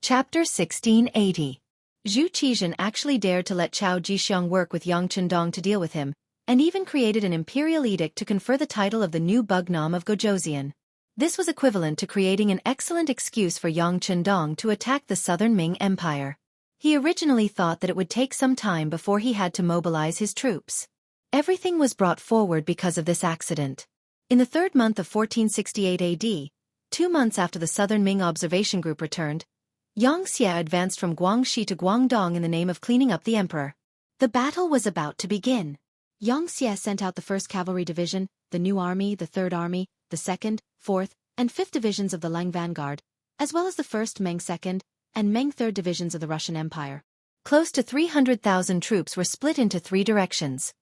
Chapter 1680. Zhu Qizhan actually dared to let Chao Jixiang work with Yang Chendong to deal with him, and even created an imperial edict to confer the title of the new Bugnam of Gojoseon. This was equivalent to creating an excellent excuse for Yang Chendong to attack the southern Ming Empire. He originally thought that it would take some time before he had to mobilize his troops. Everything was brought forward because of this accident. In the third month of 1468 AD, 2 months after the southern Ming observation group returned, Xianxia advanced from Guangxi to Guangdong in the name of cleaning up the emperor. The battle was about to begin. Xianxia sent out the 1st Cavalry Division, the New Army, the 3rd Army, the 2nd, 4th, and 5th Divisions of the Lang Vanguard, as well as the 1st Meng 2nd and Meng 3rd Divisions of the Russian Empire. Close to 300,000 troops were split into 3 directions: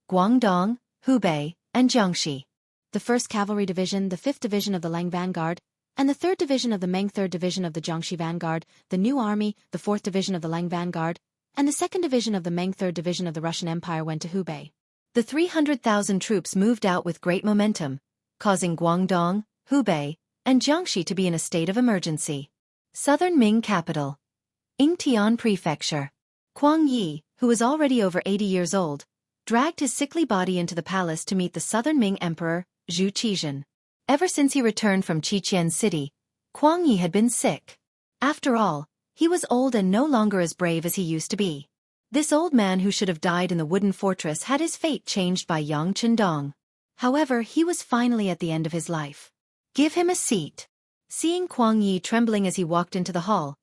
Guangdong, Hubei, and Jiangxi. The 1st Cavalry Division, the 5th Division of the Lang Vanguard, and the 3rd Division of the Meng 3rd Division of the Jiangxi Vanguard, the New Army, the 4th Division of the Lang Vanguard, and the 2nd Division of the Meng 3rd Division of the Russian Empire went to Hubei. The 300,000 troops moved out with great momentum, causing Guangdong, Hubei, and Jiangxi to be in a state of emergency. Southern Ming capital. Yingtian Prefecture. Kuang Yi, who was already over 80 years old, dragged his sickly body into the palace to meet the southern Ming emperor, Zhu Qizhan. Ever since he returned from Qiqian City, Kuang Yi had been sick. After all, he was old and no longer as brave as he used to be. This old man who should have died in the wooden fortress had his fate changed by Yang Chendong. However, he was finally at the end of his life. "Give him a seat." Seeing Kuang Yi trembling as he walked into the hall,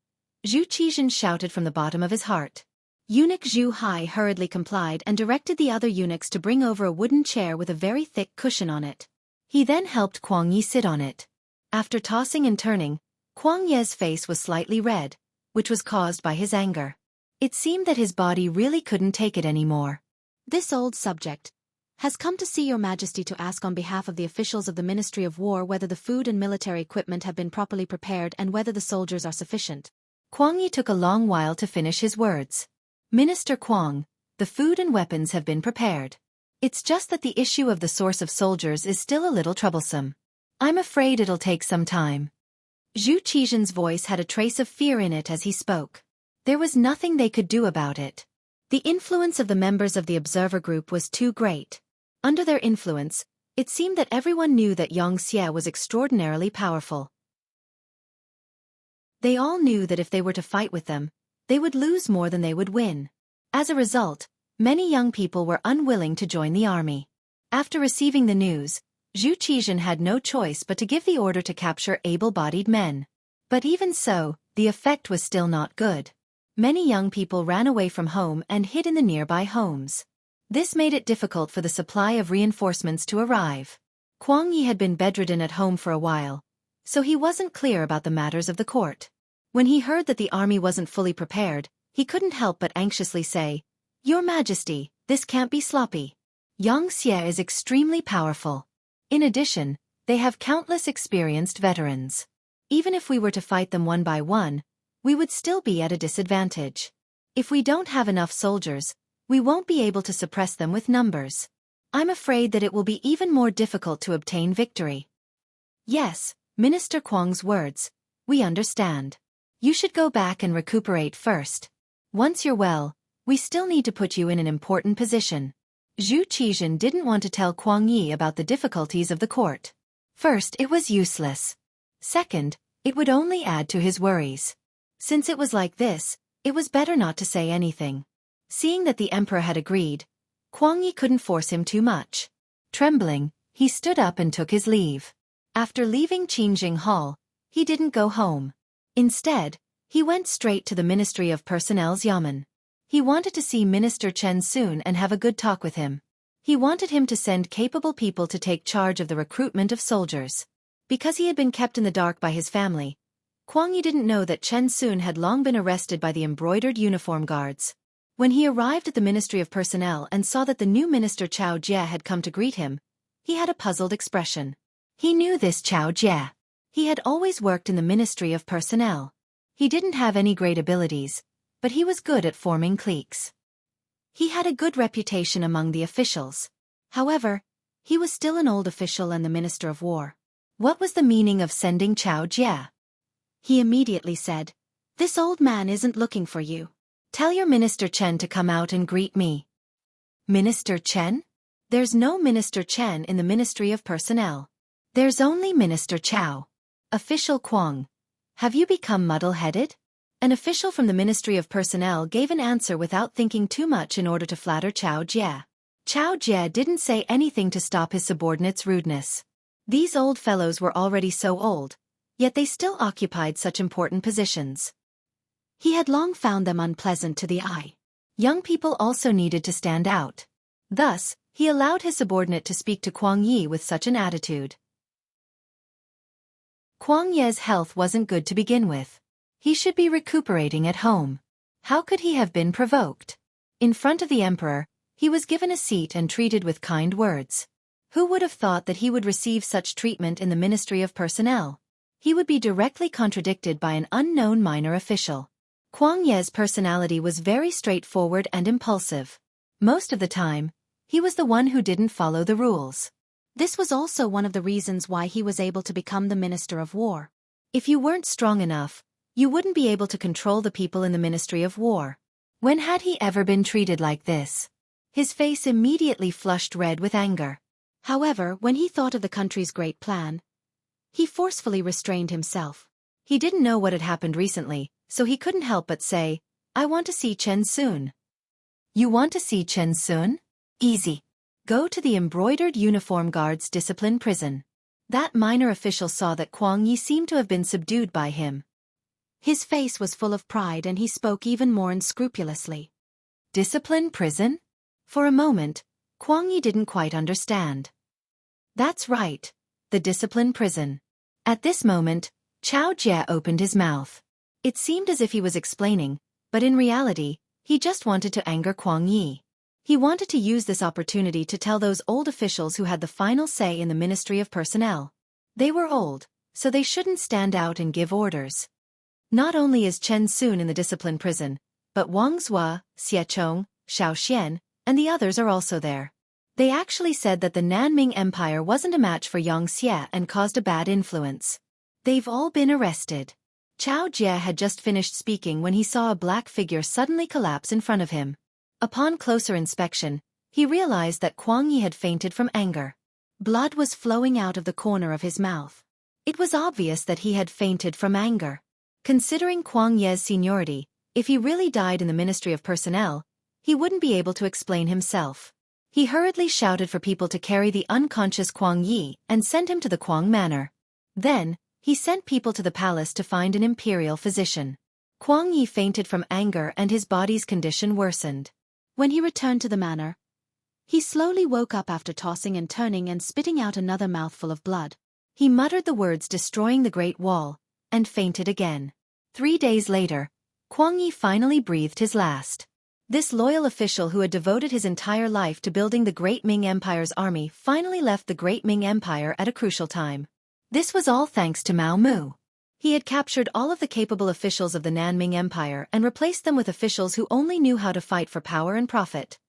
Zhu Qizhan shouted from the bottom of his heart. Eunuch Zhu Hai hurriedly complied and directed the other eunuchs to bring over a wooden chair with a very thick cushion on it. He then helped Kuang Yi sit on it. After tossing and turning, Kuang Yi's face was slightly red, which was caused by his anger. It seemed that his body really couldn't take it anymore. "This old subject has come to see your majesty to ask on behalf of the officials of the Ministry of War whether the food and military equipment have been properly prepared and whether the soldiers are sufficient." Kuang Yi took a long while to finish his words. "Minister Kuang, the food and weapons have been prepared. It's just that the issue of the source of soldiers is still a little troublesome. I'm afraid it'll take some time." Zhu Qizhan's voice had a trace of fear in it as he spoke. There was nothing they could do about it. The influence of the members of the observer group was too great. Under their influence, it seemed that everyone knew that Xianxia was extraordinarily powerful. They all knew that if they were to fight with them, they would lose more than they would win. As a result, many young people were unwilling to join the army. After receiving the news, Zhu Qizhan had no choice but to give the order to capture able-bodied men. But even so, the effect was still not good. Many young people ran away from home and hid in the nearby homes. This made it difficult for the supply of reinforcements to arrive. Kuang Yi had been bedridden at home for a while, so he wasn't clear about the matters of the court. When he heard that the army wasn't fully prepared, he couldn't help but anxiously say, "Your Majesty, this can't be sloppy. Xianxia is extremely powerful. In addition, they have countless experienced veterans. Even if we were to fight them one by one, we would still be at a disadvantage. If we don't have enough soldiers, we won't be able to suppress them with numbers. I'm afraid that it will be even more difficult to obtain victory." "Yes, Minister Kuang's words. We understand. You should go back and recuperate first. Once you're well, we still need to put you in an important position." Zhu Qizhan didn't want to tell Kuang Yi about the difficulties of the court. First, it was useless. Second, it would only add to his worries. Since it was like this, it was better not to say anything. Seeing that the emperor had agreed, Kuang Yi couldn't force him too much. Trembling, he stood up and took his leave. After leaving Qingjing Hall, he didn't go home. Instead, he went straight to the Ministry of Personnel's yamen. He wanted to see Minister Chen soon and have a good talk with him. He wanted him to send capable people to take charge of the recruitment of soldiers. Because he had been kept in the dark by his family, Kuang Yi didn't know that Chen Sun had long been arrested by the embroidered uniform guards. When he arrived at the Ministry of Personnel and saw that the new minister Chao Jie had come to greet him, he had a puzzled expression. He knew this Chao Jie. He had always worked in the Ministry of Personnel. He didn't have any great abilities, but he was good at forming cliques. He had a good reputation among the officials. However, he was still an old official and the Minister of War. What was the meaning of sending Chao Jie? He immediately said, This old man isn't looking for you. Tell your Minister Chen to come out and greet me. Minister Chen? There's no Minister Chen in the Ministry of Personnel. There's only Minister Chao. Official Kwang. Have you become muddle-headed? An official from the Ministry of Personnel gave an answer without thinking too much in order to flatter Chao Jie. Chao Jie didn't say anything to stop his subordinates' rudeness. These old fellows were already so old, yet they still occupied such important positions. He had long found them unpleasant to the eye. Young people also needed to stand out. Thus, he allowed his subordinate to speak to Kuang Yi with such an attitude. Kuang Ye's health wasn't good to begin with. He should be recuperating at home. How could he have been provoked? In front of the emperor, he was given a seat and treated with kind words. Who would have thought that he would receive such treatment in the Ministry of Personnel? He would be directly contradicted by an unknown minor official. Kuang Ye's personality was very straightforward and impulsive. Most of the time, he was the one who didn't follow the rules. This was also one of the reasons why he was able to become the Minister of War. If you weren't strong enough, you wouldn't be able to control the people in the Ministry of War. When had he ever been treated like this? His face immediately flushed red with anger. However, when he thought of the country's great plan, he forcefully restrained himself. He didn't know what had happened recently, so he couldn't help but say, "I want to see Chen soon." You want to see Chen soon? Easy. Go to the embroidered uniform guards discipline prison. That minor official saw that Kuang Yi seemed to have been subdued by him. His face was full of pride and he spoke even more unscrupulously. Discipline prison? For a moment, Kuang Yi didn't quite understand. That's right, the discipline prison. At this moment, Chao Jie opened his mouth. It seemed as if he was explaining, but in reality, he just wanted to anger Kuang Yi. He wanted to use this opportunity to tell those old officials who had the final say in the Ministry of Personnel. They were old, so they shouldn't stand out and give orders. Not only is Chen Sun in the discipline prison, but Wang Zhua, Xie Chong, Xiao Xian, and the others are also there. They actually said that the Nanming Empire wasn't a match for Xianxia and caused a bad influence. They've all been arrested. Chao Jie had just finished speaking when he saw a black figure suddenly collapse in front of him. Upon closer inspection, he realized that Kuang Yi had fainted from anger. Blood was flowing out of the corner of his mouth. It was obvious that he had fainted from anger. Considering Kuang Ye's seniority, if he really died in the Ministry of Personnel, he wouldn't be able to explain himself. He hurriedly shouted for people to carry the unconscious Kuang Yi and send him to the Kuang Manor. Then, he sent people to the palace to find an imperial physician. Kuang Yi fainted from anger and his body's condition worsened. When he returned to the manor, he slowly woke up after tossing and turning and spitting out another mouthful of blood. He muttered the words destroying the Great Wall, and fainted again. 3 days later, Kuang Yi finally breathed his last. This loyal official who had devoted his entire life to building the Great Ming Empire's army finally left the Great Ming Empire at a crucial time. This was all thanks to Mao Mu. He had captured all of the capable officials of the Nanming Empire and replaced them with officials who only knew how to fight for power and profit.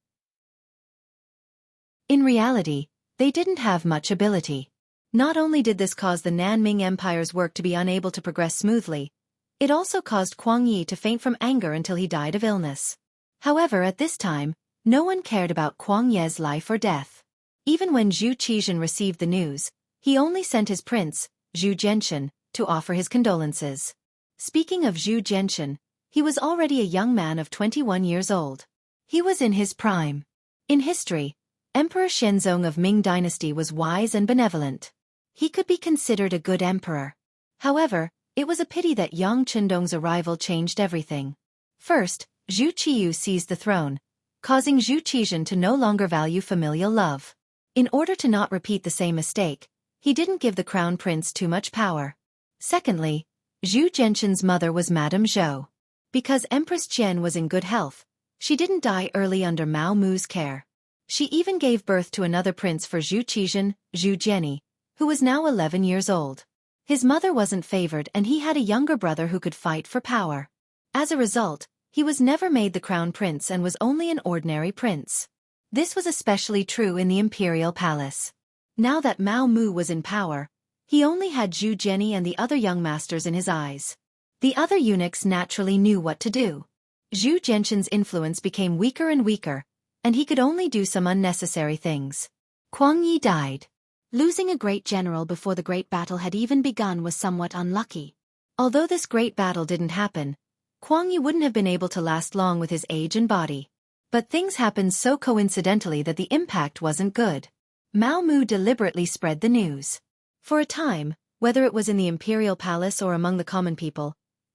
In reality, they didn't have much ability. Not only did this cause the Nanming Empire's work to be unable to progress smoothly, it also caused Kuang Yi to faint from anger until he died of illness. However, at this time, no one cared about Kuang Ye's life or death. Even when Zhu Qizhen received the news, he only sent his prince, Zhu Jianxin, to offer his condolences. Speaking of Zhu Jianxin, he was already a young man of 21 years old. He was in his prime. In history, Emperor Shenzong of Ming Dynasty was wise and benevolent. He could be considered a good emperor. However, it was a pity that Yang Chendong's arrival changed everything. First, Zhu Qiyu seized the throne, causing Zhu Qizhen to no longer value familial love. In order to not repeat the same mistake, he didn't give the crown prince too much power. Secondly, Zhu Jianxin's mother was Madame Zhou. Because Empress Qian was in good health, she didn't die early under Mao Mu's care. She even gave birth to another prince for Zhu Qizhen, Zhu Jianni, who was now 11 years old. His mother wasn't favored and he had a younger brother who could fight for power. As a result, he was never made the crown prince and was only an ordinary prince. This was especially true in the Imperial Palace. Now that Mao Mu was in power, he only had Zhu Jianni and the other young masters in his eyes. The other eunuchs naturally knew what to do. Zhu Genshin's influence became weaker and weaker, and he could only do some unnecessary things. Kuang Yi died. Losing a great general before the great battle had even begun was somewhat unlucky. Although this great battle didn't happen, Kuang Yi wouldn't have been able to last long with his age and body. But things happened so coincidentally that the impact wasn't good. Mao Mu deliberately spread the news. For a time, whether it was in the Imperial Palace or among the common people,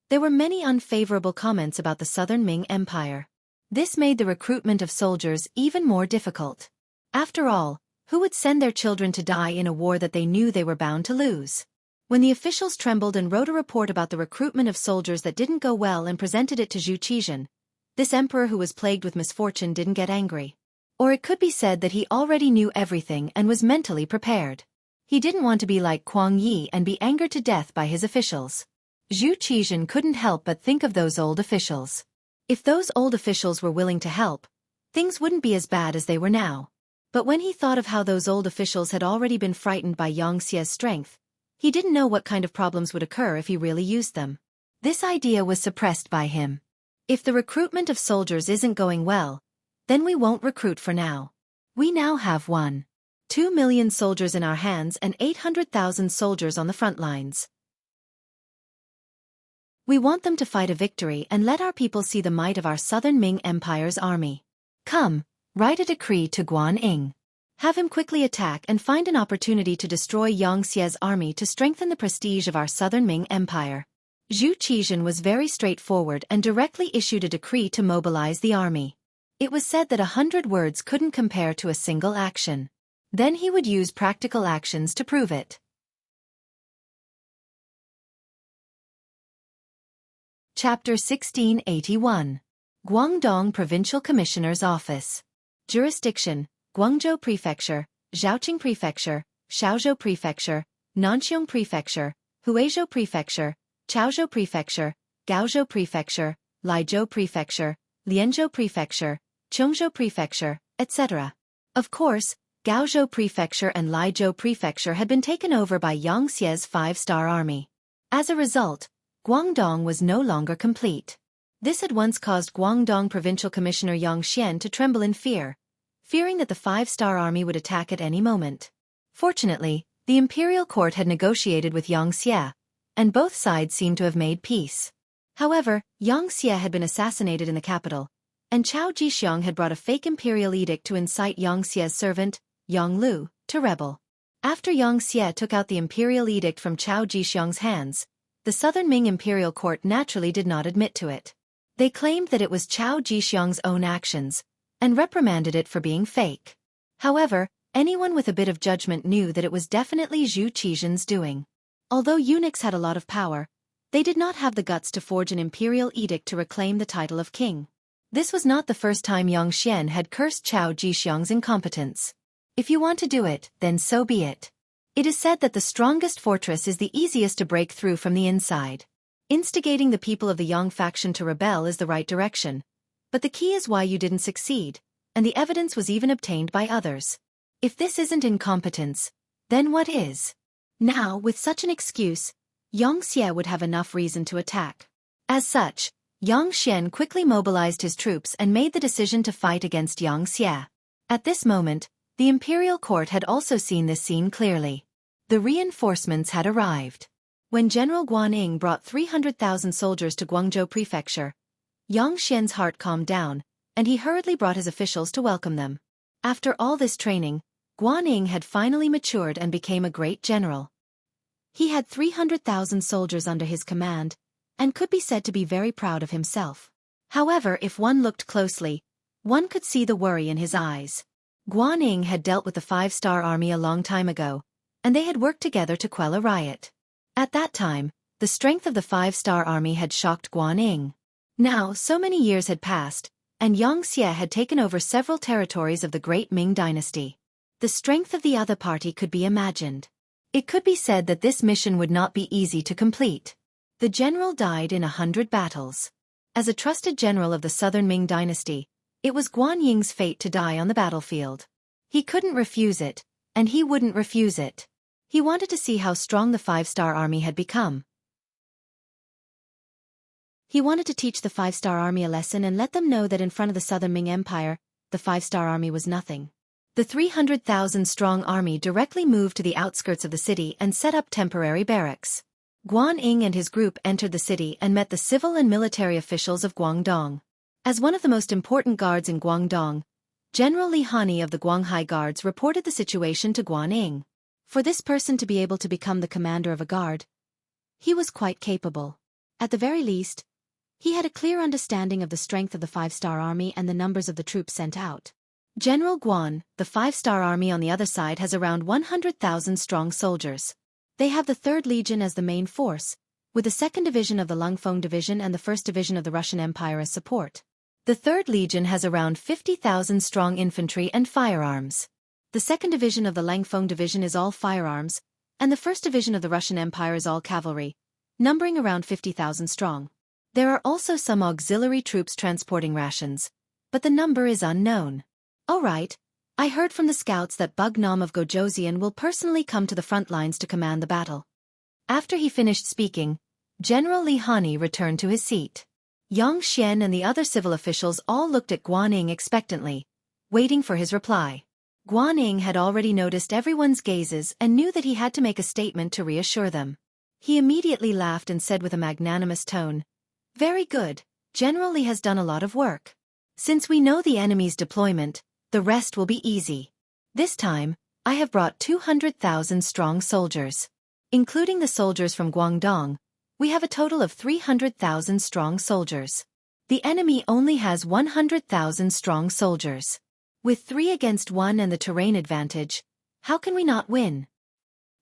there were many unfavorable comments about the Southern Ming Empire. This made the recruitment of soldiers even more difficult. After all, who would send their children to die in a war that they knew they were bound to lose? When the officials trembled and wrote a report about the recruitment of soldiers that didn't go well and presented it to Zhu Qizhen, this emperor who was plagued with misfortune didn't get angry. Or it could be said that he already knew everything and was mentally prepared. He didn't want to be like Kuang Yi and be angered to death by his officials. Zhu Qizhen couldn't help but think of those old officials. If those old officials were willing to help, things wouldn't be as bad as they were now. But when he thought of how those old officials had already been frightened by Xianxia's strength, he didn't know what kind of problems would occur if he really used them. This idea was suppressed by him. If the recruitment of soldiers isn't going well, then we won't recruit for now. We now have 1.2 million soldiers in our hands and 800,000 soldiers on the front lines. We want them to fight a victory and let our people see the might of our Southern Ming Empire's army. Come, write a decree to Guan Ying. Have him quickly attack and find an opportunity to destroy Xianxia's army to strengthen the prestige of our Southern Ming Empire. Zhu Qizhen was very straightforward and directly issued a decree to mobilize the army. It was said that 100 words couldn't compare to a single action. Then he would use practical actions to prove it. Chapter 1681. Guangdong Provincial Commissioner's Office. Jurisdiction: Guangzhou Prefecture, Zhaoqing Prefecture, Shaozhou Prefecture, Nanxiong Prefecture, Huizhou Prefecture, Chaozhou Prefecture, Gaozhou Prefecture, Laizhou Prefecture, Lianzhou Prefecture, Chongzhou Prefecture, etc. Of course, Gaozhou Prefecture and Laizhou Prefecture had been taken over by Xianxia's 5-star army. As a result, Guangdong was no longer complete. This had once caused Guangdong Provincial Commissioner Yang Xian to tremble in fear, fearing that the 5-star army would attack at any moment. Fortunately, the Imperial Court had negotiated with Xianxia, and both sides seemed to have made peace. However, Xianxia had been assassinated in the capital, and Chao Jixiang had brought a fake imperial edict to incite Xianxia's servant, Yang Lu, to rebel. After Xianxia took out the imperial edict from Chao Jixiang's hands, the Southern Ming Imperial Court naturally did not admit to it. They claimed that it was Chao Jixiang's own actions, and reprimanded it for being fake. However, anyone with a bit of judgment knew that it was definitely Zhu Qizhen's doing. Although eunuchs had a lot of power, they did not have the guts to forge an imperial edict to reclaim the title of king. This was not the first time Yang Xian had cursed Chao Jixiang's incompetence. If you want to do it, then so be it. It is said that the strongest fortress is the easiest to break through from the inside. Instigating the people of the Yang faction to rebel is the right direction, but the key is why you didn't succeed, and the evidence was even obtained by others. If this isn't incompetence, then what is? Now, with such an excuse, Xianxia would have enough reason to attack. As such, Yang Xian quickly mobilized his troops and made the decision to fight against Xianxia. At this moment, the Imperial Court had also seen this scene clearly. The reinforcements had arrived. When General Guan Ying brought 300,000 soldiers to Guangzhou Prefecture, Yang Xian's heart calmed down, and he hurriedly brought his officials to welcome them. After all this training, Guan Ying had finally matured and became a great general. He had 300,000 soldiers under his command, and could be said to be very proud of himself. However, if one looked closely, one could see the worry in his eyes. Guan Ying had dealt with the 5-star army a long time ago, and they had worked together to quell a riot. At that time, the strength of the 5-star army had shocked Guan Ying. Now, so many years had passed, and Xianxia had taken over several territories of the Great Ming dynasty. The strength of the other party could be imagined. It could be said that this mission would not be easy to complete. The general died in 100 battles. As a trusted general of the Southern Ming dynasty, it was Guan Ying's fate to die on the battlefield. He couldn't refuse it, and he wouldn't refuse it. He wanted to see how strong the 5-star army had become. He wanted to teach the five-star army a lesson and let them know that in front of the Southern Ming Empire, the five-star army was nothing. The 300,000-strong army directly moved to the outskirts of the city and set up temporary barracks. Guan Ying and his group entered the city and met the civil and military officials of Guangdong. As one of the most important guards in Guangdong, General Li Hani of the Guanghai Guards reported the situation to Guan Ying. For this person to be able to become the commander of a guard, he was quite capable. At the very least, he had a clear understanding of the strength of the five-star army and the numbers of the troops sent out. General Guan, the five-star army on the other side has around 100,000 strong soldiers. They have the 3rd Legion as the main force, with the 2nd Division of the Lungfeng Division and the 1st Division of the Russian Empire as support. The 3rd Legion has around 50,000 strong infantry and firearms. The 2nd Division of the Lungfeng Division is all firearms, and the 1st Division of the Russian Empire is all cavalry, numbering around 50,000 strong. There are also some auxiliary troops transporting rations, but the number is unknown. All right, I heard from the scouts that Bugnam of Gojoseon will personally come to the front lines to command the battle. After he finished speaking, General Li Hani returned to his seat. Xianxia and the other civil officials all looked at Guan Ying expectantly, waiting for his reply. Guan Ying had already noticed everyone's gazes and knew that he had to make a statement to reassure them. He immediately laughed and said with a magnanimous tone, "Very good, General Li has done a lot of work. Since we know the enemy's deployment, the rest will be easy. This time, I have brought 200,000 strong soldiers. Including the soldiers from Guangdong, we have a total of 300,000 strong soldiers. The enemy only has 100,000 strong soldiers. With 3 against 1 and the terrain advantage, how can we not win?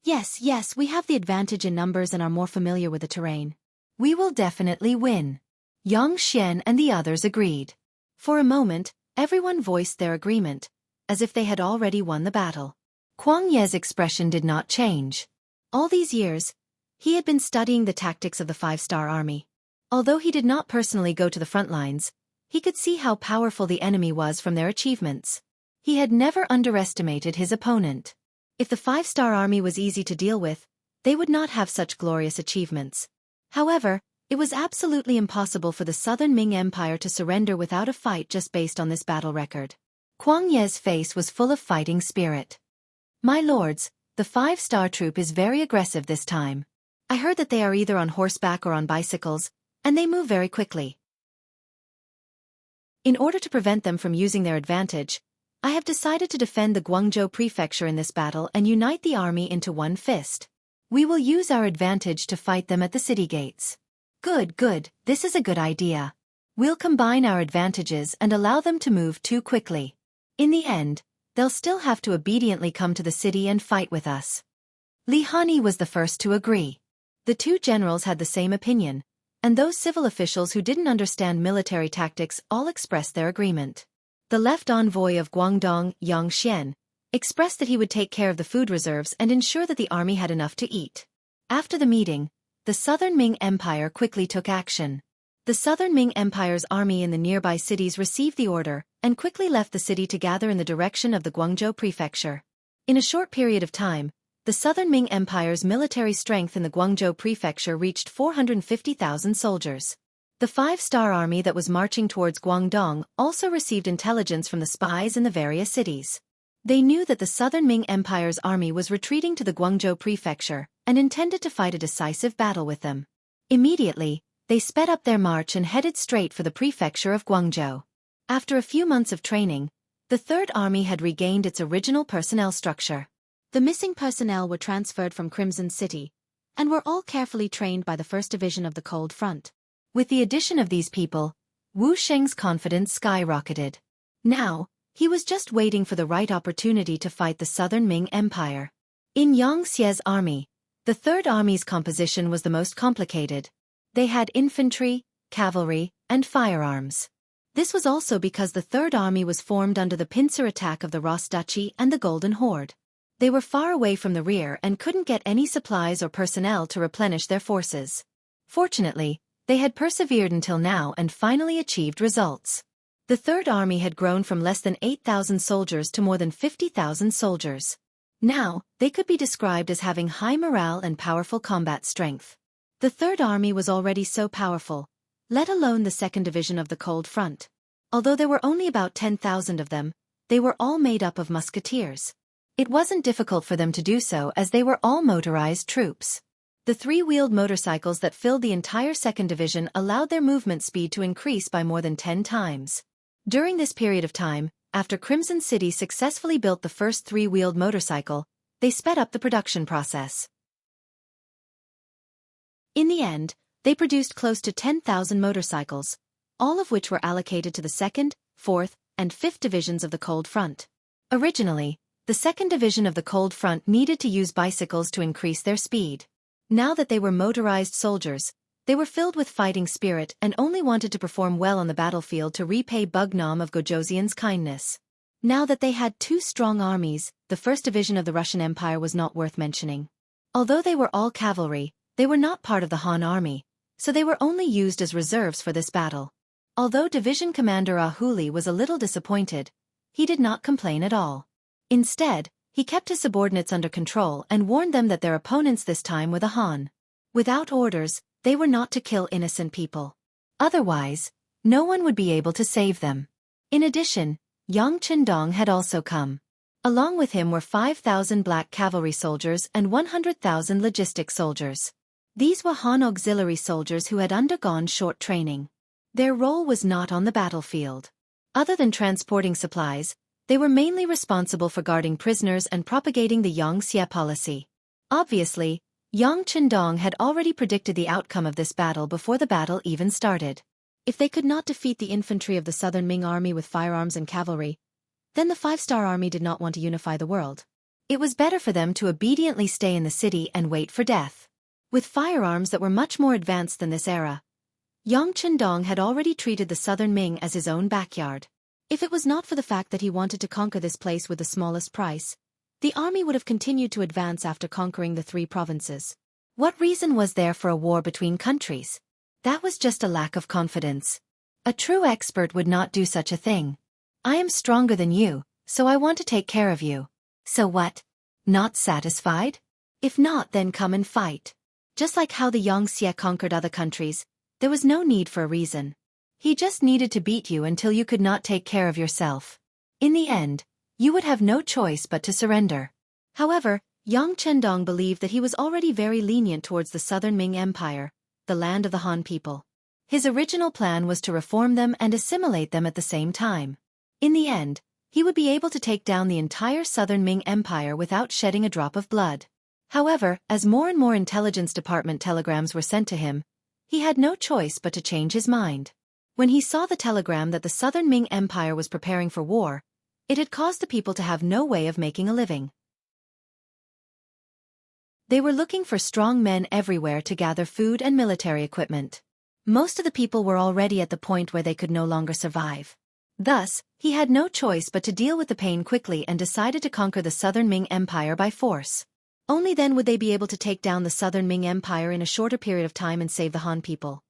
Yes, we have the advantage in numbers and are more familiar with the terrain. We will definitely win." Yang Xian and the others agreed. For a moment, everyone voiced their agreement, as if they had already won the battle. Kuang Ye's expression did not change. All these years, he had been studying the tactics of the five-star army. Although he did not personally go to the front lines, he could see how powerful the enemy was from their achievements. He had never underestimated his opponent. If the five-star army was easy to deal with, they would not have such glorious achievements. However, it was absolutely impossible for the Southern Ming Empire to surrender without a fight just based on this battle record. Kuang Ye's face was full of fighting spirit. "My lords, the five-star troop is very aggressive this time. I heard that they are either on horseback or on bicycles, and they move very quickly. In order to prevent them from using their advantage, I have decided to defend the Guangzhou prefecture in this battle and unite the army into one fist. We will use our advantage to fight them at the city gates." Good, this is a good idea. We'll combine our advantages and allow them to move too quickly. In the end, they'll still have to obediently come to the city and fight with us. Li Hani was the first to agree. The two generals had the same opinion, and those civil officials who didn't understand military tactics all expressed their agreement. The left envoy of Guangdong, Yang Xian, expressed that he would take care of the food reserves and ensure that the army had enough to eat. After the meeting, the Southern Ming Empire quickly took action. The Southern Ming Empire's army in the nearby cities received the order and quickly left the city to gather in the direction of the Guangzhou prefecture. In a short period of time, the Southern Ming Empire's military strength in the Guangzhou prefecture reached 450,000 soldiers. The five-star army that was marching towards Guangdong also received intelligence from the spies in the various cities. They knew that the Southern Ming Empire's army was retreating to the Guangzhou prefecture and intended to fight a decisive battle with them. Immediately, they sped up their march and headed straight for the prefecture of Guangzhou. After a few months of training, the Third Army had regained its original personnel structure. The missing personnel were transferred from Crimson City, and were all carefully trained by the 1st Division of the Cold Front. With the addition of these people, Wu Sheng's confidence skyrocketed. Now, he was just waiting for the right opportunity to fight the Southern Ming Empire. In Xianxia's army, the Third Army's composition was the most complicated. They had infantry, cavalry, and firearms. This was also because the Third Army was formed under the pincer attack of the Ross Duchy and the Golden Horde. They were far away from the rear and couldn't get any supplies or personnel to replenish their forces. Fortunately, they had persevered until now and finally achieved results. The Third Army had grown from less than 8,000 soldiers to more than 50,000 soldiers. Now, they could be described as having high morale and powerful combat strength. The Third Army was already so powerful, let alone the second division of the Cold Front. Although there were only about 10,000 of them, they were all made up of musketeers. It wasn't difficult for them to do so as they were all motorized troops. The three-wheeled motorcycles that filled the entire second division allowed their movement speed to increase by more than 10 times. During this period of time, after Crimson City successfully built the first three-wheeled motorcycle, they sped up the production process. In the end, they produced close to 10,000 motorcycles, all of which were allocated to the 2nd, 4th, and 5th divisions of the Cold Front. Originally, the 2nd Division of the Cold Front needed to use bicycles to increase their speed. Now that they were motorized soldiers, they were filled with fighting spirit and only wanted to perform well on the battlefield to repay Bugnam of Gojoseon's kindness. Now that they had two strong armies, the 1st Division of the Russian Empire was not worth mentioning. Although they were all cavalry, they were not part of the Han army, so they were only used as reserves for this battle. Although Division Commander Ahuli was a little disappointed, he did not complain at all. Instead, he kept his subordinates under control and warned them that their opponents this time were the Han. Without orders, they were not to kill innocent people. Otherwise, no one would be able to save them. In addition, Yang Chendong had also come. Along with him were 5,000 black cavalry soldiers and 100,000 logistic soldiers. These were Han auxiliary soldiers who had undergone short training. Their role was not on the battlefield. Other than transporting supplies, they were mainly responsible for guarding prisoners and propagating the Xianxia policy. Obviously, Yang Chendong had already predicted the outcome of this battle before the battle even started. If they could not defeat the infantry of the Southern Ming army with firearms and cavalry, then the Five-Star Army did not want to unify the world. It was better for them to obediently stay in the city and wait for death. With firearms that were much more advanced than this era, Yang Chendong had already treated the Southern Ming as his own backyard. If it was not for the fact that he wanted to conquer this place with the smallest price, the army would have continued to advance after conquering the 3 provinces. What reason was there for a war between countries? That was just a lack of confidence. A true expert would not do such a thing. I am stronger than you, so I want to take care of you. So what? Not satisfied? If not, then come and fight. Just like how the Xianxia conquered other countries, there was no need for a reason. He just needed to beat you until you could not take care of yourself. In the end, you would have no choice but to surrender. However, Yang Chendong believed that he was already very lenient towards the Southern Ming Empire, the land of the Han people. His original plan was to reform them and assimilate them at the same time. In the end, he would be able to take down the entire Southern Ming Empire without shedding a drop of blood. However, as more and more intelligence department telegrams were sent to him, he had no choice but to change his mind. When he saw the telegram that the Southern Ming Empire was preparing for war, it had caused the people to have no way of making a living. They were looking for strong men everywhere to gather food and military equipment. Most of the people were already at the point where they could no longer survive. Thus, he had no choice but to deal with the pain quickly and decided to conquer the Southern Ming Empire by force. Only then would they be able to take down the Southern Ming Empire in a shorter period of time and save the Han people.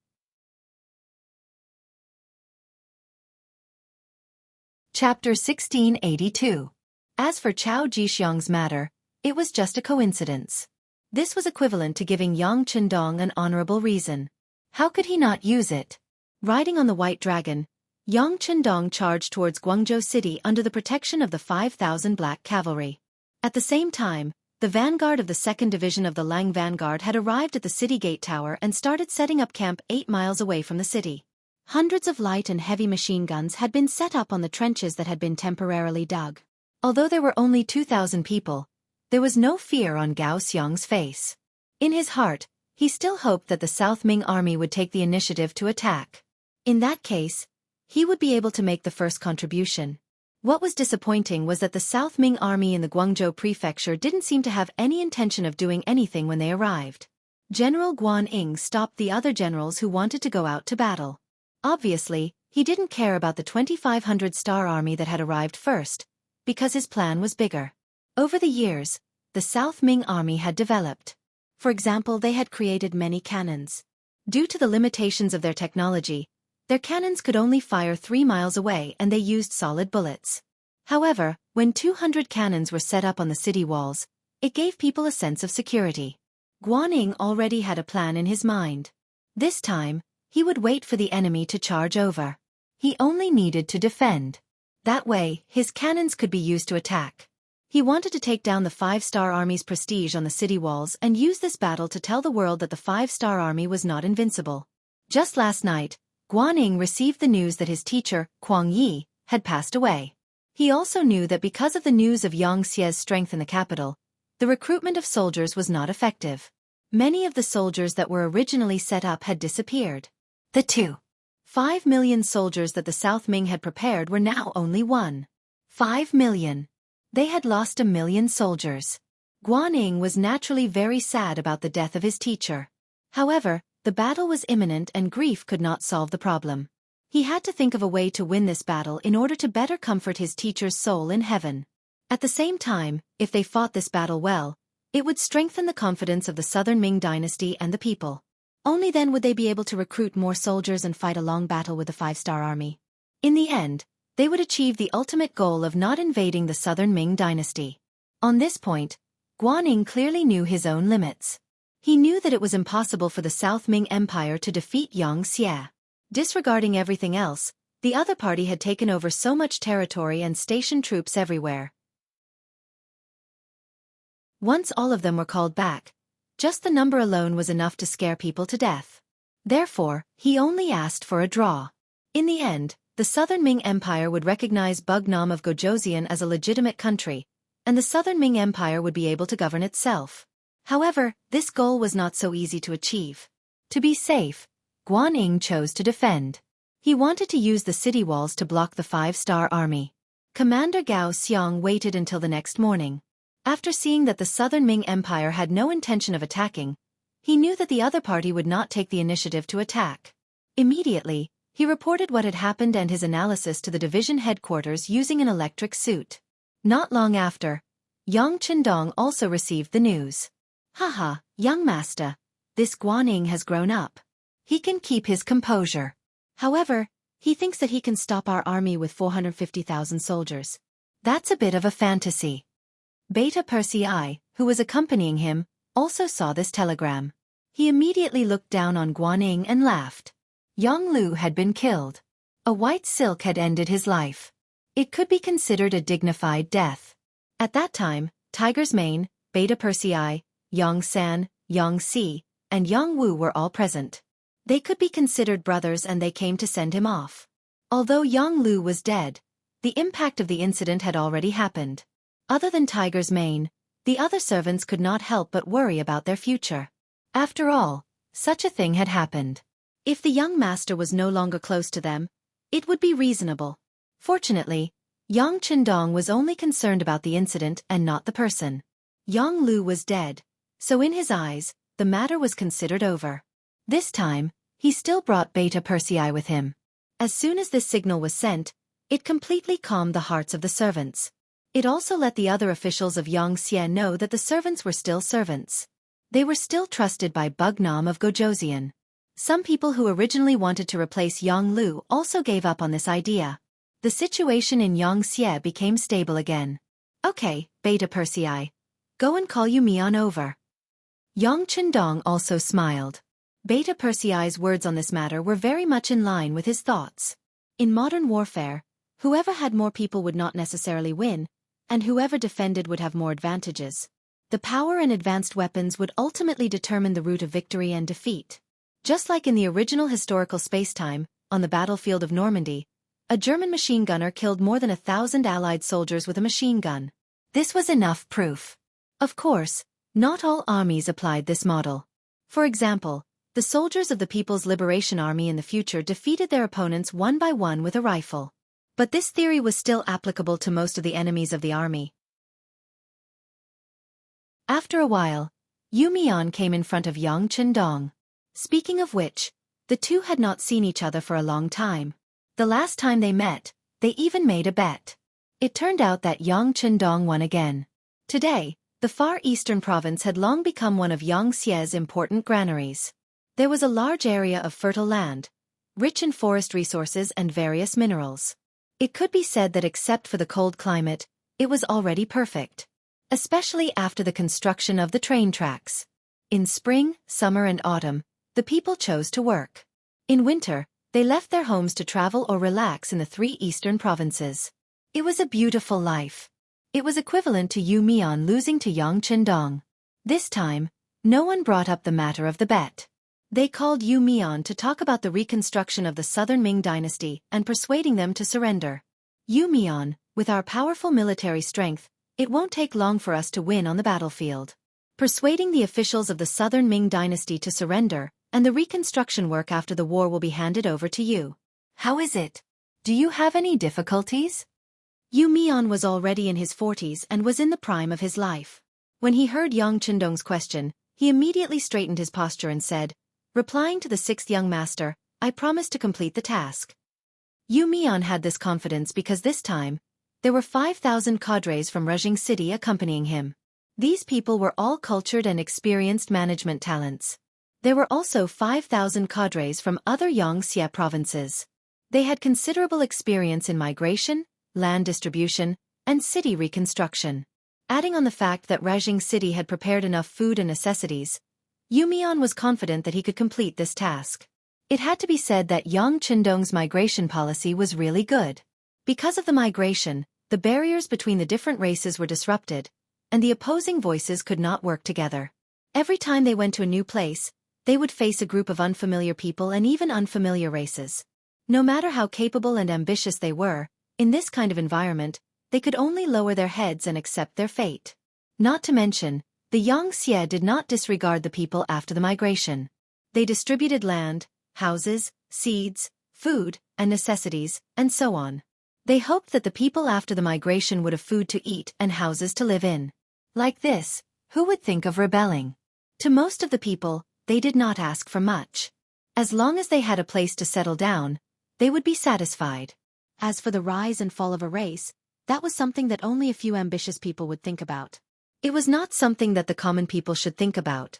Chapter 1682. As for Chao Jixiang's matter, it was just a coincidence. This was equivalent to giving Yang Chendong an honorable reason. How could he not use it? Riding on the White Dragon, Yang Chendong charged towards Guangzhou City under the protection of the 5,000 black cavalry. At the same time, the vanguard of the 2nd Division of the Lang Vanguard had arrived at the city gate tower and started setting up camp 8 miles away from the city. Hundreds of light and heavy machine guns had been set up on the trenches that had been temporarily dug. Although there were only 2,000 people, there was no fear on Gao Xiang's face. In his heart, he still hoped that the South Ming army would take the initiative to attack. In that case, he would be able to make the first contribution. What was disappointing was that the South Ming army in the Guangzhou prefecture didn't seem to have any intention of doing anything when they arrived. General Guan Ying stopped the other generals who wanted to go out to battle. Obviously, he didn't care about the 2,500-star army that had arrived first, because his plan was bigger. Over the years, the South Ming army had developed. For example, they had created many cannons. Due to the limitations of their technology, their cannons could only fire 3 miles away and they used solid bullets. However, when 200 cannons were set up on the city walls, it gave people a sense of security. Guan Ying already had a plan in his mind. This time, He would wait for the enemy to charge over. He only needed to defend. That way, his cannons could be used to attack. He wanted to take down the five-star army's prestige on the city walls and use this battle to tell the world that the five-star army was not invincible. Just last night, Guanyin received the news that his teacher, Kuang Yi, had passed away. He also knew that because of the news of Xianxia's strength in the capital, the recruitment of soldiers was not effective. Many of the soldiers that were originally set up had disappeared. The 2.5 million soldiers that the South Ming had prepared were now only 1.5 million. They had lost 1 million soldiers. Guanyin was naturally very sad about the death of his teacher. However, the battle was imminent and grief could not solve the problem. He had to think of a way to win this battle in order to better comfort his teacher's soul in heaven. At the same time, if they fought this battle well, it would strengthen the confidence of the Southern Ming dynasty and the people. Only then would they be able to recruit more soldiers and fight a long battle with the five-star army. In the end, they would achieve the ultimate goal of not invading the Southern Ming dynasty. On this point, Guanyin clearly knew his own limits. He knew that it was impossible for the South Ming Empire to defeat Xianxia. Disregarding everything else, the other party had taken over so much territory and stationed troops everywhere. Once all of them were called back, just the number alone was enough to scare people to death. Therefore, he only asked for a draw. In the end, the Southern Ming Empire would recognize Bugnam of Gojoseon as a legitimate country, and the Southern Ming Empire would be able to govern itself. However, this goal was not so easy to achieve. To be safe, Guanyin chose to defend. He wanted to use the city walls to block the five-star army. Commander Gao Xiang waited until the next morning. After seeing that the Southern Ming Empire had no intention of attacking, he knew that the other party would not take the initiative to attack. Immediately, he reported what had happened and his analysis to the division headquarters using an electric suit. Not long after, Yang Chendong also received the news. Haha, young master, this Guanyin has grown up. He can keep his composure. However, he thinks that he can stop our army with 450,000 soldiers. That's a bit of a fantasy. Beta Persei, who was accompanying him, also saw this telegram. He immediately looked down on Guanyin and laughed. Yang Lu had been killed. A white silk had ended his life. It could be considered a dignified death. At that time, Tiger's Mane, Beta Persei, Yang San, Yang Si, and Yang Wu were all present. They could be considered brothers and they came to send him off. Although Yang Lu was dead, the impact of the incident had already happened. Other than Tiger's Mane, the other servants could not help but worry about their future. After all, such a thing had happened. If the young master was no longer close to them, it would be reasonable. Fortunately, Yang Chendong was only concerned about the incident and not the person. Yang Lu was dead, so in his eyes, the matter was considered over. This time, he still brought Beta Persei with him. As soon as this signal was sent, it completely calmed the hearts of the servants. It also let the other officials of Xianxia know that the servants were still servants. They were still trusted by Bugnam of Gojoseon. Some people who originally wanted to replace Yang Lu also gave up on this idea. The situation in Xianxia became stable again. Okay, Beta Persei. Go and call Yumi on over. Yang Chendong also smiled. Beta Persei's words on this matter were very much in line with his thoughts. In modern warfare, whoever had more people would not necessarily win, and whoever defended would have more advantages. The power and advanced weapons would ultimately determine the route of victory and defeat. Just like in the original historical spacetime, on the battlefield of Normandy, a German machine gunner killed more than 1,000 Allied soldiers with a machine gun. This was enough proof. Of course, not all armies applied this model. For example, the soldiers of the People's Liberation Army in the future defeated their opponents one by one with a rifle. But this theory was still applicable to most of the enemies of the army. After a while, Yumian came in front of Yang Chendong. Speaking of which, the two had not seen each other for a long time. The last time they met, they even made a bet. It turned out that Yang Chendong won again. Today, the Far Eastern province had long become one of Xianxia's important granaries. There was a large area of fertile land, rich in forest resources and various minerals. It could be said that except for the cold climate, it was already perfect. Especially after the construction of the train tracks. In spring, summer and autumn, the people chose to work. In winter, they left their homes to travel or relax in the three eastern provinces. It was a beautiful life. It was equivalent to Yu Mian losing to Yang Qindong. This time, no one brought up the matter of the bet. They called Yu Mian to talk about the reconstruction of the southern Ming dynasty and persuading them to surrender. Yu Mian, with our powerful military strength, it won't take long for us to win on the battlefield. Persuading the officials of the southern Ming dynasty to surrender, and the reconstruction work after the war will be handed over to you. How is it? Do you have any difficulties? Yu Mian was already in his 40s and was in the prime of his life. When he heard Yang Qindong's question, he immediately straightened his posture and said, replying to the sixth young master, I promise to complete the task. Yu Mian had this confidence because this time, there were 5,000 cadres from Rejing City accompanying him. These people were all cultured and experienced management talents. There were also 5,000 cadres from other Xianxia provinces. They had considerable experience in migration, land distribution, and city reconstruction. Adding on the fact that Rejing City had prepared enough food and necessities, Yu Mian was confident that he could complete this task. It had to be said that Yang Qindong's migration policy was really good. Because of the migration, the barriers between the different races were disrupted, and the opposing voices could not work together. Every time they went to a new place, they would face a group of unfamiliar people and even unfamiliar races. No matter how capable and ambitious they were, in this kind of environment, they could only lower their heads and accept their fate. Not to mention, the Xianxia did not disregard the people after the migration. They distributed land, houses, seeds, food, and necessities, and so on. They hoped that the people after the migration would have food to eat and houses to live in. Like this, who would think of rebelling? To most of the people, they did not ask for much. As long as they had a place to settle down, they would be satisfied. As for the rise and fall of a race, that was something that only a few ambitious people would think about. It was not something that the common people should think about.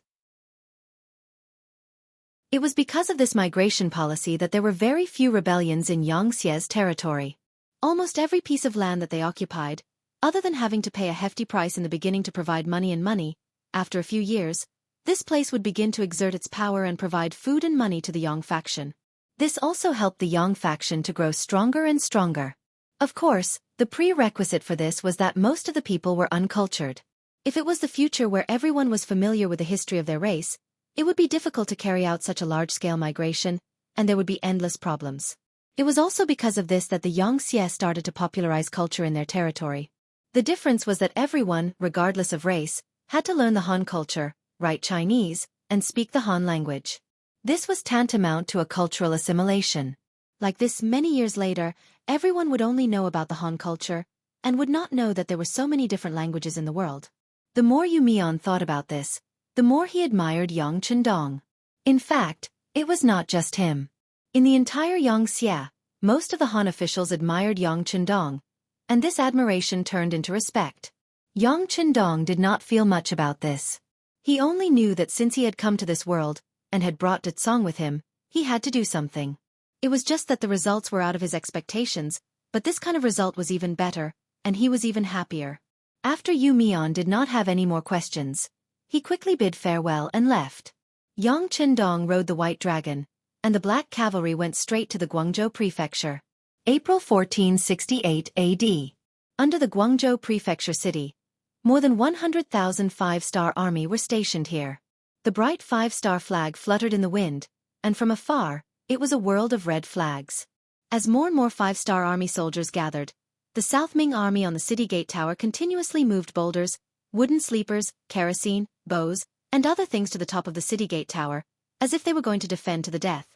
It was because of this migration policy that there were very few rebellions in Yangxia's territory. Almost every piece of land that they occupied, other than having to pay a hefty price in the beginning to provide money, after a few years, this place would begin to exert its power and provide food and money to the Yang faction. This also helped the Yang faction to grow stronger and stronger. Of course, the prerequisite for this was that most of the people were uncultured. If it was the future where everyone was familiar with the history of their race, it would be difficult to carry out such a large-scale migration, and there would be endless problems. It was also because of this that the Yangxia started to popularize culture in their territory. The difference was that everyone, regardless of race, had to learn the Han culture, write Chinese, and speak the Han language. This was tantamount to a cultural assimilation. Like this, many years later, everyone would only know about the Han culture, and would not know that there were so many different languages in the world. The more Yu Mian thought about this, the more he admired Yang Qindong. In fact, it was not just him. In the entire Yangxia, most of the Han officials admired Yang Qindong, and this admiration turned into respect. Yang Qindong did not feel much about this. He only knew that since he had come to this world, and had brought Datsong with him, he had to do something. It was just that the results were out of his expectations, but this kind of result was even better, and he was even happier. After Yu Mian did not have any more questions, he quickly bid farewell and left. Yang Qindong rode the white dragon, and the black cavalry went straight to the Guangzhou prefecture. April 1468 AD. Under the Guangzhou prefecture city, more than 100,000 five-star army were stationed here. The bright five-star flag fluttered in the wind, and from afar, it was a world of red flags. As more and more five-star army soldiers gathered, the South Ming army on the city gate tower continuously moved boulders, wooden sleepers, kerosene, bows, and other things to the top of the city gate tower, as if they were going to defend to the death.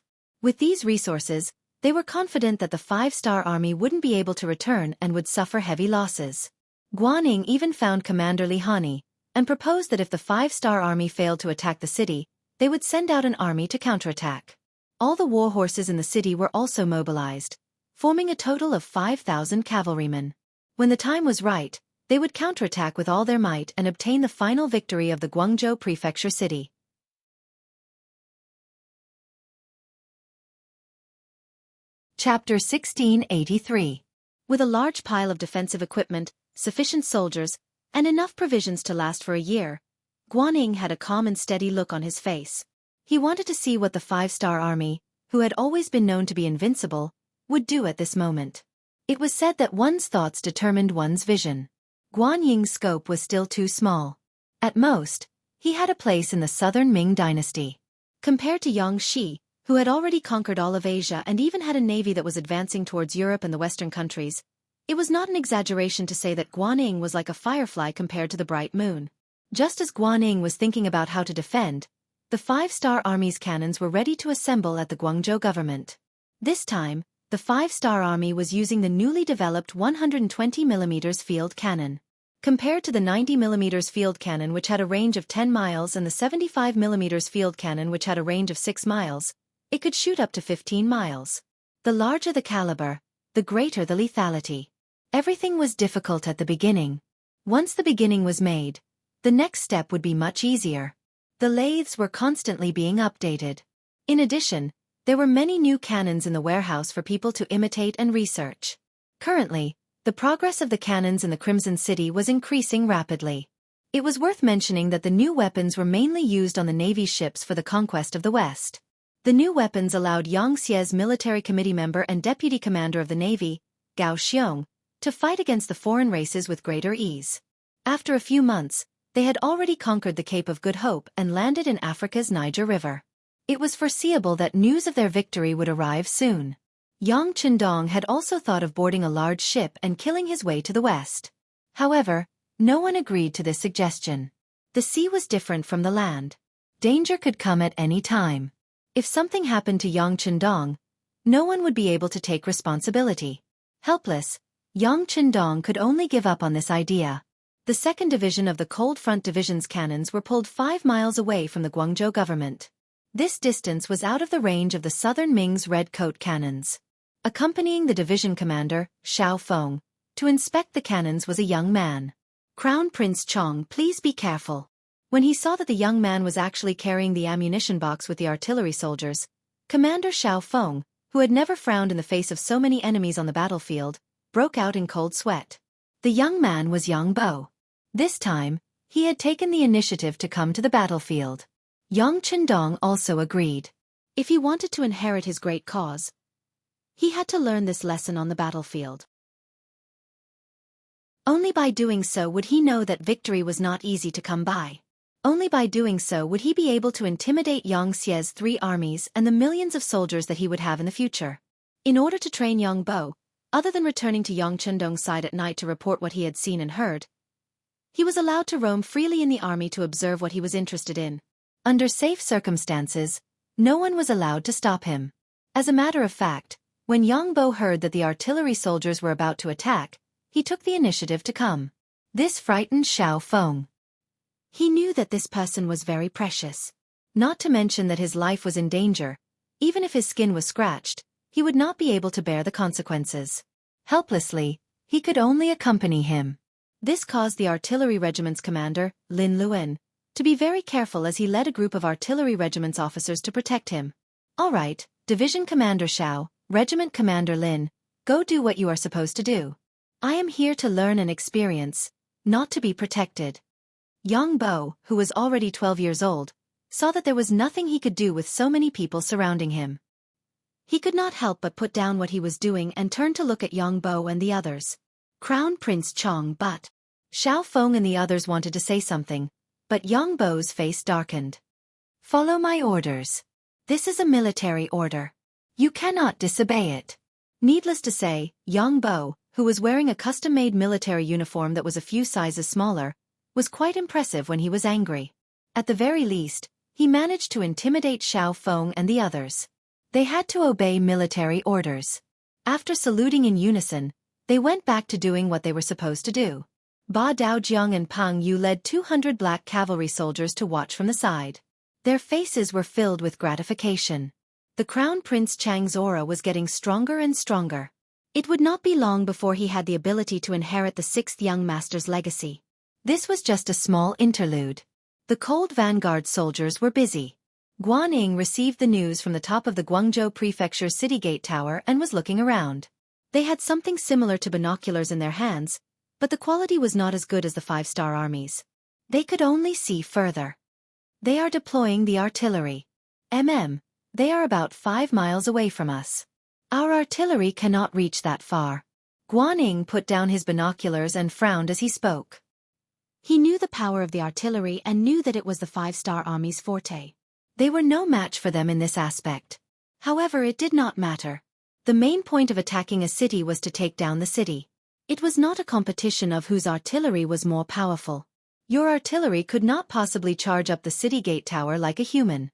With these resources, they were confident that the five-star army wouldn't be able to return and would suffer heavy losses. Guanning even found Commander Li Hani, and proposed that if the five-star army failed to attack the city, they would send out an army to counterattack. All the war horses in the city were also mobilized, forming a total of 5,000 cavalrymen. When the time was right, they would counterattack with all their might and obtain the final victory of the Guangzhou prefecture city. Chapter 1683. With a large pile of defensive equipment, sufficient soldiers, and enough provisions to last for a year, Guanning had a calm and steady look on his face. He wanted to see what the five-star army, who had always been known to be invincible, would do at this moment. It was said that one's thoughts determined one's vision. Guan Ying's scope was still too small. At most, he had a place in the southern Ming dynasty. Compared to Xianxia, who had already conquered all of Asia and even had a navy that was advancing towards Europe and the Western countries, it was not an exaggeration to say that Guan Ying was like a firefly compared to the bright moon. Just as Guan Ying was thinking about how to defend, the five-star army's cannons were ready to assemble at the Guangzhou government. This time, the five-star army was using the newly developed 120mm field cannon. Compared to the 90mm field cannon which had a range of 10 miles and the 75mm field cannon which had a range of 6 miles, it could shoot up to 15 miles. The larger the caliber, the greater the lethality. Everything was difficult at the beginning. Once the beginning was made, the next step would be much easier. The lathes were constantly being updated. In addition, there were many new cannons in the warehouse for people to imitate and research. Currently, the progress of the cannons in the Crimson City was increasing rapidly. It was worth mentioning that the new weapons were mainly used on the Navy's ships for the conquest of the West. The new weapons allowed Xianxia's military committee member and deputy commander of the Navy, Gao Xiong, to fight against the foreign races with greater ease. After a few months, they had already conquered the Cape of Good Hope and landed in Africa's Niger River. It was foreseeable that news of their victory would arrive soon. Yang Qindong had also thought of boarding a large ship and killing his way to the west. However, no one agreed to this suggestion. The sea was different from the land. Danger could come at any time. If something happened to Yang Qindong, no one would be able to take responsibility. Helpless, Yang Qindong could only give up on this idea. The 2nd Division of the Cold Front Division's cannons were pulled 5 miles away from the Guangzhou government. This distance was out of the range of the southern Ming's red coat cannons. Accompanying the division commander, Xiao Feng, to inspect the cannons was a young man. Crown Prince Chong, please be careful. When he saw that the young man was actually carrying the ammunition box with the artillery soldiers, Commander Xiao Feng, who had never frowned in the face of so many enemies on the battlefield, broke out in cold sweat. The young man was Yang Bo. This time, he had taken the initiative to come to the battlefield. Yang Qindong also agreed. If he wanted to inherit his great cause, he had to learn this lesson on the battlefield. Only by doing so would he know that victory was not easy to come by. Only by doing so would he be able to intimidate Xia's 3 armies and the millions of soldiers that he would have in the future. In order to train Yang Bo, other than returning to Yang Qindong's side at night to report what he had seen and heard, he was allowed to roam freely in the army to observe what he was interested in. Under safe circumstances, no one was allowed to stop him. As a matter of fact, when Yang Bo heard that the artillery soldiers were about to attack, he took the initiative to come. This frightened Xiao Feng. He knew that this person was very precious. Not to mention that his life was in danger. Even if his skin was scratched, he would not be able to bear the consequences. Helplessly, he could only accompany him. This caused the artillery regiment's commander, Lin Luan, to be very careful as he led a group of artillery regiment's officers to protect him. All right, Division Commander Xiao, Regiment Commander Lin, go do what you are supposed to do. I am here to learn and experience, not to be protected. Yang Bo, who was already 12 years old, saw that there was nothing he could do with so many people surrounding him. He could not help but put down what he was doing and turn to look at Yang Bo and the others. Crown Prince Chong, but Xiao Feng and the others wanted to say something, but Yang Bo's face darkened. Follow my orders. This is a military order. You cannot disobey it. Needless to say, Yang Bo, who was wearing a custom-made military uniform that was a few sizes smaller, was quite impressive when he was angry. At the very least, he managed to intimidate Xiao Feng and the others. They had to obey military orders. After saluting in unison, they went back to doing what they were supposed to do. Ba Daojiang and Pang Yu led 200 black cavalry soldiers to watch from the side. Their faces were filled with gratification. The Crown Prince Chang's aura was getting stronger and stronger. It would not be long before he had the ability to inherit the 6th young master's legacy. This was just a small interlude. The cold vanguard soldiers were busy. Guan Ying received the news from the top of the Guangzhou Prefecture's city gate tower and was looking around. They had something similar to binoculars in their hands, but the quality was not as good as the 5-star armies. They could only see further. They are deploying the artillery. They are about 5 miles away from us. Our artillery cannot reach that far. Guanyin put down his binoculars and frowned as he spoke. He knew the power of the artillery and knew that it was the five-star army's forte. They were no match for them in this aspect. However, it did not matter. The main point of attacking a city was to take down the city. It was not a competition of whose artillery was more powerful. Your artillery could not possibly charge up the city gate tower like a human.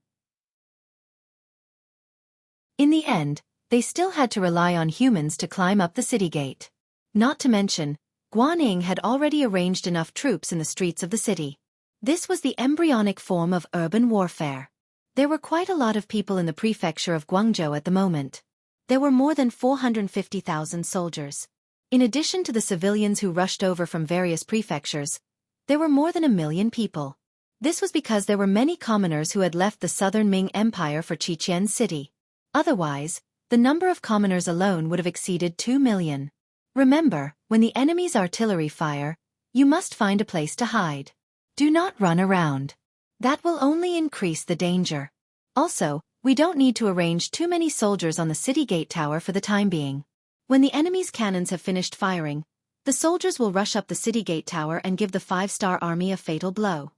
In the end, they still had to rely on humans to climb up the city gate. Not to mention, Guanyin had already arranged enough troops in the streets of the city. This was the embryonic form of urban warfare. There were quite a lot of people in the prefecture of Guangzhou at the moment. There were more than 450,000 soldiers. In addition to the civilians who rushed over from various prefectures, there were more than 1 million people. This was because there were many commoners who had left the southern Ming Empire for Qiqian City. Otherwise, the number of commoners alone would have exceeded 2 million. Remember, when the enemy's artillery fire, you must find a place to hide. Do not run around. That will only increase the danger. Also, we don't need to arrange too many soldiers on the city gate tower for the time being. When the enemy's cannons have finished firing, the soldiers will rush up the city gate tower and give the five-star army a fatal blow.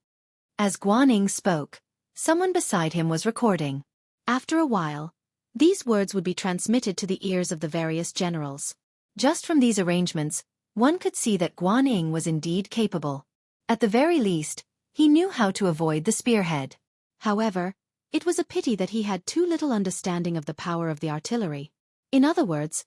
As Guanyin spoke, someone beside him was recording. After a while, these words would be transmitted to the ears of the various generals. Just from these arrangements, one could see that Guanyin was indeed capable. At the very least, he knew how to avoid the spearhead. However, it was a pity that he had too little understanding of the power of the artillery. In other words,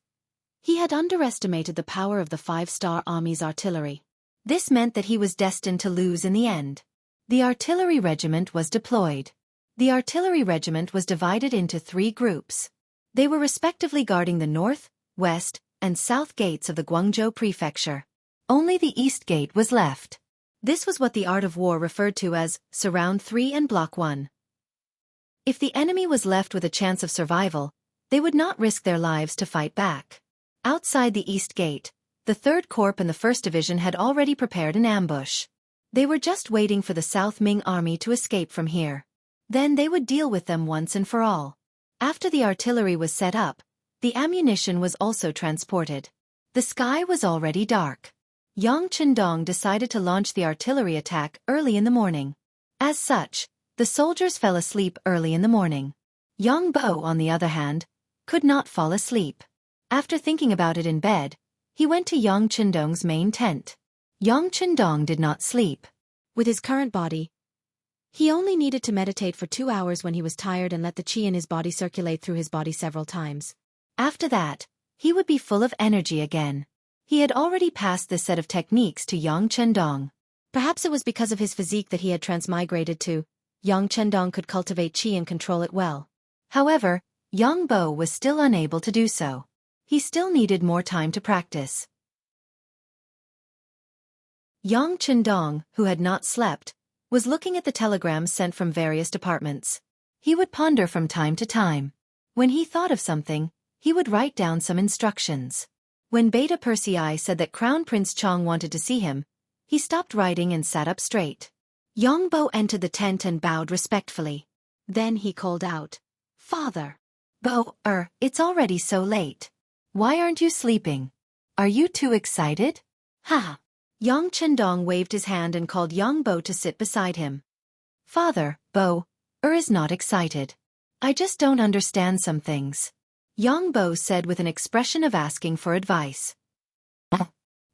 he had underestimated the power of the five-star army's artillery. This meant that he was destined to lose in the end. The artillery regiment was deployed. The artillery regiment was divided into 3 groups. They were respectively guarding the north, west, and south gates of the Guangzhou prefecture. Only the east gate was left. This was what the art of war referred to as Surround 3 and Block 1. If the enemy was left with a chance of survival, they would not risk their lives to fight back. Outside the east gate, the 3rd Corps and the 1st Division had already prepared an ambush. They were just waiting for the South Ming army to escape from here. Then they would deal with them once and for all. After the artillery was set up, the ammunition was also transported. The sky was already dark. Yang Chendong decided to launch the artillery attack early in the morning. As such, the soldiers fell asleep early in the morning. Yang Bo, on the other hand, could not fall asleep. After thinking about it in bed, he went to Yang Chendong's main tent. Yang Chendong did not sleep. With his current body, he only needed to meditate for 2 hours when he was tired and let the qi in his body circulate through his body several times. After that, he would be full of energy again. He had already passed this set of techniques to Yang Chendong. Perhaps it was because of his physique that he had transmigrated to. Yang Chendong could cultivate qi and control it well. However, Yang Bo was still unable to do so. He still needed more time to practice. Yang Chendong, who had not slept, was looking at the telegrams sent from various departments. He would ponder from time to time. When he thought of something, he would write down some instructions. When Beta Persei said that Crown Prince Chong wanted to see him, he stopped writing and sat up straight. Yang Bo entered the tent and bowed respectfully. Then he called out, "Father." "Bo, it's already so late. Why aren't you sleeping? Are you too excited?" "Ha." Yang Chendong waved his hand and called Yang Bo to sit beside him. "Father, Bo, is not excited. I just don't understand some things." Yang Bo said with an expression of asking for advice.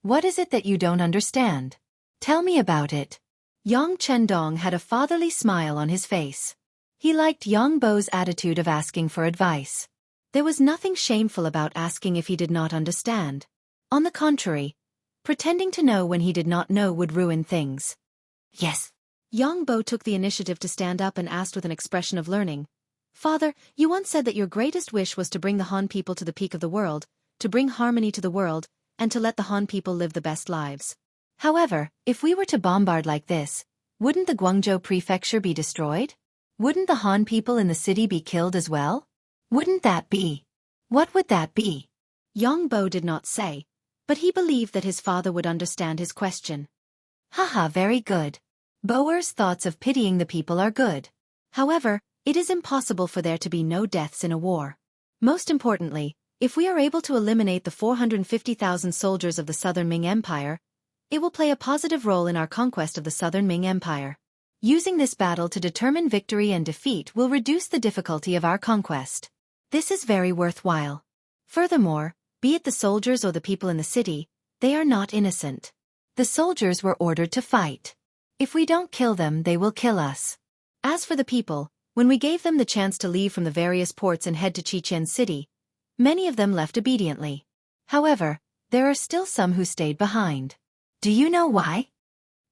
"What is it that you don't understand? Tell me about it." Yang Chendong had a fatherly smile on his face. He liked Yang Bo's attitude of asking for advice. There was nothing shameful about asking if he did not understand. On the contrary, pretending to know when he did not know would ruin things. "Yes." Yang Bo took the initiative to stand up and asked with an expression of learning. "Father, you once said that your greatest wish was to bring the Han people to the peak of the world, to bring harmony to the world, and to let the Han people live the best lives. However, if we were to bombard like this, wouldn't the Guangzhou prefecture be destroyed? Wouldn't the Han people in the city be killed as well? Wouldn't that be? What would that be?" Yang Bo did not say, but he believed that his father would understand his question. "Haha, very good. Boer's thoughts of pitying the people are good. However, It is impossible for there to be no deaths in a war. Most importantly, if we are able to eliminate the 450,000 soldiers of the Southern Ming Empire, it will play a positive role in our conquest of the Southern Ming Empire. Using this battle to determine victory and defeat will reduce the difficulty of our conquest. This is very worthwhile. Furthermore, be it the soldiers or the people in the city, they are not innocent. The soldiers were ordered to fight. If we don't kill them, they will kill us. As for the people, when we gave them the chance to leave from the various ports and head to Chichen City, many of them left obediently. However, there are still some who stayed behind. Do you know why?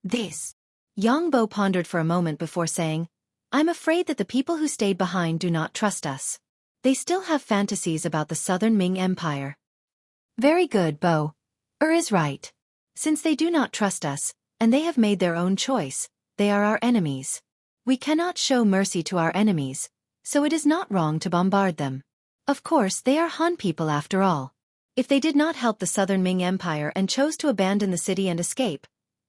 This. Yang Bo pondered for a moment before saying, I'm afraid that the people who stayed behind do not trust us. They still have fantasies about the Southern Ming Empire. Very good, Bo. Is right. Since they do not trust us, and they have made their own choice, they are our enemies. We cannot show mercy to our enemies, so it is not wrong to bombard them. Of course, they are Han people after all. If they did not help the Southern Ming Empire and chose to abandon the city and escape,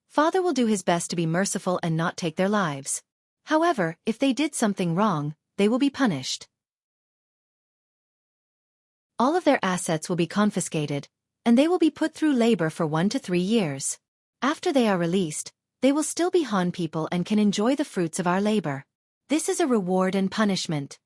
Father will do his best to be merciful and not take their lives. However, if they did something wrong, they will be punished. All of their assets will be confiscated, and they will be put through labor for 1 to 3 years. After they are released, they will still be Han people and can enjoy the fruits of our labor. This is a reward and punishment.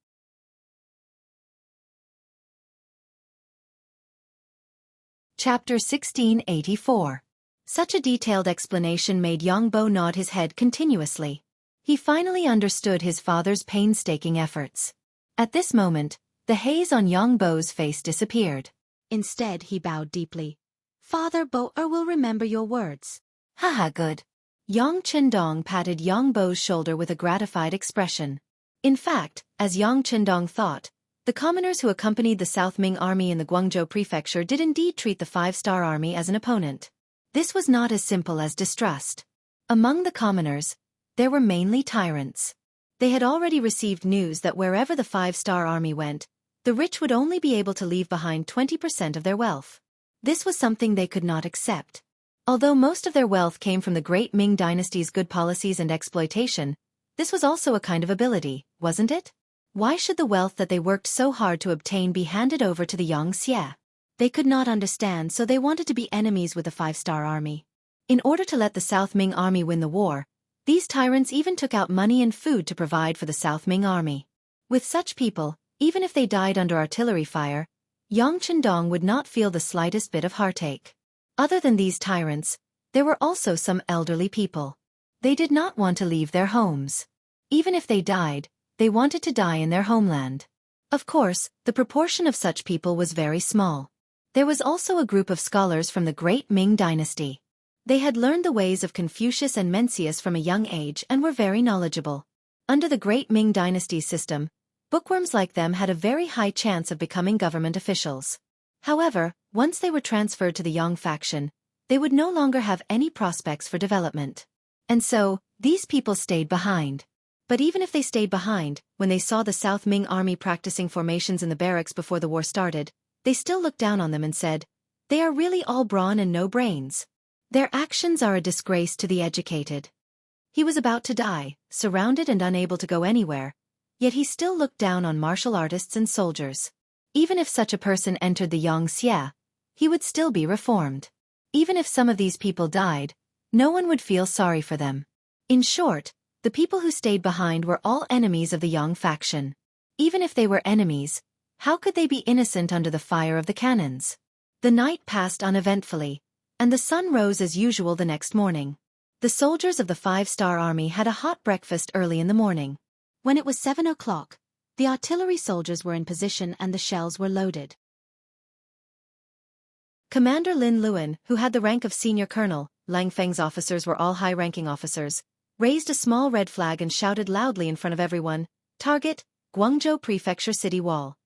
Chapter 1684. Such a detailed explanation made Yang Bo nod his head continuously. He finally understood his father's painstaking efforts. At this moment, the haze on Yang Bo's face disappeared. Instead, he bowed deeply. Father Bo will remember your words. Haha, good. Yang Chendong patted Yang Bo's shoulder with a gratified expression. In fact, as Yang Chendong thought, the commoners who accompanied the South Ming army in the Guangzhou prefecture did indeed treat the five-star army as an opponent. This was not as simple as distrust. Among the commoners, there were mainly tyrants. They had already received news that wherever the five-star army went, the rich would only be able to leave behind 20% of their wealth. This was something they could not accept. Although most of their wealth came from the great Ming dynasty's good policies and exploitation, this was also a kind of ability, wasn't it? Why should the wealth that they worked so hard to obtain be handed over to the Xianxia? They could not understand, so they wanted to be enemies with the five-star army. In order to let the South Ming army win the war, these tyrants even took out money and food to provide for the South Ming army. With such people, even if they died under artillery fire, Yang Chendong would not feel the slightest bit of heartache. Other than these tyrants, there were also some elderly people. They did not want to leave their homes. Even if they died, they wanted to die in their homeland. Of course, the proportion of such people was very small. There was also a group of scholars from the great Ming dynasty. They had learned the ways of Confucius and Mencius from a young age and were very knowledgeable. Under the great Ming dynasty's system, bookworms like them had a very high chance of becoming government officials. However, once they were transferred to the Yang faction, they would no longer have any prospects for development. And so, these people stayed behind. But even if they stayed behind, when they saw the South Ming army practicing formations in the barracks before the war started, they still looked down on them and said, "They are really all brawn and no brains. Their actions are a disgrace to the educated." He was about to die, surrounded and unable to go anywhere, yet he still looked down on martial artists and soldiers. Even if such a person entered the Xianxia, he would still be reformed. Even if some of these people died, no one would feel sorry for them. In short, the people who stayed behind were all enemies of the Yang faction. Even if they were enemies, how could they be innocent under the fire of the cannons? The night passed uneventfully, and the sun rose as usual the next morning. The soldiers of the five-star army had a hot breakfast early in the morning. When it was 7 o'clock, the artillery soldiers were in position and the shells were loaded. Commander Lin Luan, who had the rank of senior colonel, Lang Feng's officers were all high-ranking officers, raised a small red flag and shouted loudly in front of everyone, "Target, Guangzhou Prefecture City Wall.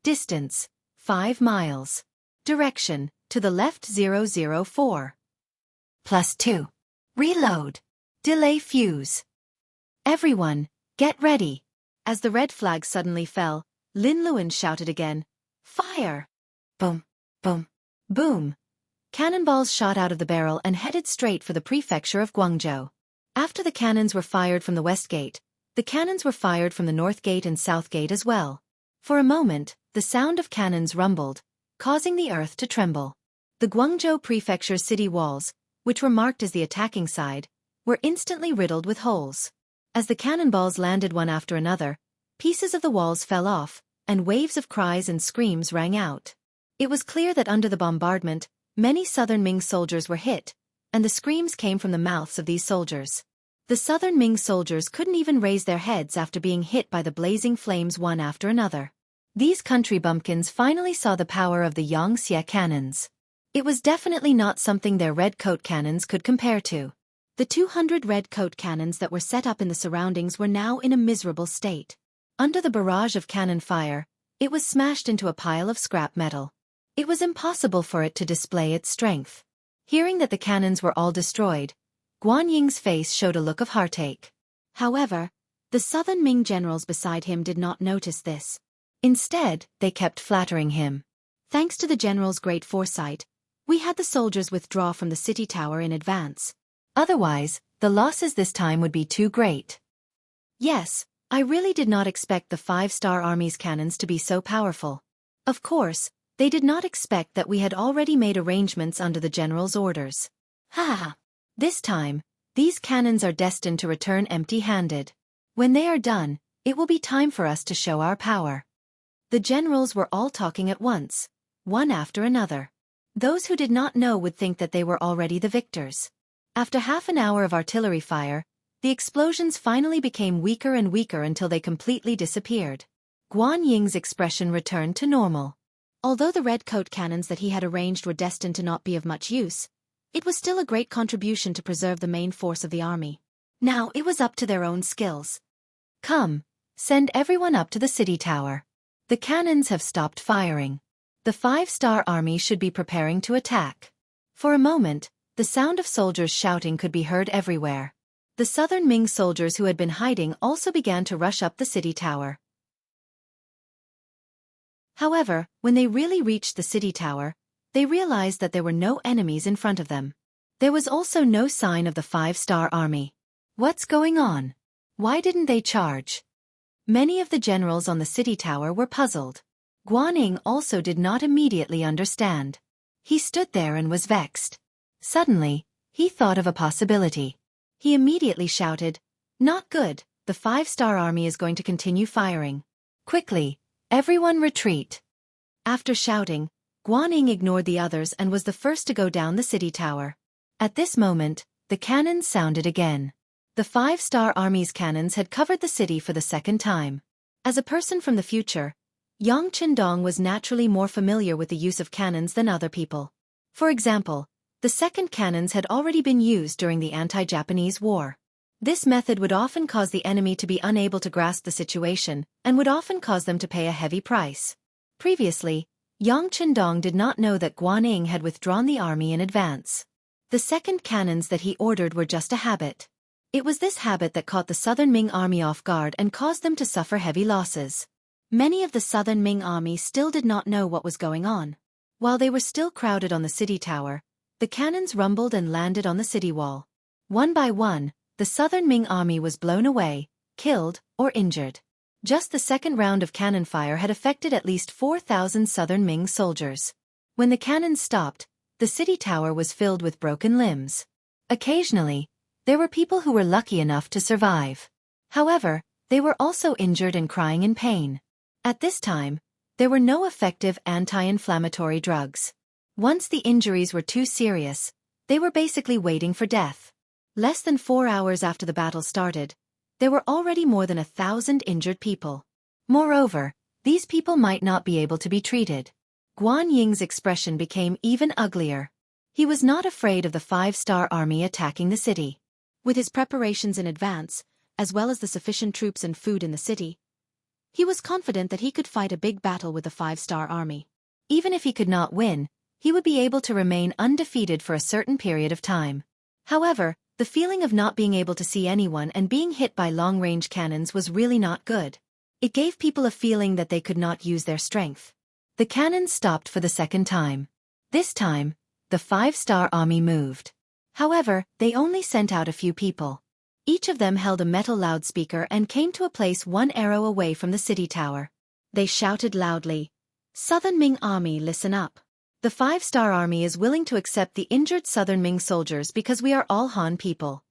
Distance, 5 miles. Direction, to the left 004. +2. Reload. Delay fuse. Everyone, get ready." As the red flag suddenly fell, Lin Luan shouted again, "Fire!" Boom, boom, boom. Cannonballs shot out of the barrel and headed straight for the prefecture of Guangzhou. After the cannons were fired from the west gate, The cannons were fired from the north gate and south gate as well. For a moment, the sound of cannons rumbled, causing the earth to tremble. The Guangzhou prefecture's city walls, which were marked as the attacking side, were instantly riddled with holes. As the cannonballs landed one after another, pieces of the walls fell off, and waves of cries and screams rang out. It was clear that under the bombardment, many southern Ming soldiers were hit, and the screams came from the mouths of these soldiers. The southern Ming soldiers couldn't even raise their heads after being hit by the blazing flames one after another. These country bumpkins finally saw the power of the Xianxia cannons. It was definitely not something their red coat cannons could compare to. The 200 red coat cannons that were set up in the surroundings were now in a miserable state. Under the barrage of cannon fire, it was smashed into a pile of scrap metal. It was impossible for it to display its strength. Hearing that the cannons were all destroyed, Guan Ying's face showed a look of heartache. However, the southern Ming generals beside him did not notice this. Instead, they kept flattering him. Thanks to the general's great foresight, we had the soldiers withdraw from the city tower in advance. Otherwise, the losses this time would be too great. Yes, I really did not expect the 5-star army's cannons to be so powerful. Of course, they did not expect that we had already made arrangements under the general's orders. Ha! This time, these cannons are destined to return empty-handed. When they are done, it will be time for us to show our power. The generals were all talking at once, one after another. Those who did not know would think that they were already the victors. After half an hour of artillery fire, the explosions finally became weaker and weaker until they completely disappeared. Guan Ying's expression returned to normal. Although the red coat cannons that he had arranged were destined to not be of much use, it was still a great contribution to preserve the main force of the army. Now it was up to their own skills. Come, send everyone up to the city tower. The cannons have stopped firing. The 5-star army should be preparing to attack. For a moment, the sound of soldiers shouting could be heard everywhere. The southern Ming soldiers who had been hiding also began to rush up the city tower. However, when they really reached the city tower, they realized that there were no enemies in front of them. There was also no sign of the 5-star army. What's going on? Why didn't they charge? Many of the generals on the city tower were puzzled. Guan Ying also did not immediately understand. He stood there and was vexed. Suddenly, he thought of a possibility. He immediately shouted, "Not good, the 5-star army is going to continue firing. Quickly, everyone retreat." After shouting, Guan Ying ignored the others and was the first to go down the city tower. At this moment, the cannons sounded again. The 5-star army's cannons had covered the city for the second time. As a person from the future, Yang Qindong was naturally more familiar with the use of cannons than other people. For example, the second cannons had already been used during the anti-Japanese war. This method would often cause the enemy to be unable to grasp the situation and would often cause them to pay a heavy price. Previously, Yang Qindong did not know that Guan Ying had withdrawn the army in advance. The second cannons that he ordered were just a habit. It was this habit that caught the southern Ming army off guard and caused them to suffer heavy losses. Many of the southern Ming army still did not know what was going on. While they were still crowded on the city tower, the cannons rumbled and landed on the city wall. One by one, the southern Ming army was blown away, killed, or injured. Just the second round of cannon fire had affected at least 4,000 southern Ming soldiers. When the cannons stopped, the city tower was filled with broken limbs. Occasionally, there were people who were lucky enough to survive. However, they were also injured and crying in pain. At this time, there were no effective anti-inflammatory drugs. Once the injuries were too serious, they were basically waiting for death. Less than 4 hours after the battle started, there were already more than 1,000 injured people. Moreover, these people might not be able to be treated. Guan Ying's expression became even uglier. He was not afraid of the 5-star army attacking the city. With his preparations in advance, as well as the sufficient troops and food in the city, he was confident that he could fight a big battle with the 5-star army. Even if he could not win, he would be able to remain undefeated for a certain period of time. However, the feeling of not being able to see anyone and being hit by long-range cannons was really not good. It gave people a feeling that they could not use their strength. The cannons stopped for the second time. This time, the 5-star army moved. However, they only sent out a few people. Each of them held a metal loudspeaker and came to a place 1 arrow away from the city tower. They shouted loudly, "Southern Ming Army, listen up. The 5-star army is willing to accept the injured Southern Ming soldiers because we are all Han people.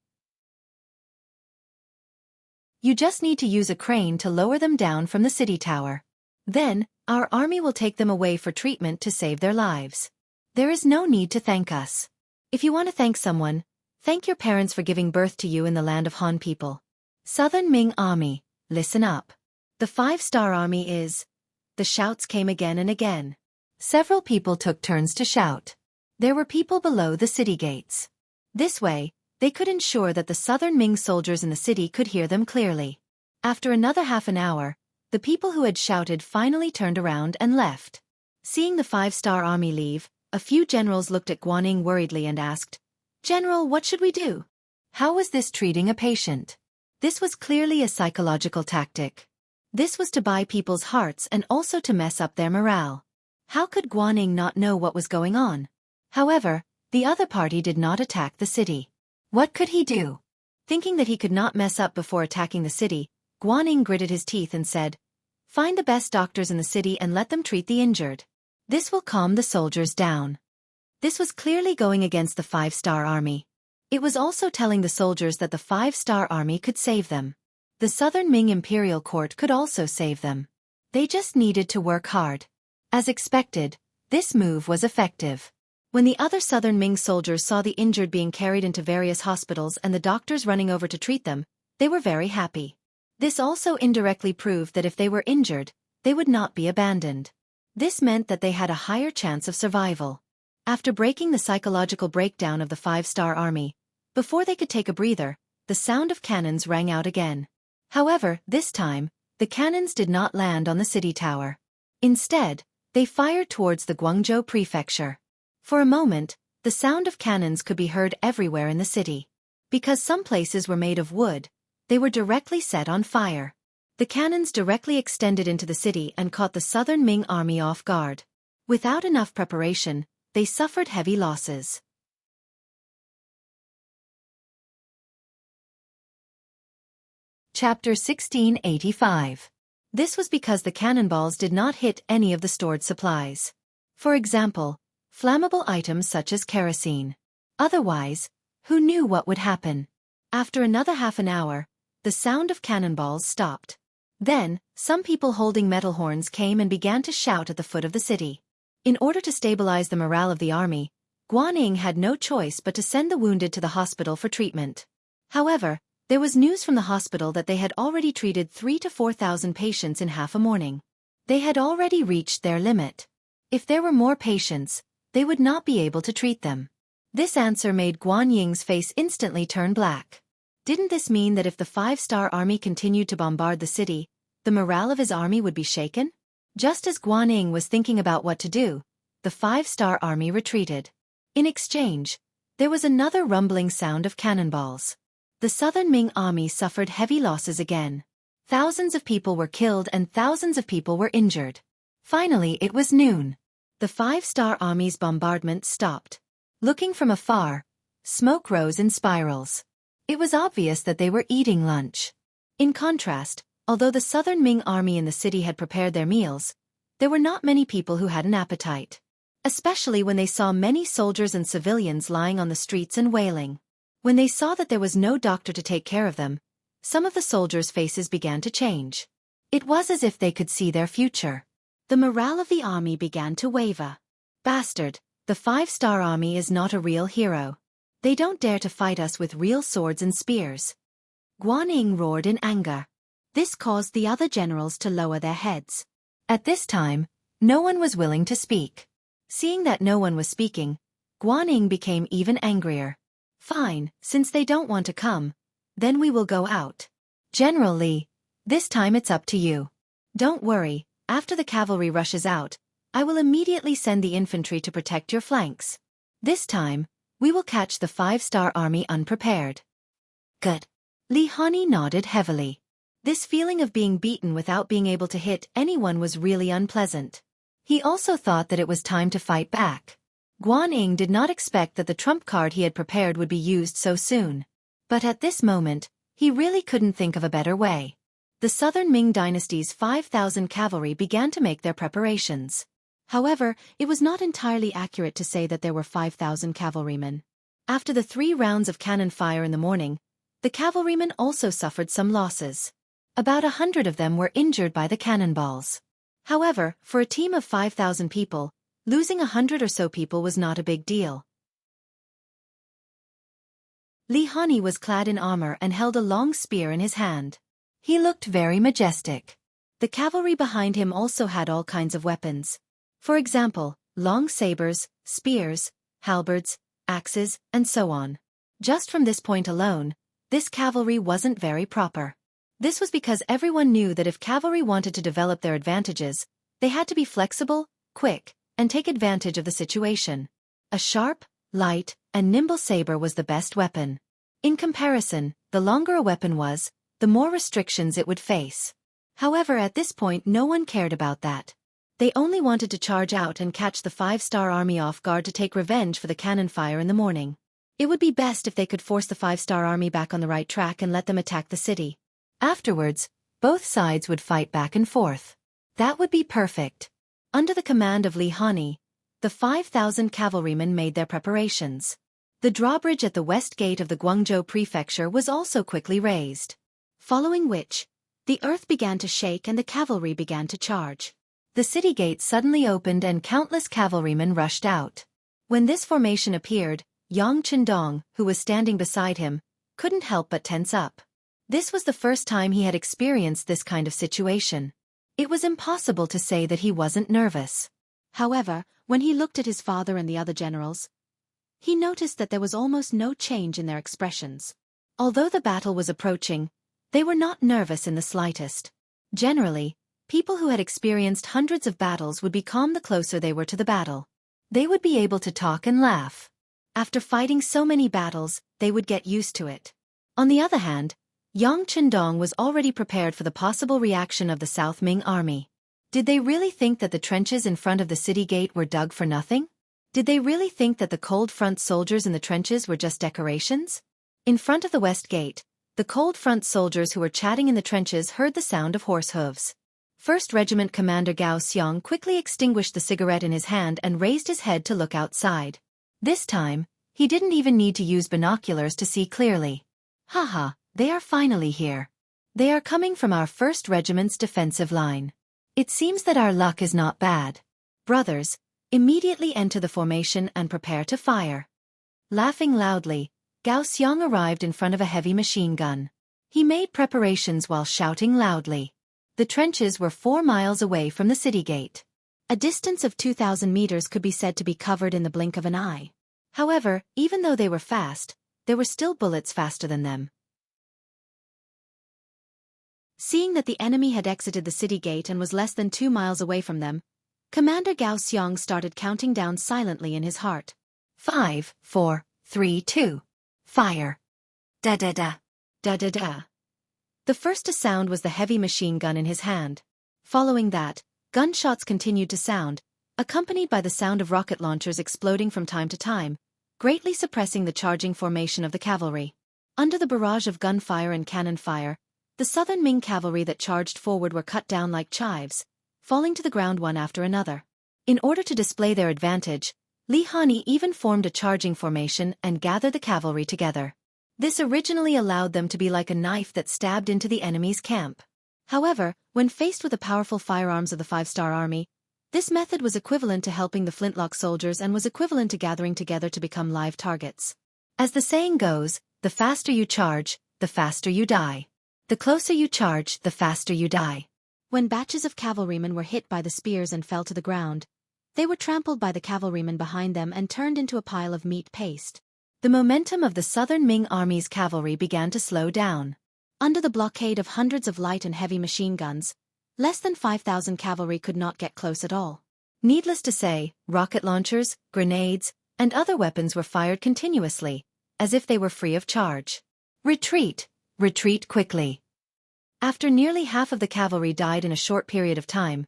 You just need to use a crane to lower them down from the city tower. Then, our army will take them away for treatment to save their lives. There is no need to thank us. If you want to thank someone, thank your parents for giving birth to you in the land of Han people. Southern Ming Army, listen up. The 5-star army is..." The shouts came again and again. Several people took turns to shout. There were people below the city gates. This way, they could ensure that the Southern Ming soldiers in the city could hear them clearly. After another half an hour, the people who had shouted finally turned around and left. Seeing the 5-star army leave, a few generals looked at Guanyin worriedly and asked, "General, what should we do? How was this treating a patient?" This was clearly a psychological tactic. This was to buy people's hearts and also to mess up their morale. How could Guanyin not know what was going on? However, the other party did not attack the city. What could he do? Thinking that he could not mess up before attacking the city, Guanyin gritted his teeth and said, "Find the best doctors in the city and let them treat the injured. This will calm the soldiers down." This was clearly going against the 5-star army. It was also telling the soldiers that the 5-star army could save them. The Southern Ming Imperial Court could also save them. They just needed to work hard. As expected, this move was effective. When the other Southern Ming soldiers saw the injured being carried into various hospitals and the doctors running over to treat them, they were very happy. This also indirectly proved that if they were injured, they would not be abandoned. This meant that they had a higher chance of survival. After breaking the psychological breakdown of the 5-star army, before they could take a breather, the sound of cannons rang out again. However, this time, the cannons did not land on the city tower. Instead, they fired towards the Guangzhou prefecture. For a moment, the sound of cannons could be heard everywhere in the city. Because some places were made of wood, they were directly set on fire. The cannons directly extended into the city and caught the Southern Ming army off guard. Without enough preparation, they suffered heavy losses. Chapter 1685. This was because the cannonballs did not hit any of the stored supplies. For example, flammable items such as kerosene. Otherwise, who knew what would happen? After another half an hour, the sound of cannonballs stopped. Then, some people holding metal horns came and began to shout at the foot of the city. In order to stabilize the morale of the army, Guanyin had no choice but to send the wounded to the hospital for treatment. However, there was news from the hospital that they had already treated 3,000 to 4,000 patients in half a morning. They had already reached their limit. If there were more patients, they would not be able to treat them. This answer made Guanyin's face instantly turn black. Didn't this mean that if the 5-star army continued to bombard the city, the morale of his army would be shaken? Just as Guanyin was thinking about what to do, the 5-star army retreated. In exchange, there was another rumbling sound of cannonballs. The Southern Ming army suffered heavy losses again. Thousands of people were killed and thousands of people were injured. Finally, it was noon. The 5-star army's bombardment stopped. Looking from afar, smoke rose in spirals. It was obvious that they were eating lunch. In contrast, although the Southern Ming army in the city had prepared their meals, there were not many people who had an appetite. Especially when they saw many soldiers and civilians lying on the streets and wailing. When they saw that there was no doctor to take care of them, some of the soldiers' faces began to change. It was as if they could see their future. The morale of the army began to waver. "Bastard, the 5-star army is not a real hero. They don't dare to fight us with real swords and spears." Guanyin roared in anger. This caused the other generals to lower their heads. At this time, no one was willing to speak. Seeing that no one was speaking, Guanyin became even angrier. "Fine, since they don't want to come, then we will go out. General Li, this time it's up to you. Don't worry, after the cavalry rushes out, I will immediately send the infantry to protect your flanks. This time, we will catch the 5-star army unprepared." Good. Li Hani nodded heavily. This feeling of being beaten without being able to hit anyone was really unpleasant. He also thought that it was time to fight back. Guanyin did not expect that the trump card he had prepared would be used so soon. But at this moment, He really couldn't think of a better way. The southern Ming dynasty's 5,000 cavalry began to make their preparations. However, it was not entirely accurate to say that there were 5,000 cavalrymen. After the 3 rounds of cannon fire in the morning, the cavalrymen also suffered some losses. About 100 of them were injured by the cannonballs. However, for a team of 5,000 people, losing 100 or so people was not a big deal. Li Hani was clad in armor and held a long spear in his hand. He looked very majestic. The cavalry behind him also had all kinds of weapons. For example, long sabers, spears, halberds, axes, and so on. Just from this point alone, this cavalry wasn't very proper. This was because everyone knew that if cavalry wanted to develop their advantages, they had to be flexible, quick, and take advantage of the situation. A sharp, light, and nimble saber was the best weapon. In comparison, the longer a weapon was, the more restrictions it would face. However, at this point no one cared about that. They only wanted to charge out and catch the 5-star army off guard to take revenge for the cannon fire in the morning. It would be best if they could force the 5-star army back on the right track and let them attack the city. Afterwards, both sides would fight back and forth. That would be perfect. Under the command of Li Hani, the 5,000 cavalrymen made their preparations. The drawbridge at the west gate of the Guangzhou prefecture was also quickly raised. Following which, the earth began to shake and the cavalry began to charge. The city gate suddenly opened and countless cavalrymen rushed out. When this formation appeared, Yang Chendong, who was standing beside him, couldn't help but tense up. This was the first time he had experienced this kind of situation. It was impossible to say that he wasn't nervous. However, when he looked at his father and the other generals, he noticed that there was almost no change in their expressions. Although the battle was approaching, they were not nervous in the slightest. Generally, people who had experienced hundreds of battles would be calm the closer they were to the battle. They would be able to talk and laugh. After fighting so many battles, they would get used to it. On the other hand, Yang Chendong was already prepared for the possible reaction of the South Ming army. Did they really think that the trenches in front of the city gate were dug for nothing? Did they really think that the cold front soldiers in the trenches were just decorations? In front of the west gate, the cold front soldiers who were chatting in the trenches heard the sound of horse hooves. 1st Regiment Commander Gao Xiang quickly extinguished the cigarette in his hand and raised his head to look outside. This time, he didn't even need to use binoculars to see clearly. Haha, they are finally here. They are coming from our 1st Regiment's defensive line. It seems that our luck is not bad. Brothers, immediately enter the formation and prepare to fire. Laughing loudly, Gao Xiang arrived in front of a heavy machine gun. He made preparations while shouting loudly. The trenches were 4 miles away from the city gate. A distance of 2,000 meters could be said to be covered in the blink of an eye. However, even though they were fast, there were still bullets faster than them. Seeing that the enemy had exited the city gate and was less than 2 miles away from them, Commander Gao Xiang started counting down silently in his heart. 5, 4, 3, 2. Fire. Da-da-da. Da-da-da. The first to sound was the heavy machine gun in his hand. Following that, gunshots continued to sound, accompanied by the sound of rocket launchers exploding from time to time, greatly suppressing the charging formation of the cavalry. Under the barrage of gunfire and cannon fire, the southern Ming cavalry that charged forward were cut down like chives, falling to the ground one after another. In order to display their advantage, Li Hani even formed a charging formation and gathered the cavalry together. This originally allowed them to be like a knife that stabbed into the enemy's camp. However, when faced with the powerful firearms of the 5-star army, this method was equivalent to helping the flintlock soldiers and was equivalent to gathering together to become live targets. As the saying goes, the faster you charge, the faster you die. The closer you charge, the faster you die. When batches of cavalrymen were hit by the spears and fell to the ground, they were trampled by the cavalrymen behind them and turned into a pile of meat paste. The momentum of the southern Ming army's cavalry began to slow down. Under the blockade of hundreds of light and heavy machine guns, less than 5,000 cavalry could not get close at all. Needless to say, rocket launchers, grenades, and other weapons were fired continuously, as if they were free of charge. Retreat! Retreat quickly! After nearly half of the cavalry died in a short period of time,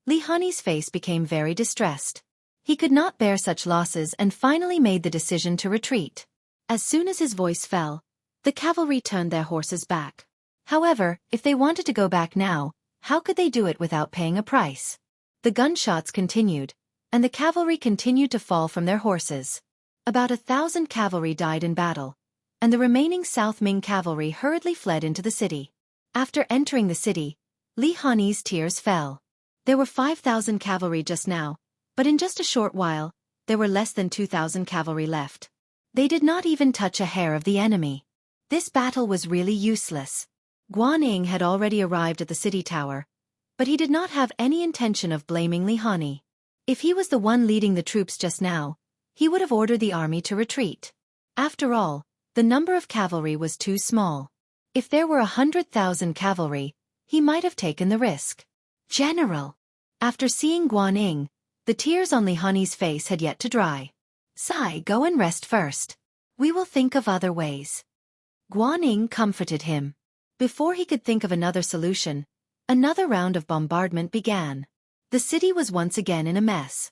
Li Hani's face became very distressed. He could not bear such losses and finally made the decision to retreat. As soon as his voice fell, The cavalry turned their horses back. However, if they wanted to go back now, how could they do it without paying a price? The gunshots continued, and the cavalry continued to fall from their horses. About 1,000 cavalry died in battle, and the remaining South Ming cavalry hurriedly fled into the city. After entering the city, Li Hani's tears fell. There were 5,000 cavalry just now, but in just a short while, there were less than 2,000 cavalry left. They did not even touch a hair of the enemy. This battle was really useless. Guan Ying had already arrived at the city tower, but he did not have any intention of blaming Li Hani. If he was the one leading the troops just now, he would have ordered the army to retreat. After all, the number of cavalry was too small. If there were 100,000 cavalry, he might have taken the risk. General! After seeing Guan Ying, the tears on Li Hani's face had yet to dry. Sigh, go and rest first. We will think of other ways. Guan Ying comforted him. Before he could think of another solution, another round of bombardment began. The city was once again in a mess.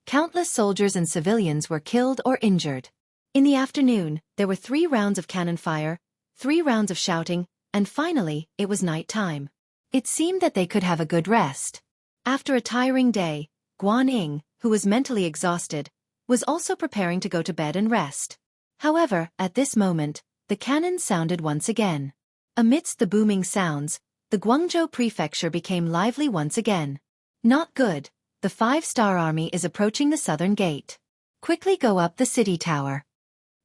Countless soldiers and civilians were killed or injured. In the afternoon, there were 3 rounds of cannon fire, 3 rounds of shouting, and finally, it was night time. It seemed that they could have a good rest. After a tiring day, Guan Ying, who was mentally exhausted, was also preparing to go to bed and rest. However, at this moment, the cannon sounded once again. Amidst the booming sounds, the Guangzhou prefecture became lively once again. Not good, the 5-star army is approaching the southern gate. Quickly go up the city tower.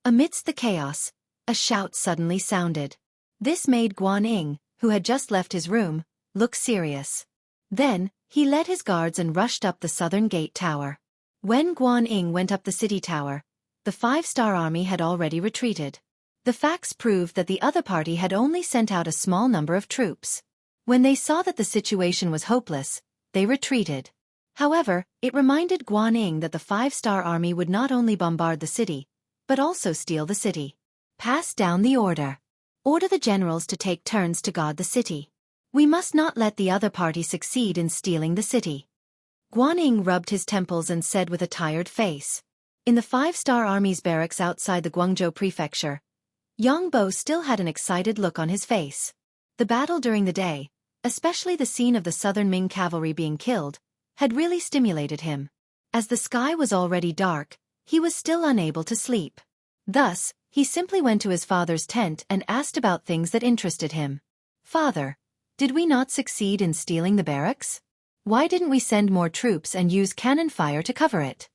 Amidst the chaos, a shout suddenly sounded. This made Guan Ying, who had just left his room, look serious. Then, he led his guards and rushed up the southern gate tower. When Guan Ying went up the city tower, the 5-star army had already retreated. The facts proved that the other party had only sent out a small number of troops. When they saw that the situation was hopeless, they retreated. However, it reminded Guan Ying that the 5-star army would not only bombard the city, but also steal the city. Pass down the order. Order the generals to take turns to guard the city. We must not let the other party succeed in stealing the city. Guan Ying rubbed his temples and said with a tired face. In the 5-star army's barracks outside the Guangzhou prefecture, Yang Bo still had an excited look on his face. The battle during the day, especially the scene of the southern Ming cavalry being killed, had really stimulated him. As the sky was already dark, he was still unable to sleep. Thus, he simply went to his father's tent and asked about things that interested him. Father, did we not succeed in stealing the barracks? Why didn't we send more troops and use cannon fire to cover it?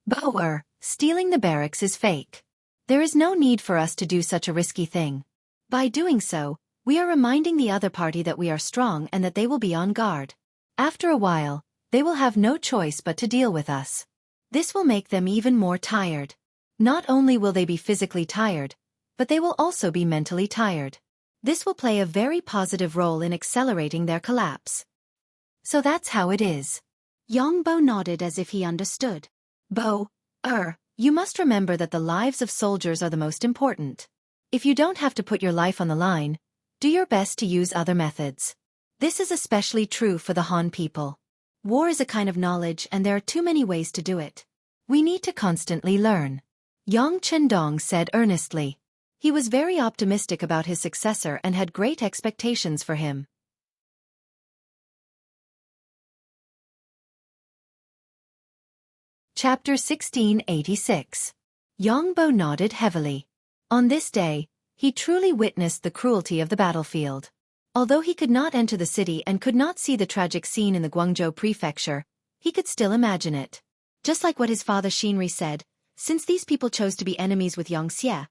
Bo, stealing the barracks is fake. There is no need for us to do such a risky thing. By doing so, we are reminding the other party that we are strong and that they will be on guard. After a while, they will have no choice but to deal with us. This will make them even more tired. Not only will they be physically tired, but they will also be mentally tired. This will play a very positive role in accelerating their collapse. So that's how it is. Yang Bo nodded as if he understood. Bo, you must remember that the lives of soldiers are the most important. If you don't have to put your life on the line, do your best to use other methods. This is especially true for the Han people. War is a kind of knowledge and there are too many ways to do it. We need to constantly learn. Yang Chendong said earnestly. He was very optimistic about his successor and had great expectations for him. Chapter 1686. Yang Bo nodded heavily. On this day, he truly witnessed the cruelty of the battlefield. Although he could not enter the city and could not see the tragic scene in the Guangzhou prefecture, he could still imagine it. Just like what his father Xinri said, since these people chose to be enemies with Xianxia,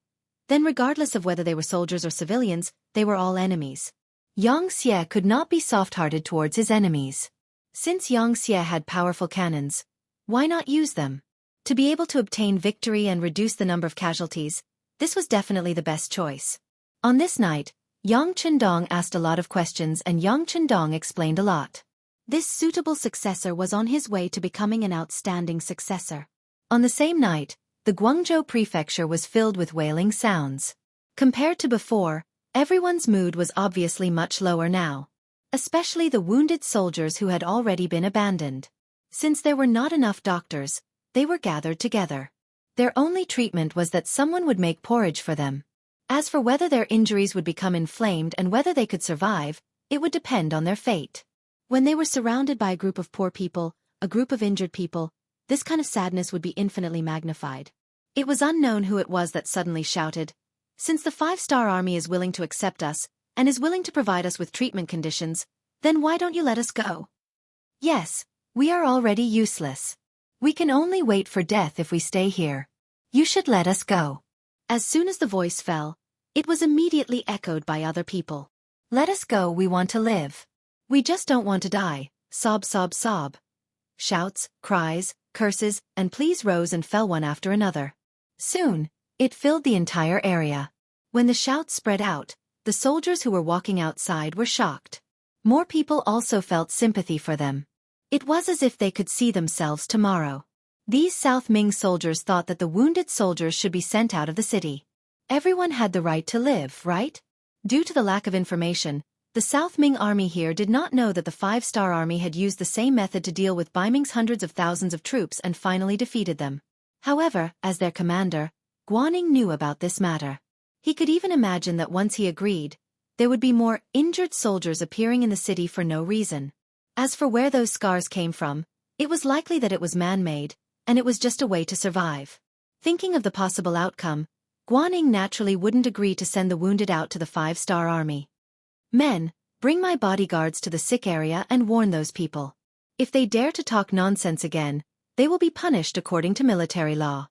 then regardless of whether they were soldiers or civilians, they were all enemies. Xianxia could not be soft-hearted towards his enemies. Since Xianxia had powerful cannons, why not use them? To be able to obtain victory and reduce the number of casualties, this was definitely the best choice. On this night, Yang Chendong asked a lot of questions and Yang Chendong explained a lot. This suitable successor was on his way to becoming an outstanding successor. On the same night, the Guangzhou prefecture was filled with wailing sounds. Compared to before, everyone's mood was obviously much lower now. Especially the wounded soldiers who had already been abandoned. Since there were not enough doctors, they were gathered together. Their only treatment was that someone would make porridge for them. As for whether their injuries would become inflamed and whether they could survive, it would depend on their fate. When they were surrounded by a group of poor people, a group of injured people, this kind of sadness would be infinitely magnified. It was unknown who it was that suddenly shouted, "Since the 5-star army is willing to accept us, and is willing to provide us with treatment conditions, then why don't you let us go? Yes, we are already useless. We can only wait for death if we stay here. You should let us go." As soon as the voice fell, it was immediately echoed by other people. "Let us go, we want to live. We just don't want to die," sob sob sob. Shouts, cries, curses, and pleas rose and fell one after another. Soon, it filled the entire area. When the shouts spread out, the soldiers who were walking outside were shocked. More people also felt sympathy for them. It was as if they could see themselves tomorrow. These South Ming soldiers thought that the wounded soldiers should be sent out of the city. Everyone had the right to live, right? Due to the lack of information, the South Ming army here did not know that the 5-star army had used the same method to deal with Beiming's hundreds of thousands of troops and finally defeated them. However, as their commander, Guaning knew about this matter. He could even imagine that once he agreed, there would be more injured soldiers appearing in the city for no reason. As for where those scars came from, it was likely that it was man-made, and it was just a way to survive. Thinking of the possible outcome, Guaning naturally wouldn't agree to send the wounded out to the 5-star army. "Men, bring my bodyguards to the sick area and warn those people. If they dare to talk nonsense again, they will be punished according to military law.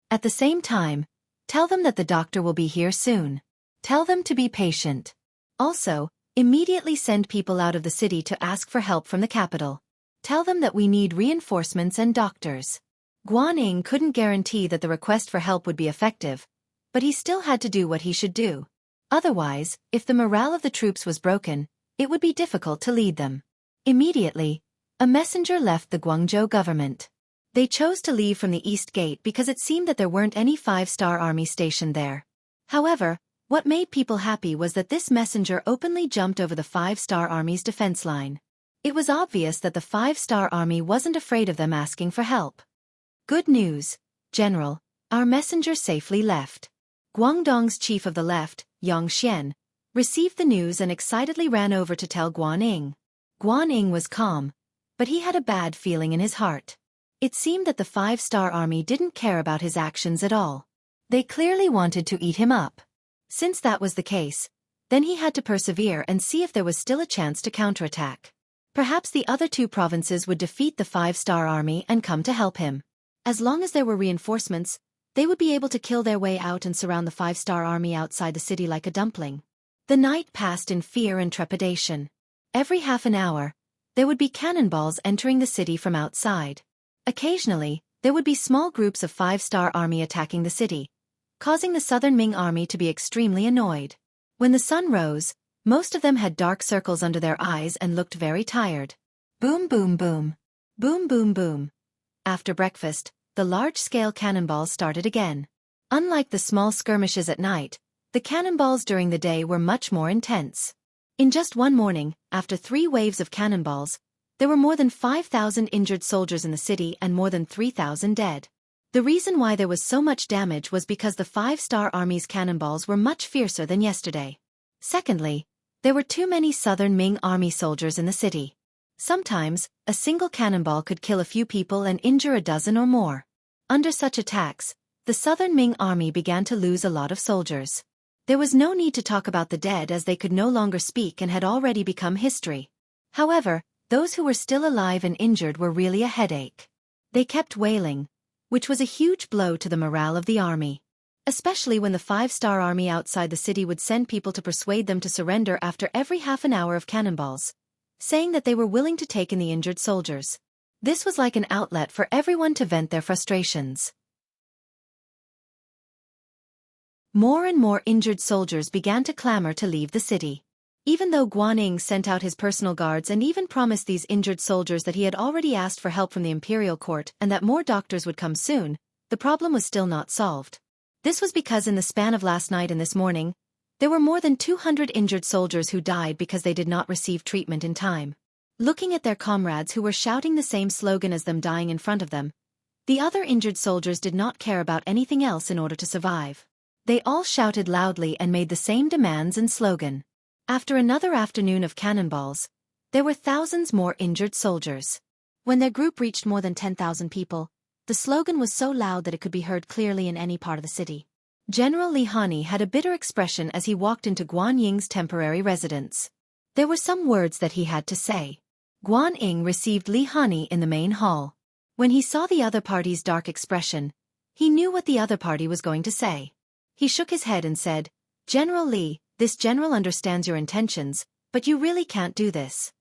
At the same time, tell them that the doctor will be here soon. Tell them to be patient. Also, immediately send people out of the city to ask for help from the capital. Tell them that we need reinforcements and doctors." Guaning couldn't guarantee that the request for help would be effective, but he still had to do what he should do. Otherwise, if the morale of the troops was broken, it would be difficult to lead them. Immediately, a messenger left the Guangzhou government. They chose to leave from the East Gate because it seemed that there weren't any 5-star army stationed there. However, what made people happy was that this messenger openly jumped over the 5-star army's defense line. It was obvious that the 5-star army wasn't afraid of them asking for help. "Good news, General, our messenger safely left." Guangdong's chief of the left, Xianxia, received the news and excitedly ran over to tell Guaning. Guaning was calm, but he had a bad feeling in his heart. It seemed that the 5-star army didn't care about his actions at all. They clearly wanted to eat him up. Since that was the case, then he had to persevere and see if there was still a chance to counterattack. Perhaps the other two provinces would defeat the 5-star army and come to help him. As long as there were reinforcements, they would be able to kill their way out and surround the 5-star army outside the city like a dumpling. The night passed in fear and trepidation. Every half an hour, there would be cannonballs entering the city from outside. Occasionally, there would be small groups of 5-star army attacking the city, causing the Southern Ming army to be extremely annoyed. When the sun rose, most of them had dark circles under their eyes and looked very tired. Boom boom boom. Boom boom boom. After breakfast, the large-scale cannonballs started again. Unlike the small skirmishes at night, the cannonballs during the day were much more intense. In just one morning, after 3 waves of cannonballs, there were more than 5,000 injured soldiers in the city and more than 3,000 dead. The reason why there was so much damage was because the 5-star army's cannonballs were much fiercer than yesterday. Secondly, there were too many Southern Ming army soldiers in the city. Sometimes, a single cannonball could kill a few people and injure a dozen or more. Under such attacks, the Southern Ming army began to lose a lot of soldiers. There was no need to talk about the dead as they could no longer speak and had already become history. However, those who were still alive and injured were really a headache. They kept wailing, which was a huge blow to the morale of the army. Especially when the 5-star army outside the city would send people to persuade them to surrender after every half an hour of cannonballs, saying that they were willing to take in the injured soldiers. This was like an outlet for everyone to vent their frustrations. More and more injured soldiers began to clamor to leave the city. Even though Guaning sent out his personal guards and even promised these injured soldiers that he had already asked for help from the Imperial court and that more doctors would come soon, the problem was still not solved. This was because in the span of last night and this morning, there were more than 200 injured soldiers who died because they did not receive treatment in time. Looking at their comrades who were shouting the same slogan as them dying in front of them, the other injured soldiers did not care about anything else in order to survive. They all shouted loudly and made the same demands and slogan. After another afternoon of cannonballs, there were thousands more injured soldiers. When their group reached more than 10,000 people, the slogan was so loud that it could be heard clearly in any part of the city. General Li Hani had a bitter expression as he walked into Guan Ying's temporary residence. There were some words that he had to say. Guan Ying received Li Hani in the main hall. When he saw the other party's dark expression, he knew what the other party was going to say. He shook his head and said, "General Li, this general understands your intentions, but you really can't do this.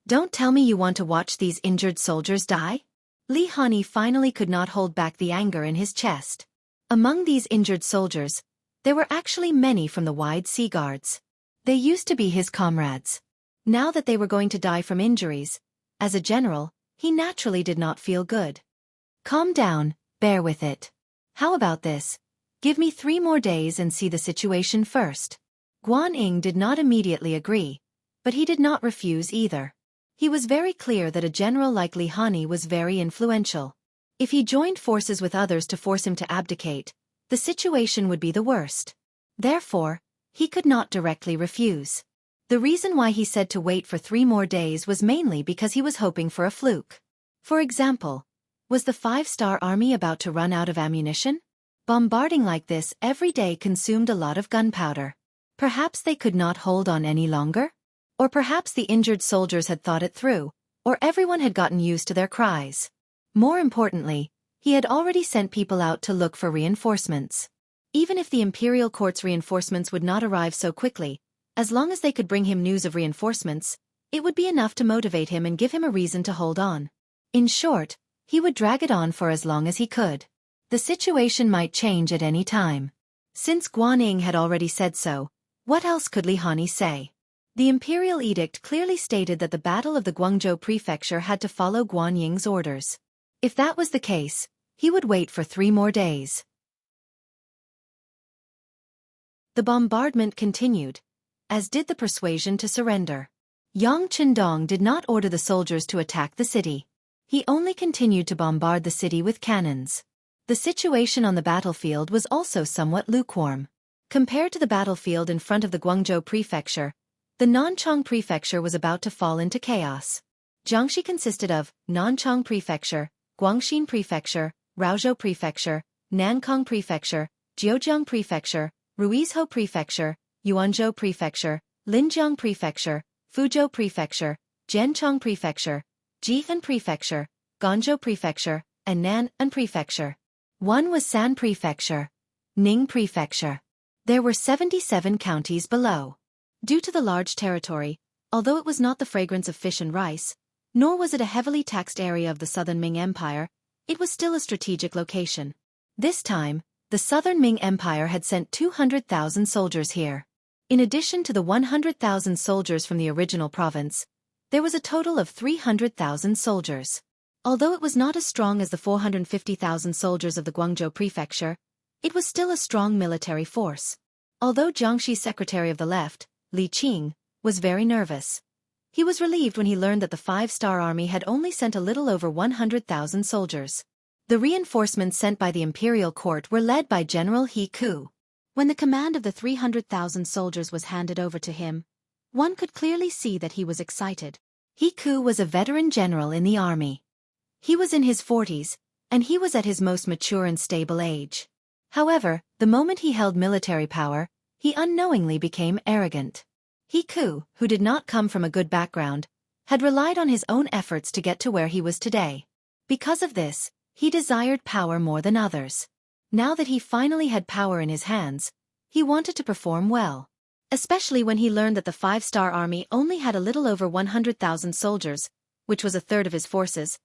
Don't tell me you want to watch these injured soldiers die?" Li Hani finally could not hold back the anger in his chest. Among these injured soldiers, there were actually many from the Wide Sea Guards. They used to be his comrades. Now that they were going to die from injuries, as a general, he naturally did not feel good. "Calm down, bear with it. How about this? Give me 3 more days and see the situation first." Guan Ying did not immediately agree, but he did not refuse either. He was very clear that a general like Li Hani was very influential. If he joined forces with others to force him to abdicate, the situation would be the worst. Therefore, he could not directly refuse. The reason why he said to wait for 3 more days was mainly because he was hoping for a fluke. For example, was the 5-star army about to run out of ammunition? Bombarding like this every day consumed a lot of gunpowder. Perhaps they could not hold on any longer? Or perhaps the injured soldiers had thought it through, or everyone had gotten used to their cries. More importantly, he had already sent people out to look for reinforcements. Even if the Imperial Court's reinforcements would not arrive so quickly, as long as they could bring him news of reinforcements, it would be enough to motivate him and give him a reason to hold on. In short, he would drag it on for as long as he could. The situation might change at any time. Since Guan Ying had already said so, what else could Li Hani say? The Imperial Edict clearly stated that the Battle of the Guangzhou Prefecture had to follow Guan Ying's orders. If that was the case, he would wait for 3 more days. The bombardment continued, as did the persuasion to surrender. Yang Chendong did not order the soldiers to attack the city. He only continued to bombard the city with cannons. The situation on the battlefield was also somewhat lukewarm. Compared to the battlefield in front of the Guangzhou Prefecture, the Nanchang Prefecture was about to fall into chaos. Jiangxi consisted of Nanchang Prefecture, Guangxin Prefecture, Raozhou Prefecture, Nankang Prefecture, Jiujiang Prefecture, Ruizhou Prefecture, Yuanzhou Prefecture, Linjiang Prefecture, Fuzhou Prefecture, Jianchang Prefecture, Jihan Prefecture, Ganzhou Prefecture, and Nan'an Prefecture. One was San Prefecture, Ning Prefecture. There were 77 counties below. Due to the large territory, although it was not the fragrance of fish and rice, nor was it a heavily taxed area of the southern Ming Empire, it was still a strategic location. This time, the southern Ming Empire had sent 200,000 soldiers here. In addition to the 100,000 soldiers from the original province, there was a total of 300,000 soldiers. Although it was not as strong as the 450,000 soldiers of the Guangzhou Prefecture, it was still a strong military force. Although Jiangxi's secretary of the left, Li Qing, was very nervous. He was relieved when he learned that the 5-star army had only sent a little over 100,000 soldiers. The reinforcements sent by the Imperial Court were led by General He Ku. When the command of the 300,000 soldiers was handed over to him, one could clearly see that he was excited. He Ku was a veteran general in the army. He was in his 40s, and he was at his most mature and stable age. However, the moment he held military power, he unknowingly became arrogant. He Ku, who did not come from a good background, had relied on his own efforts to get to where he was today. Because of this, he desired power more than others. Now that he finally had power in his hands, he wanted to perform well. Especially when he learned that the 5-star army only had a little over 100,000 soldiers, which was a third of his forces.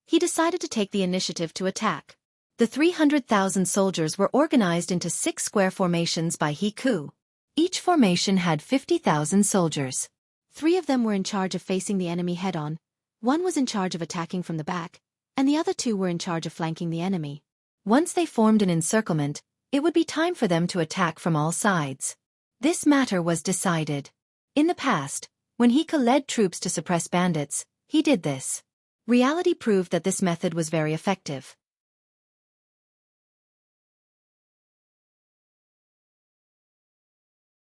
He decided to take the initiative to attack. The 300,000 soldiers were organized into 6 square formations by He Ku. Each formation had 50,000 soldiers. 3 of them were in charge of facing the enemy head-on, 1 was in charge of attacking from the back, and the other 2 were in charge of flanking the enemy. Once they formed an encirclement, it would be time for them to attack from all sides. This matter was decided. In the past, When he led troops to suppress bandits, he did this. Reality proved that this method was very effective.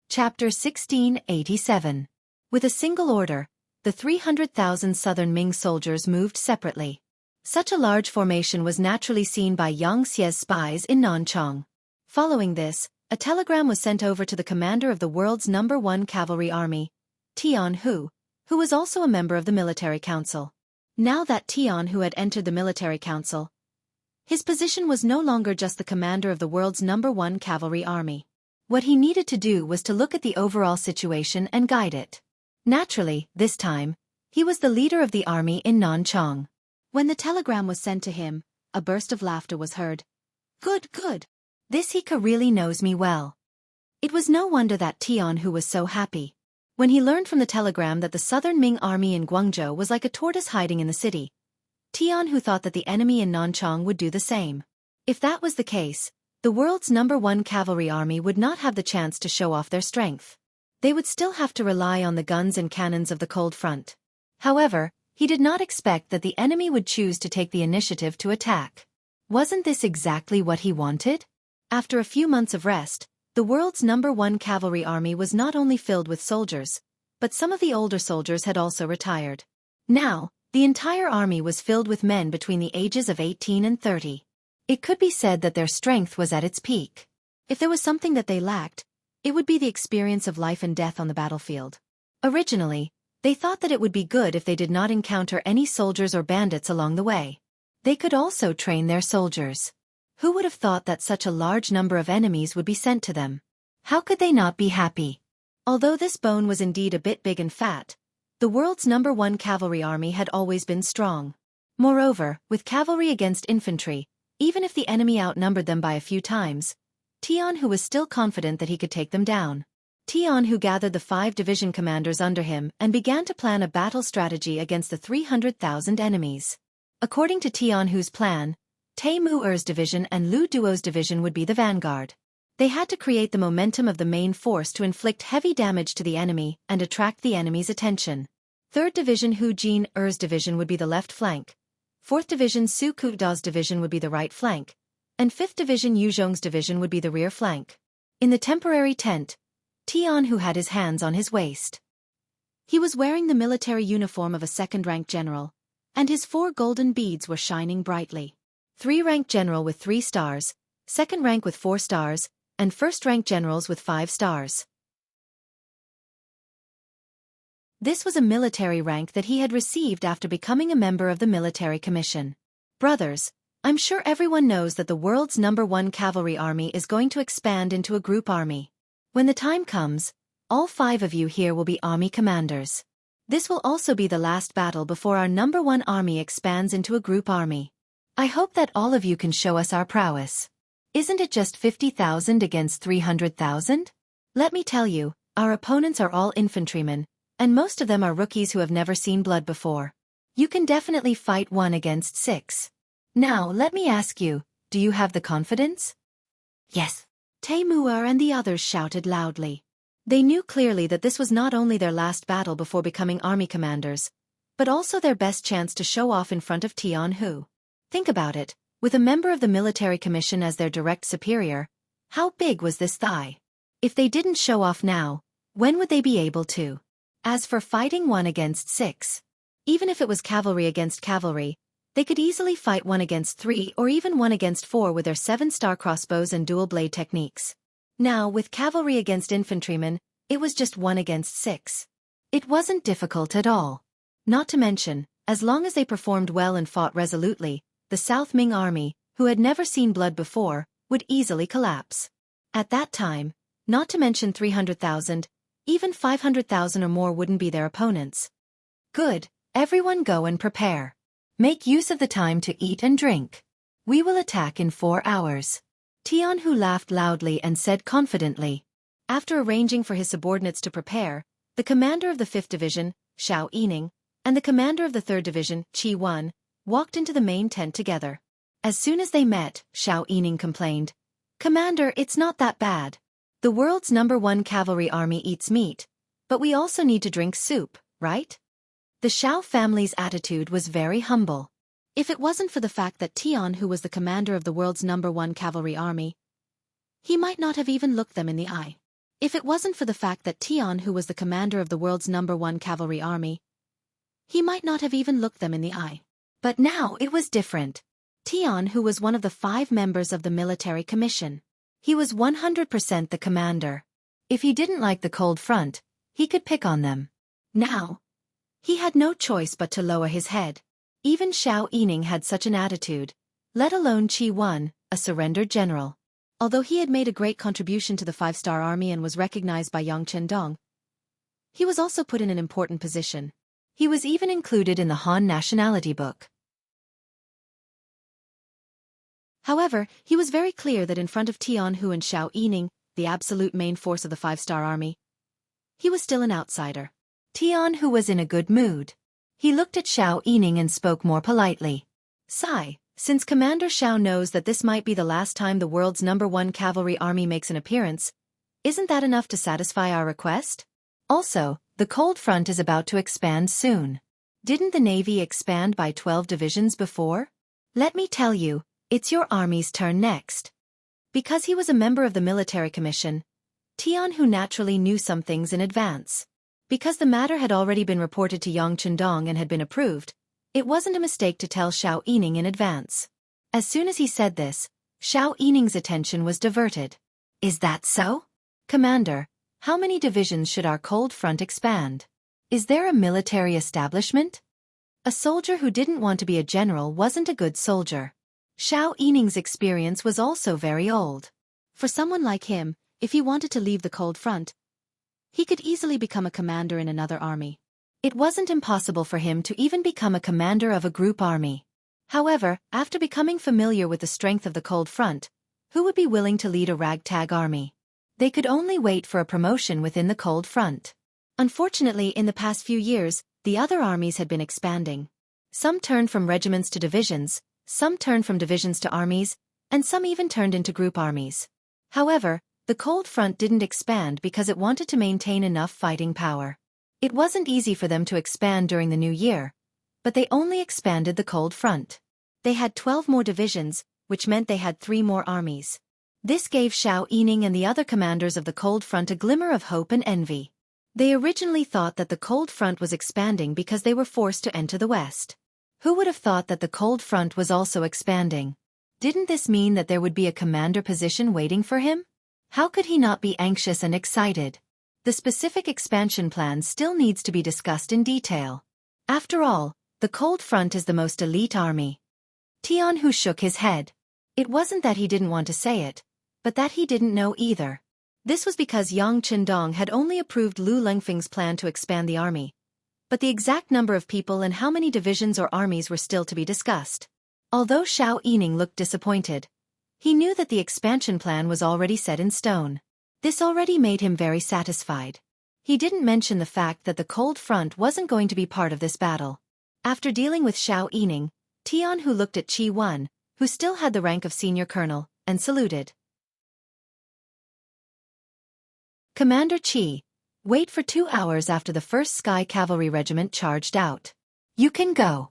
Chapter 1687. With a single order, the 300,000 southern Ming soldiers moved separately. Such a large formation was naturally seen by Xianxia's spies in Nanchang. Following this, a telegram was sent over to the commander of the world's #1 cavalry army, Jianghu, who was also a member of the military council. Now that Jianghu had entered the military council, his position was no longer just the commander of the world's #1 cavalry army. What he needed to do was to look at the overall situation and guide it. Naturally, this time, he was the leader of the army in Nanchang. When the telegram was sent to him, a burst of laughter was heard. Good, good. This Hika really knows me well. It was no wonder that Jianghu was so happy. When he learned from the telegram that the southern Ming army in Guangzhou was like a tortoise hiding in the city, Jianghu thought that the enemy in Nanchang would do the same. If that was the case, the world's #1 cavalry army would not have the chance to show off their strength. They would still have to rely on the guns and cannons of the cold front. However, he did not expect that the enemy would choose to take the initiative to attack. Wasn't this exactly what he wanted? After a few months of rest, the world's #1 cavalry army was not only filled with soldiers, but some of the older soldiers had also retired. Now, the entire army was filled with men between the ages of 18 and 30. It could be said that their strength was at its peak. If there was something that they lacked, it would be the experience of life and death on the battlefield. Originally, they thought that it would be good if they did not encounter any soldiers or bandits along the way. They could also train their soldiers. Who would have thought that such a large number of enemies would be sent to them? How could they not be happy? Although this bone was indeed a bit big and fat, the world's #1 cavalry army had always been strong. Moreover, with cavalry against infantry, even if the enemy outnumbered them by a few times, Jianghu was still confident that he could take them down. Jianghu gathered the 5 division commanders under him and began to plan a battle strategy against the 300,000 enemies. According to Jianghu's plan, Tai Mu'er's division and Lu Duo's division would be the vanguard. They had to create the momentum of the main force to inflict heavy damage to the enemy and attract the enemy's attention. 3rd Division Hu Jin-er's division would be the left flank, 4th Division Su Kuda's division would be the right flank, and 5th Division Yu Zhong's division would be the rear flank. In the temporary tent, Jianghu had his hands on his waist. He was wearing the military uniform of a 2nd-rank general, and his 4 golden beads were shining brightly. 3-rank general with 3 stars, 2nd rank with 4 stars, and 1st-rank generals with 5 stars. This was a military rank that he had received after becoming a member of the military commission. Brothers, I'm sure everyone knows that the world's #1 cavalry army is going to expand into a group army. When the time comes, all 5 of you here will be army commanders. This will also be the last battle before our #1 army expands into a group army. I hope that all of you can show us our prowess. Isn't it just 50,000 against 300,000? Let me tell you, our opponents are all infantrymen, and most of them are rookies who have never seen blood before. You can definitely fight 1 against 6. Now, let me ask you, do you have the confidence? Yes. Tai Mu'er and the others shouted loudly. They knew clearly that this was not only their last battle before becoming army commanders, but also their best chance to show off in front of Jianghu. Think about it, with a member of the military commission as their direct superior, how big was this thigh? If they didn't show off now, when would they be able to? As for fighting 1 against 6, even if it was cavalry against cavalry, they could easily fight 1 against 3 or even 1 against 4 with their 7-star crossbows and dual blade techniques. Now, with cavalry against infantrymen, it was just 1 against 6. It wasn't difficult at all. Not to mention, as long as they performed well and fought resolutely, the South Ming army, who had never seen blood before, would easily collapse. At that time, not to mention 300,000, even 500,000 or more wouldn't be their opponents. Good, everyone go and prepare. Make use of the time to eat and drink. We will attack in 4 hours. Jianghu laughed loudly and said confidently. After arranging for his subordinates to prepare, the commander of the 5th Division, Xiao Yining, and the commander of the 3rd Division, Qi Wan, walked into the main tent together. As soon as they met, Xiao Yining complained, "Commander, it's not that bad. The world's #1 cavalry army eats meat, But we also need to drink soup, right? The Xiao family's attitude was very humble. If it wasn't for the fact that Tian, who was the commander of the world's #1 cavalry army, he might not have even looked them in the eye. If it wasn't for the fact that Tian, who was the commander of the world's #1 cavalry army, he might not have even looked them in the eye. But now it was different. Tian, who was one of the 5 members of the military commission. He was 100% the commander. If he didn't like the cold front, he could pick on them. Now, he had no choice but to lower his head. Even Xiao Yining had such an attitude, let alone Qi Wen, a surrendered general. Although he had made a great contribution to the 5-star army and was recognized by Yang Chendong, he was also put in an important position. He was even included in the Han nationality book. However, he was very clear that in front of Tianhu and Xiao Yining, the absolute main force of the 5-star army, he was still an outsider. Tianhu was in a good mood. He looked at Xiao Yining and spoke more politely. Sigh, since Commander Xiao knows that this might be the last time the world's #1 cavalry army makes an appearance, isn't that enough to satisfy our request? Also, the cold front is about to expand soon. Didn't the Navy expand by 12 divisions before? Let me tell you, it's your army's turn next. Because he was a member of the military commission, Tianhu naturally knew some things in advance. Because the matter had already been reported to Yang Chendong and had been approved, it wasn't a mistake to tell Xiao Yining in advance. As soon as he said this, Xiao Yining's attention was diverted. Is that so? Commander, how many divisions should our cold front expand? Is there a military establishment? A soldier who didn't want to be a general wasn't a good soldier. Xiao Yining's experience was also very old. For someone like him, if he wanted to leave the cold front, he could easily become a commander in another army. It wasn't impossible for him to even become a commander of a group army. However, after becoming familiar with the strength of the cold front, who would be willing to lead a ragtag army? They could only wait for a promotion within the cold front. Unfortunately, in the past few years, the other armies had been expanding. Some turned from regiments to divisions, some turned from divisions to armies, and some even turned into group armies. However, the cold front didn't expand because it wanted to maintain enough fighting power. It wasn't easy for them to expand during the new year, but they only expanded the cold front. They had 12 more divisions, which meant they had 3 more armies. This gave Xiao Yining and the other commanders of the cold front a glimmer of hope and envy. They originally thought that the cold front was expanding because they were forced to enter the west. Who would have thought that the cold front was also expanding? Didn't this mean that there would be a commander position waiting for him? How could he not be anxious and excited? The specific expansion plan still needs to be discussed in detail. After all, the cold front is the most elite army. Tianhu shook his head. It wasn't that he didn't want to say it, but that he didn't know either. This was because Yang Chendong had only approved Lu Lengfeng's plan to expand the army, but the exact number of people and how many divisions or armies were still to be discussed. Although Xiao Yining looked disappointed, he knew that the expansion plan was already set in stone. This already made him very satisfied. He didn't mention the fact that the cold front wasn't going to be part of this battle. After dealing with Xiao Yining, Tianhu looked at Qi Wen, who still had the rank of senior colonel, and saluted. Commander Qi, wait for 2 hours after the 1st Sky Cavalry Regiment charged out. You can go.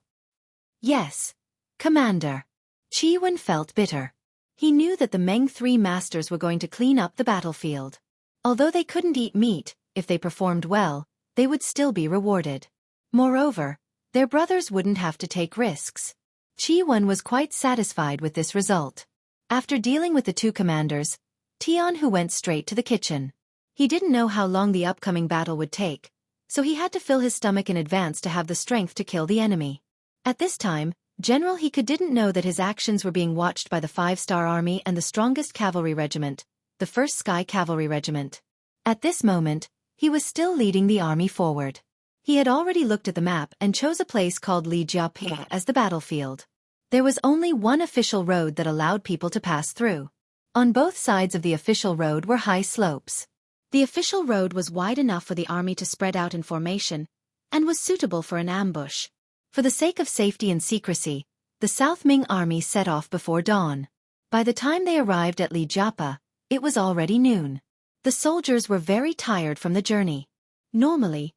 Yes, Commander. Qi Wen felt bitter. He knew that the Meng 3 masters were going to clean up the battlefield. Although they couldn't eat meat, if they performed well, they would still be rewarded. Moreover, their brothers wouldn't have to take risks. Qi Wen was quite satisfied with this result. After dealing with the 2 commanders, Tianhu went straight to the kitchen. He didn't know how long the upcoming battle would take, so he had to fill his stomach in advance to have the strength to kill the enemy. At this time, General He didn't know that his actions were being watched by the 5-star army and the strongest cavalry regiment, the 1st Sky Cavalry Regiment. At this moment, he was still leading the army forward. He had already looked at the map and chose a place called Lijiapi as the battlefield. There was only one official road that allowed people to pass through. On both sides of the official road were high slopes. The official road was wide enough for the army to spread out in formation, and was suitable for an ambush. For the sake of safety and secrecy, the South Ming army set off before dawn. By the time they arrived at Lijiapa, it was already noon. The soldiers were very tired from the journey. Normally,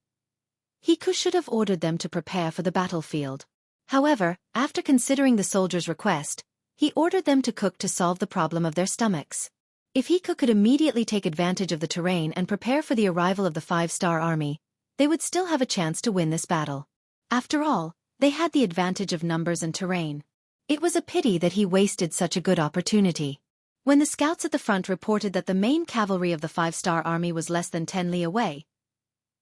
he should have ordered them to prepare for the battlefield. However, after considering the soldiers' request, he ordered them to cook to solve the problem of their stomachs. If he could immediately take advantage of the terrain and prepare for the arrival of the 5-star army, they would still have a chance to win this battle. After all, they had the advantage of numbers and terrain. It was a pity that he wasted such a good opportunity. When the scouts at the front reported that the main cavalry of the 5-star army was less than 10 li away,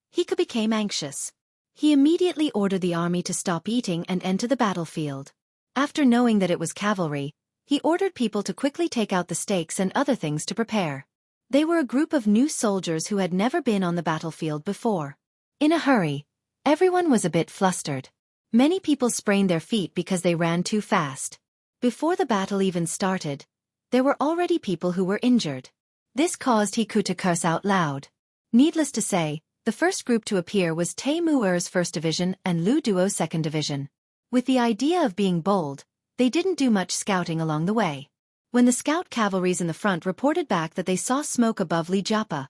he became anxious. He immediately ordered the army to stop eating and enter the battlefield. After knowing that it was cavalry, he ordered people to quickly take out the stakes and other things to prepare. They were a group of new soldiers who had never been on the battlefield before. In a hurry, everyone was a bit flustered. Many people sprained their feet because they ran too fast. Before the battle even started, there were already people who were injured. This caused Hiku to curse out loud. Needless to say, the first group to appear was Teimuer's 1st Division and Lu Duo's 2nd Division. With the idea of being bold, they didn't do much scouting along the way. When the scout cavalries in the front reported back that they saw smoke above Li Jiapa,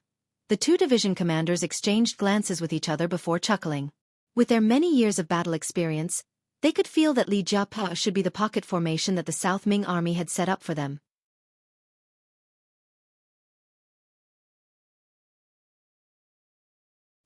the 2 division commanders exchanged glances with each other before chuckling. With their many years of battle experience, they could feel that Li Jiapa should be the pocket formation that the South Ming army had set up for them.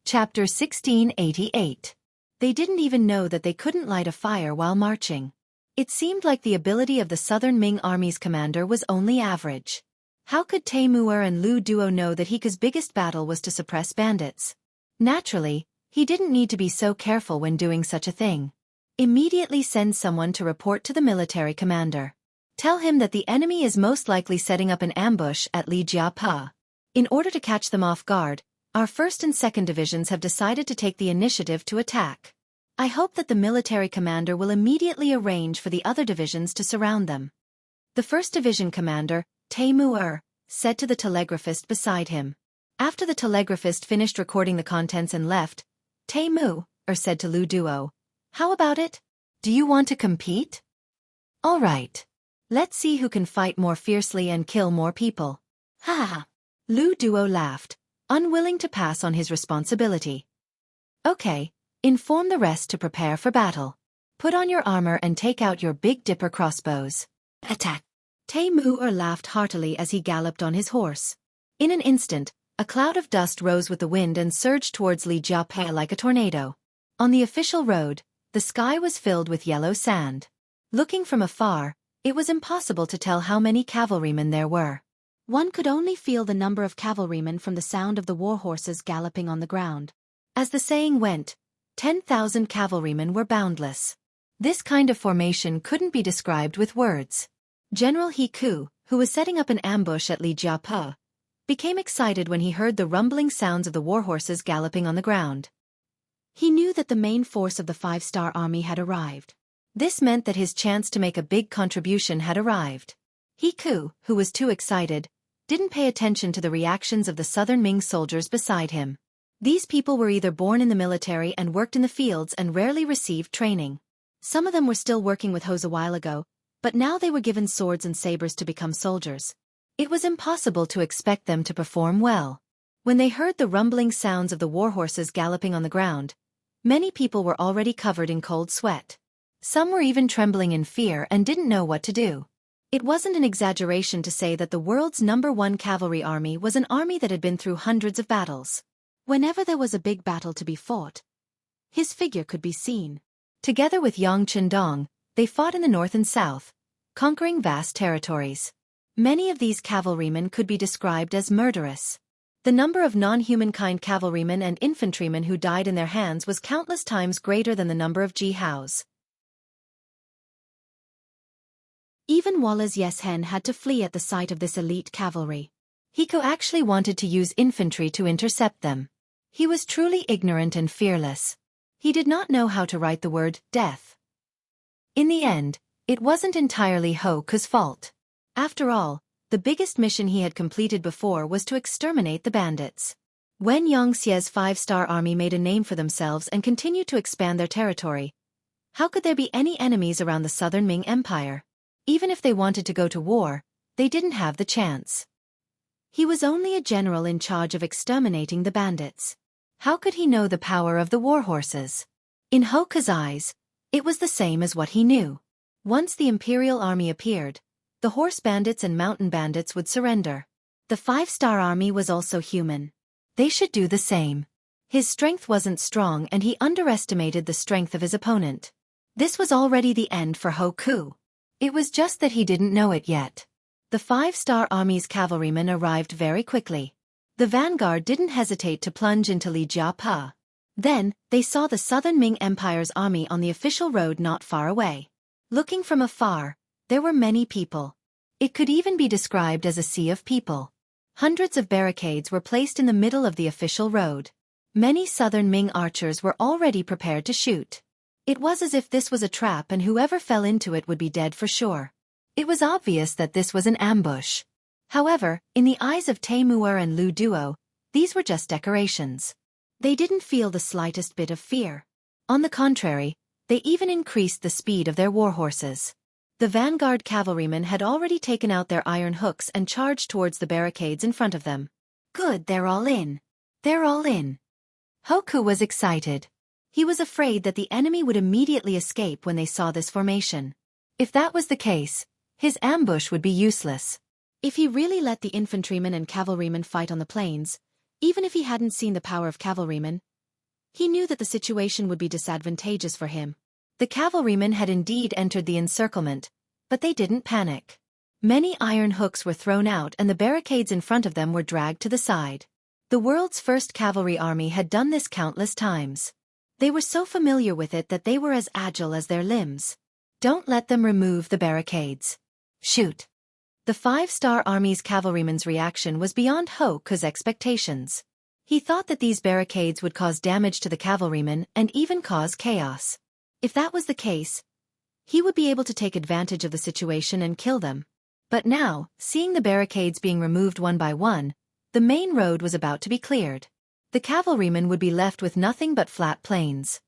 Chapter 1688. They didn't even know that they couldn't light a fire while marching. It seemed like the ability of the Southern Ming Army's commander was only average. How could Teimuer and Lu Duo know that Hika's biggest battle was to suppress bandits? Naturally, he didn't need to be so careful when doing such a thing. Immediately send someone to report to the military commander. Tell him that the enemy is most likely setting up an ambush at Li Jiapa. In order to catch them off guard, our 1st and 2nd divisions have decided to take the initiative to attack. I hope that the military commander will immediately arrange for the other divisions to surround them. The 1st Division commander, Teimuer, said to the telegraphist beside him. After the telegraphist finished recording the contents and left, Teimuer said to Lu Duo, "How about it? Do you want to compete? All right. Let's see who can fight more fiercely and kill more people." Ha ha. Lu Duo laughed, unwilling to pass on his responsibility. "Okay, inform the rest to prepare for battle. Put on your armor and take out your Big Dipper crossbows. Attack." Teimuer laughed heartily as he galloped on his horse. In an instant, a cloud of dust rose with the wind and surged towards Li Jiapa like a tornado. On the official road, the sky was filled with yellow sand. Looking from afar, it was impossible to tell how many cavalrymen there were. One could only feel the number of cavalrymen from the sound of the war horses galloping on the ground. As the saying went, 10,000 cavalrymen were boundless. This kind of formation couldn't be described with words. General Hiku, who was setting up an ambush at Li Jiapa, became excited when he heard the rumbling sounds of the war horses galloping on the ground. He knew that the main force of the 5-star army had arrived. This meant that his chance to make a big contribution had arrived. Hiku, who was too excited, didn't pay attention to the reactions of the Southern Ming soldiers beside him. These people were either born in the military and worked in the fields and rarely received training. Some of them were still working with hoes a while ago, but now they were given swords and sabers to become soldiers. It was impossible to expect them to perform well. When they heard the rumbling sounds of the war horses galloping on the ground, many people were already covered in cold sweat. Some were even trembling in fear and didn't know what to do. It wasn't an exaggeration to say that the world's #1 cavalry army was an army that had been through hundreds of battles. Whenever there was a big battle to be fought, his figure could be seen. Together with Yang Chendong, they fought in the north and south, conquering vast territories. Many of these cavalrymen could be described as murderous. The number of non-humankind cavalrymen and infantrymen who died in their hands was countless times greater than the number of jihaos. Even Wallace Yeshen had to flee at the sight of this elite cavalry. Hiku actually wanted to use infantry to intercept them. He was truly ignorant and fearless. He did not know how to write the word death. In the end, it wasn't entirely Hoku's fault. After all, the biggest mission he had completed before was to exterminate the bandits. When Xianxia's 5-star army made a name for themselves and continued to expand their territory, how could there be any enemies around the Southern Ming Empire? Even if they wanted to go to war, they didn't have the chance. He was only a general in charge of exterminating the bandits. How could he know the power of the war horses? In Hoka's eyes, it was the same as what he knew. Once the Imperial army appeared, the horse bandits and mountain bandits would surrender. The 5-star army was also human. They should do the same. His strength wasn't strong and he underestimated the strength of his opponent. This was already the end for Hoku. It was just that he didn't know it yet. The 5-star army's cavalrymen arrived very quickly. The vanguard didn't hesitate to plunge into Li Jiapa. Then, they saw the Southern Ming Empire's army on the official road not far away. Looking from afar, there were many people. It could even be described as a sea of people. Hundreds of barricades were placed in the middle of the official road. Many Southern Ming archers were already prepared to shoot. It was as if this was a trap and whoever fell into it would be dead for sure. It was obvious that this was an ambush. However, in the eyes of Taimur and Lu Duo, these were just decorations. They didn't feel the slightest bit of fear. On the contrary, they even increased the speed of their war horses. The vanguard cavalrymen had already taken out their iron hooks and charged towards the barricades in front of them. Good, they're all in. They're all in. Hoku was excited. He was afraid that the enemy would immediately escape when they saw this formation. If that was the case, his ambush would be useless. If he really let the infantrymen and cavalrymen fight on the plains, even if he hadn't seen the power of cavalrymen, he knew that the situation would be disadvantageous for him. The cavalrymen had indeed entered the encirclement, but they didn't panic. Many iron hooks were thrown out and the barricades in front of them were dragged to the side. The world's first cavalry army had done this countless times. They were so familiar with it that they were as agile as their limbs. Don't let them remove the barricades. Shoot. The 5-star army's cavalryman's reaction was beyond Hoku's expectations. He thought that these barricades would cause damage to the cavalrymen and even cause chaos. If that was the case, he would be able to take advantage of the situation and kill them. But now, seeing the barricades being removed one by one, the main road was about to be cleared. The cavalrymen would be left with nothing but flat plains.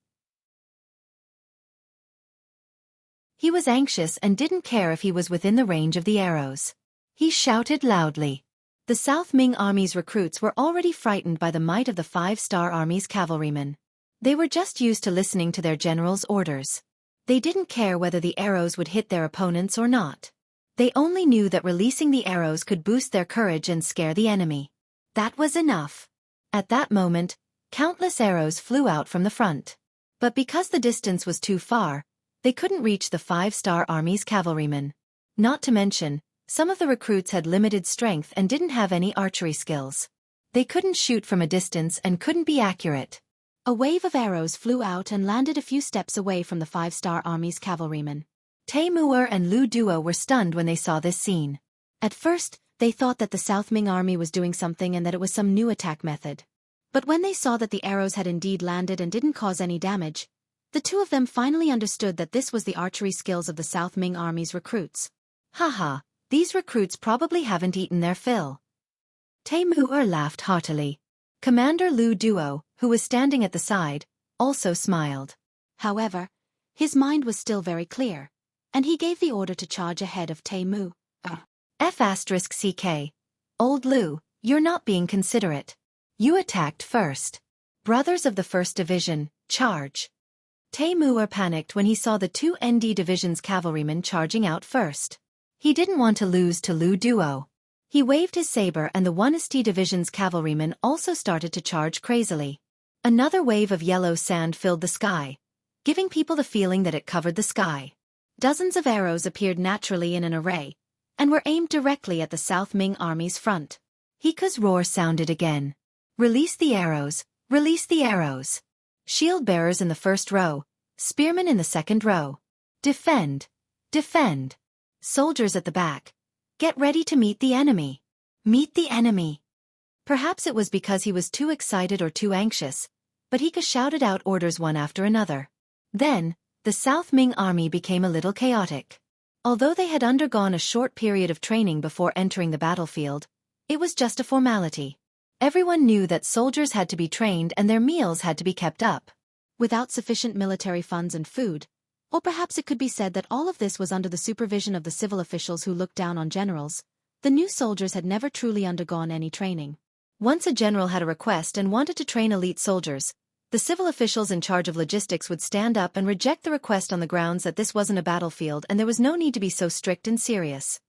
He was anxious and didn't care if he was within the range of the arrows. He shouted loudly. The South Ming Army's recruits were already frightened by the might of the 5-star Army's cavalrymen. They were just used to listening to their general's orders. They didn't care whether the arrows would hit their opponents or not. They only knew that releasing the arrows could boost their courage and scare the enemy. That was enough. At that moment, countless arrows flew out from the front. But because the distance was too far, they couldn't reach the 5-star Army's cavalrymen. Not to mention, some of the recruits had limited strength and didn't have any archery skills. They couldn't shoot from a distance and couldn't be accurate. A wave of arrows flew out and landed a few steps away from the 5-star Army's cavalrymen. Taimur and Lu Duo were stunned when they saw this scene. At first, they thought that the South Ming Army was doing something and that it was some new attack method. But when they saw that the arrows had indeed landed and didn't cause any damage, the two of them finally understood that this was the archery skills of the South Ming Army's recruits. Haha, these recruits probably haven't eaten their fill. Taimur laughed heartily. Commander Lu Duo, who was standing at the side, also smiled. However, his mind was still very clear, and he gave the order to charge ahead of Taimur. F***CK. Old Lu, you're not being considerate. You attacked first. Brothers of the 1st Division, charge. Taimur panicked when he saw the 2 ND Division's cavalrymen charging out first. He didn't want to lose to Lu Duo. He waved his saber and the 1st Division's cavalrymen also started to charge crazily. Another wave of yellow sand filled the sky, giving people the feeling that it covered the sky. Dozens of arrows appeared naturally in an array, and were aimed directly at the South Ming Army's front. Hika's roar sounded again. Release the arrows, release the arrows. Shield bearers in the first row, spearmen in the second row. Defend, defend. Soldiers at the back, get ready to meet the enemy. Meet the enemy. Perhaps it was because he was too excited or too anxious, but Hika shouted out orders one after another. Then, the South Ming Army became a little chaotic. Although they had undergone a short period of training before entering the battlefield, it was just a formality. Everyone knew that soldiers had to be trained and their meals had to be kept up. Without sufficient military funds and food, or perhaps it could be said that all of this was under the supervision of the civil officials who looked down on generals, the new soldiers had never truly undergone any training. Once a general had a request and wanted to train elite soldiers, the civil officials in charge of logistics would stand up and reject the request on the grounds that this wasn't a battlefield and there was no need to be so strict and serious.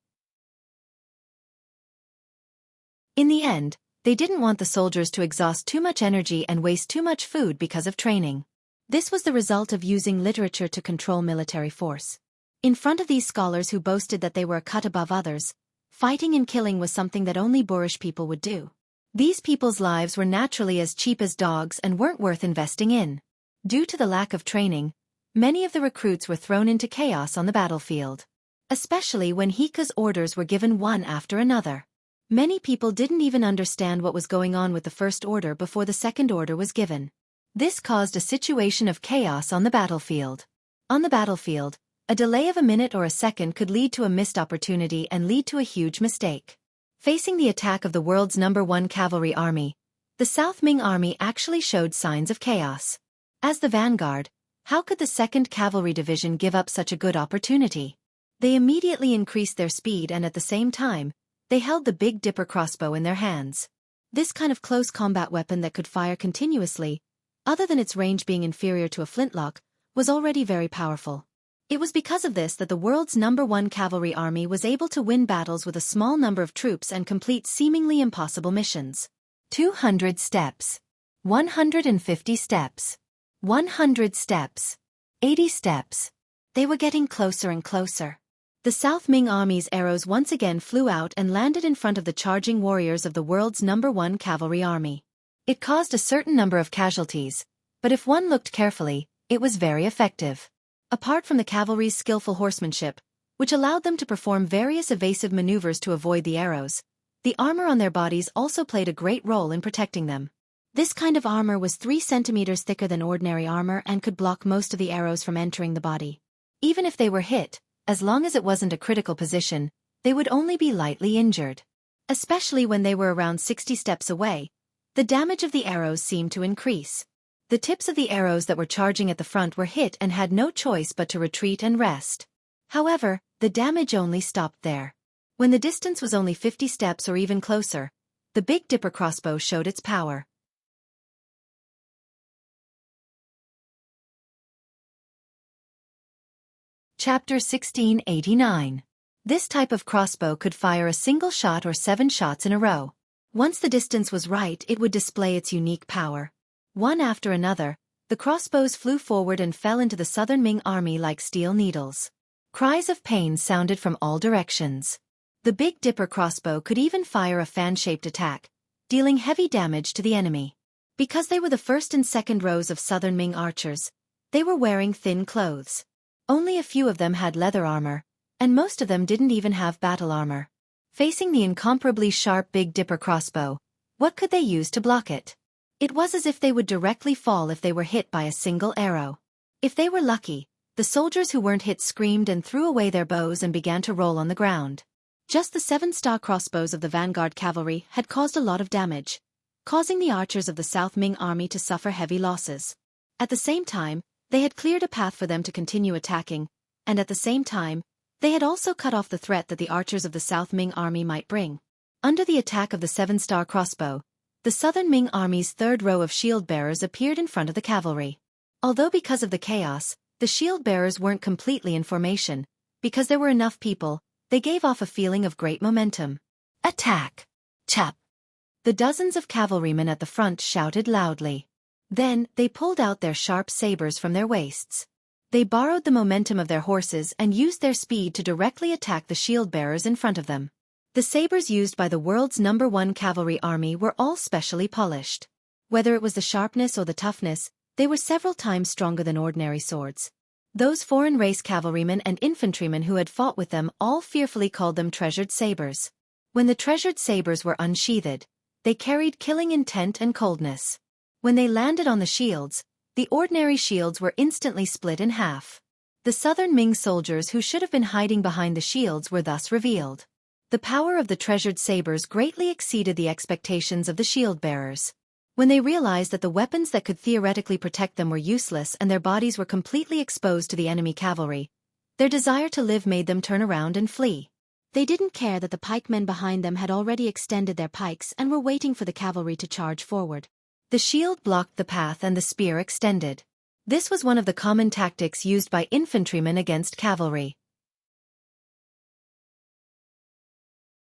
In the end, they didn't want the soldiers to exhaust too much energy and waste too much food because of training. This was the result of using literature to control military force. In front of these scholars who boasted that they were a cut above others, fighting and killing was something that only boorish people would do. These people's lives were naturally as cheap as dogs and weren't worth investing in. Due to the lack of training, many of the recruits were thrown into chaos on the battlefield. Especially when Hika's orders were given one after another. Many people didn't even understand what was going on with the first order before the second order was given. This caused a situation of chaos on the battlefield. On the battlefield, a delay of a minute or a second could lead to a missed opportunity and lead to a huge mistake. Facing the attack of the world's #1 cavalry army, the South Ming army actually showed signs of chaos. As the vanguard, how could the 2nd Cavalry Division give up such a good opportunity? They immediately increased their speed and at the same time, they held the Big Dipper crossbow in their hands. This kind of close combat weapon that could fire continuously, other than its range being inferior to a flintlock, was already very powerful. It was because of this that the world's #1 cavalry army was able to win battles with a small number of troops and complete seemingly impossible missions. 200 steps. 150 steps. 100 steps. 80 steps. They were getting closer and closer. The South Ming army's arrows once again flew out and landed in front of the charging warriors of the world's #1 cavalry army. It caused a certain number of casualties, but if one looked carefully, it was very effective. Apart from the cavalry's skillful horsemanship, which allowed them to perform various evasive maneuvers to avoid the arrows, the armor on their bodies also played a great role in protecting them. This kind of armor was 3 centimeters thicker than ordinary armor and could block most of the arrows from entering the body. Even if they were hit, as long as it wasn't a critical position, they would only be lightly injured. Especially when they were around 60 steps away, the damage of the arrows seemed to increase. The tips of the arrows that were charging at the front were hit and had no choice but to retreat and rest. However, the damage only stopped there. When the distance was only 50 steps or even closer, the Big Dipper crossbow showed its power. Chapter 1689. This type of crossbow could fire a single shot or 7 shots in a row. Once the distance was right, it would display its unique power. One after another, the crossbows flew forward and fell into the Southern Ming army like steel needles. Cries of pain sounded from all directions. The Big Dipper crossbow could even fire a fan-shaped attack, dealing heavy damage to the enemy. Because they were the first and second rows of Southern Ming archers, they were wearing thin clothes. Only a few of them had leather armor, and most of them didn't even have battle armor. Facing the incomparably sharp Big Dipper crossbow, what could they use to block it? It was as if they would directly fall if they were hit by a single arrow. If they were lucky, the soldiers who weren't hit screamed and threw away their bows and began to roll on the ground. Just the 7-star crossbows of the vanguard cavalry had caused a lot of damage, causing the archers of the South Ming army to suffer heavy losses. At the same time, they had cleared a path for them to continue attacking, and at the same time, they had also cut off the threat that the archers of the South Ming army might bring. Under the attack of the 7-star crossbow, the Southern Ming army's third row of shield-bearers appeared in front of the cavalry. Although because of the chaos, the shield-bearers weren't completely in formation, because there were enough people, they gave off a feeling of great momentum. Attack! Chap! The dozens of cavalrymen at the front shouted loudly. Then, they pulled out their sharp sabers from their waists. They borrowed the momentum of their horses and used their speed to directly attack the shield-bearers in front of them. The sabers used by the world's #1 cavalry army were all specially polished. Whether it was the sharpness or the toughness, they were several times stronger than ordinary swords. Those foreign race cavalrymen and infantrymen who had fought with them all fearfully called them treasured sabers. When the treasured sabers were unsheathed, they carried killing intent and coldness. When they landed on the shields, the ordinary shields were instantly split in half. The Southern Ming soldiers who should have been hiding behind the shields were thus revealed. The power of the treasured sabers greatly exceeded the expectations of the shield-bearers. When they realized that the weapons that could theoretically protect them were useless and their bodies were completely exposed to the enemy cavalry, their desire to live made them turn around and flee. They didn't care that the pikemen behind them had already extended their pikes and were waiting for the cavalry to charge forward. The shield blocked the path and the spear extended. This was one of the common tactics used by infantrymen against cavalry.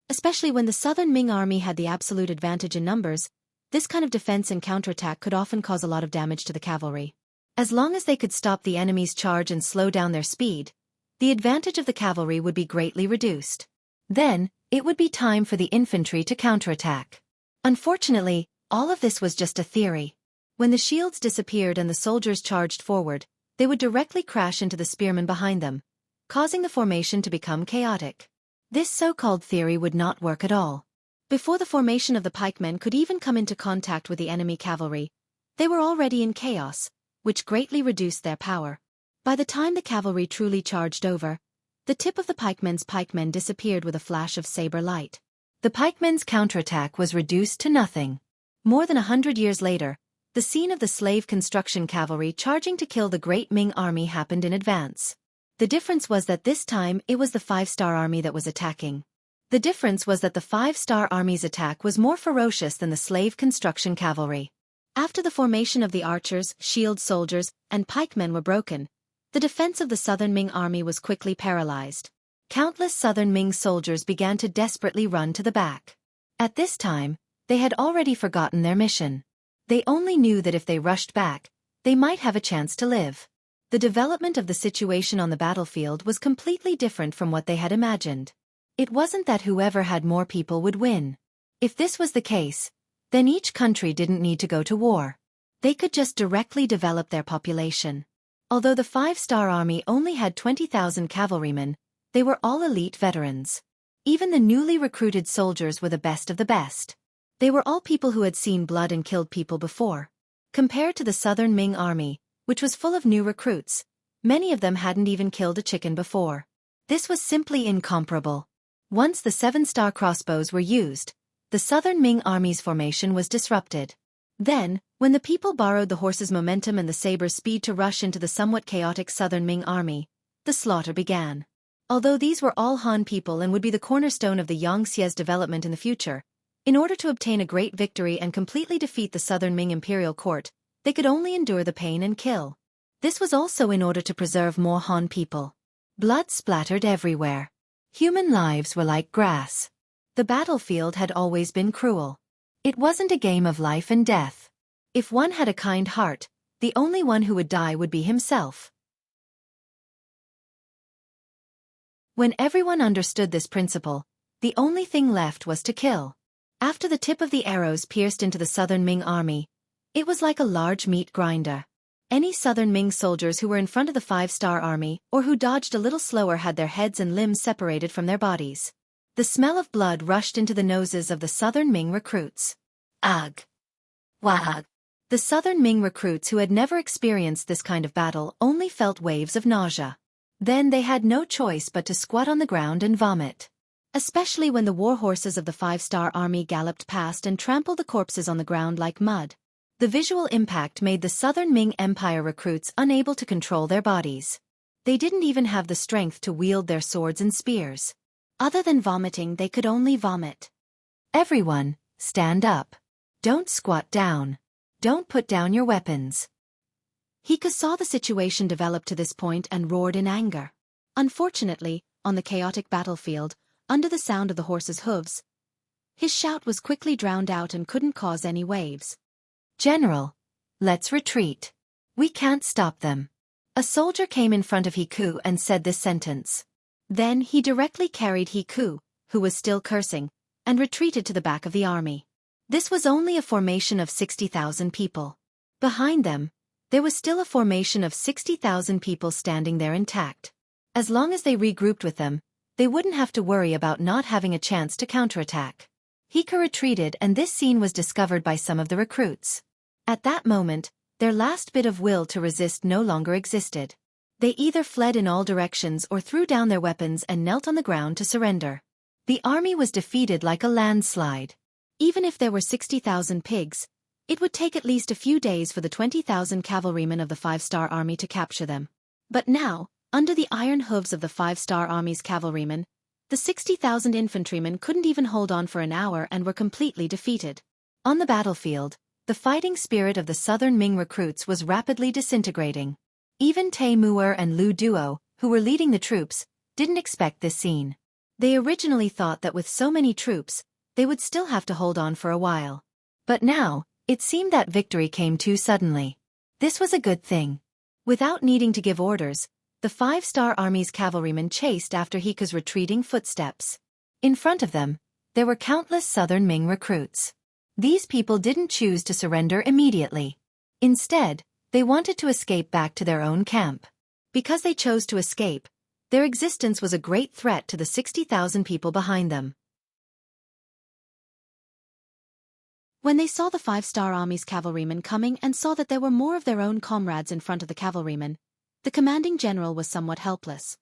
Especially when the southern Ming army had the absolute advantage in numbers, this kind of defense and counterattack could often cause a lot of damage to the cavalry. As long as they could stop the enemy's charge and slow down their speed, the advantage of the cavalry would be greatly reduced. Then, it would be time for the infantry to counterattack. Unfortunately, all of this was just a theory. When the shields disappeared and the soldiers charged forward, they would directly crash into the spearmen behind them, causing the formation to become chaotic. This so-called theory would not work at all. Before the formation of the pikemen could even come into contact with the enemy cavalry, they were already in chaos, which greatly reduced their power. By the time the cavalry truly charged over, the tip of the pikemen disappeared with a flash of saber light. The pikemen's counterattack was reduced to nothing. More than 100 years later, the scene of the slave construction cavalry charging to kill the great Ming army happened in advance. The difference was that this time it was the five-star army that was attacking. The difference was that the five-star army's attack was more ferocious than the slave construction cavalry. After the formation of the archers, shield soldiers, and pikemen were broken, the defense of the southern Ming army was quickly paralyzed. Countless southern Ming soldiers began to desperately run to the back. At this time, they had already forgotten their mission. They only knew that if they rushed back, they might have a chance to live. The development of the situation on the battlefield was completely different from what they had imagined. It wasn't that whoever had more people would win. If this was the case, then each country didn't need to go to war. They could just directly develop their population. Although the five-star army only had 20,000 cavalrymen, they were all elite veterans. Even the newly recruited soldiers were the best of the best. They were all people who had seen blood and killed people before. Compared to the southern Ming army, which was full of new recruits, many of them hadn't even killed a chicken before. This was simply incomparable. Once the 7-star crossbows were used, the southern Ming army's formation was disrupted. Then, when the people borrowed the horses' momentum and the sabers' speed to rush into the somewhat chaotic southern Ming army, the slaughter began. Although these were all Han people and would be the cornerstone of the Xianxia's development in the future, in order to obtain a great victory and completely defeat the southern Ming imperial court, they could only endure the pain and kill. This was also in order to preserve more Han people. Blood splattered everywhere. Human lives were like grass. The battlefield had always been cruel. It wasn't a game of life and death. If one had a kind heart, the only one who would die would be himself. When everyone understood this principle, the only thing left was to kill. After the tip of the arrows pierced into the southern Ming army, it was like a large meat grinder. Any southern Ming soldiers who were in front of the five-star army or who dodged a little slower had their heads and limbs separated from their bodies. The smell of blood rushed into the noses of the southern Ming recruits. Ugh! Wag! The southern Ming recruits who had never experienced this kind of battle only felt waves of nausea. Then they had no choice but to squat on the ground and vomit. Especially when the war horses of the five-star army galloped past and trampled the corpses on the ground like mud. The visual impact made the southern Ming Empire recruits unable to control their bodies. They didn't even have the strength to wield their swords and spears. Other than vomiting, they could only vomit. Everyone, stand up. Don't squat down. Don't put down your weapons. Hika saw the situation develop to this point and roared in anger. Unfortunately, on the chaotic battlefield, under the sound of the horses' hooves, his shout was quickly drowned out and couldn't cause any waves. General, let's retreat. We can't stop them. A soldier came in front of Hiku and said this sentence. Then he directly carried Hiku, who was still cursing, and retreated to the back of the army. This was only a formation of 60,000 people. Behind them, there was still a formation of 60,000 people standing there intact. As long as they regrouped with them, they wouldn't have to worry about not having a chance to counterattack. Hika retreated and this scene was discovered by some of the recruits. At that moment, their last bit of will to resist no longer existed. They either fled in all directions or threw down their weapons and knelt on the ground to surrender. The army was defeated like a landslide. Even if there were 60,000 pigs, it would take at least a few days for the 20,000 cavalrymen of the five-star army to capture them. But now, under the iron hooves of the five-star army's cavalrymen, The 60,000 infantrymen couldn't even hold on for an hour and were completely defeated. On the battlefield, the fighting spirit of the southern Ming recruits was rapidly disintegrating. Even Tai Mu'er and Lu Duo, who were leading the troops, didn't expect this scene. They originally thought that with so many troops, they would still have to hold on for a while. But now, it seemed that victory came too suddenly. This was a good thing. Without needing to give orders, the five-star army's cavalrymen chased after Heke's retreating footsteps. In front of them, there were countless southern Ming recruits. These people didn't choose to surrender immediately. Instead, they wanted to escape back to their own camp. Because they chose to escape, their existence was a great threat to the 60,000 people behind them. When they saw the five-star army's cavalrymen coming and saw that there were more of their own comrades in front of the cavalrymen, the commanding general was somewhat helpless.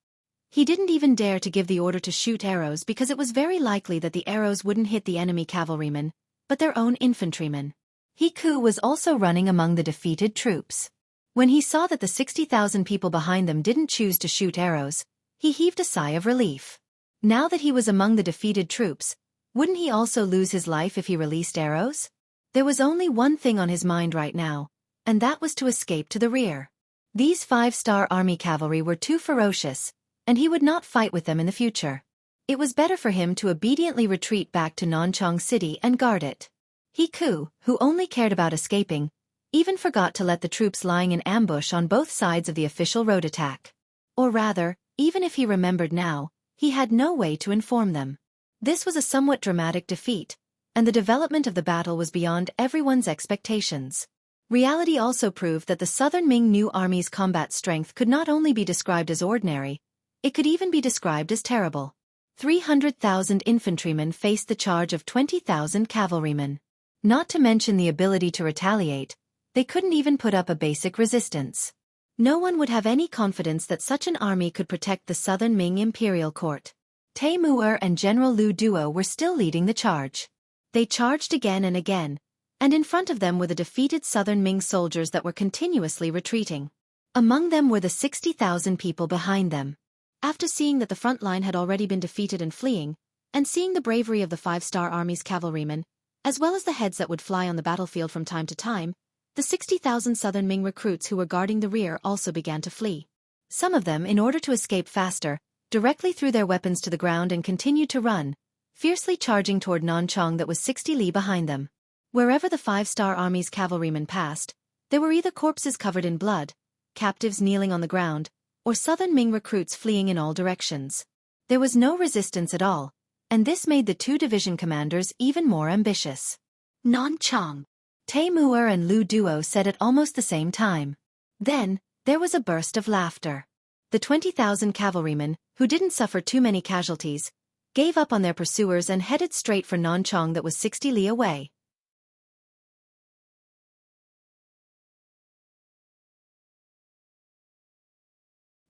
He didn't even dare to give the order to shoot arrows because it was very likely that the arrows wouldn't hit the enemy cavalrymen, but their own infantrymen. Heke was also running among the defeated troops. When he saw that the 60,000 people behind them didn't choose to shoot arrows, he heaved a sigh of relief. Now that he was among the defeated troops, wouldn't he also lose his life if he released arrows? There was only one thing on his mind right now, and that was to escape to the rear. These five-star army cavalry were too ferocious, and he would not fight with them in the future. It was better for him to obediently retreat back to Nanchang City and guard it. Heke, who only cared about escaping, even forgot to let the troops lying in ambush on both sides of the official road attack. Or rather, even if he remembered now, he had no way to inform them. This was a somewhat dramatic defeat, and the development of the battle was beyond everyone's expectations. Reality also proved that the Southern Ming New Army's combat strength could not only be described as ordinary, it could even be described as terrible. 300,000 infantrymen faced the charge of 20,000 cavalrymen. Not to mention the ability to retaliate, they couldn't even put up a basic resistance. No one would have any confidence that such an army could protect the Southern Ming Imperial court. Tai Mu'er and General Lu Duo were still leading the charge. They charged again and again, and in front of them were the defeated Southern Ming soldiers that were continuously retreating. Among them were the 60,000 people behind them. After seeing that the front line had already been defeated and fleeing, and seeing the bravery of the five-star army's cavalrymen, as well as the heads that would fly on the battlefield from time to time, the 60,000 Southern Ming recruits who were guarding the rear also began to flee. Some of them, in order to escape faster, directly threw their weapons to the ground and continued to run, fiercely charging toward Nanchang that was 60 li behind them. Wherever the five-star army's cavalrymen passed, there were either corpses covered in blood, captives kneeling on the ground, or Southern Ming recruits fleeing in all directions. There was no resistance at all, and this made the two division commanders even more ambitious. Nanchang! Tai Mu'er and Lu Duo said at almost the same time. Then, there was a burst of laughter. The 20,000 cavalrymen, who didn't suffer too many casualties, gave up on their pursuers and headed straight for Nanchang that was 60 li away.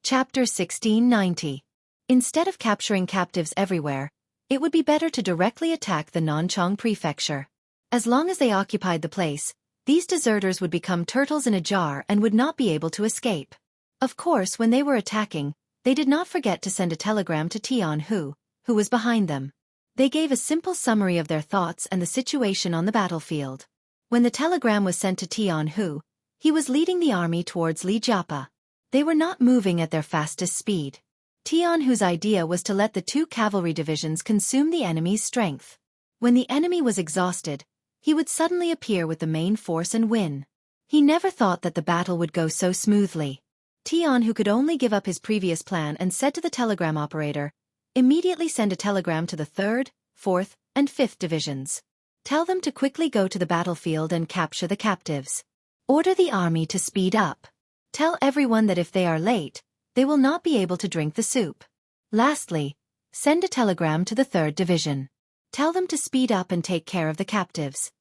Chapter 1690. Instead of capturing captives everywhere, it would be better to directly attack the Nanchang prefecture. As long as they occupied the place, these deserters would become turtles in a jar and would not be able to escape. Of course, when they were attacking, they did not forget to send a telegram to Jianghu, who was behind them. They gave a simple summary of their thoughts and the situation on the battlefield. When the telegram was sent to Jianghu, he was leading the army towards Lijiapa. They were not moving at their fastest speed. Tianhu's idea was to let the two cavalry divisions consume the enemy's strength. When the enemy was exhausted, he would suddenly appear with the main force and win. He never thought that the battle would go so smoothly. Tianhu could only give up his previous plan and said to the telegram operator, "Immediately send a telegram to the 3rd, 4th, and 5th divisions. Tell them to quickly go to the battlefield and capture the captives. Order the army to speed up. Tell everyone that if they are late, they will not be able to drink the soup. Lastly, send a telegram to the 3rd division. Tell them to speed up and take care of the captives."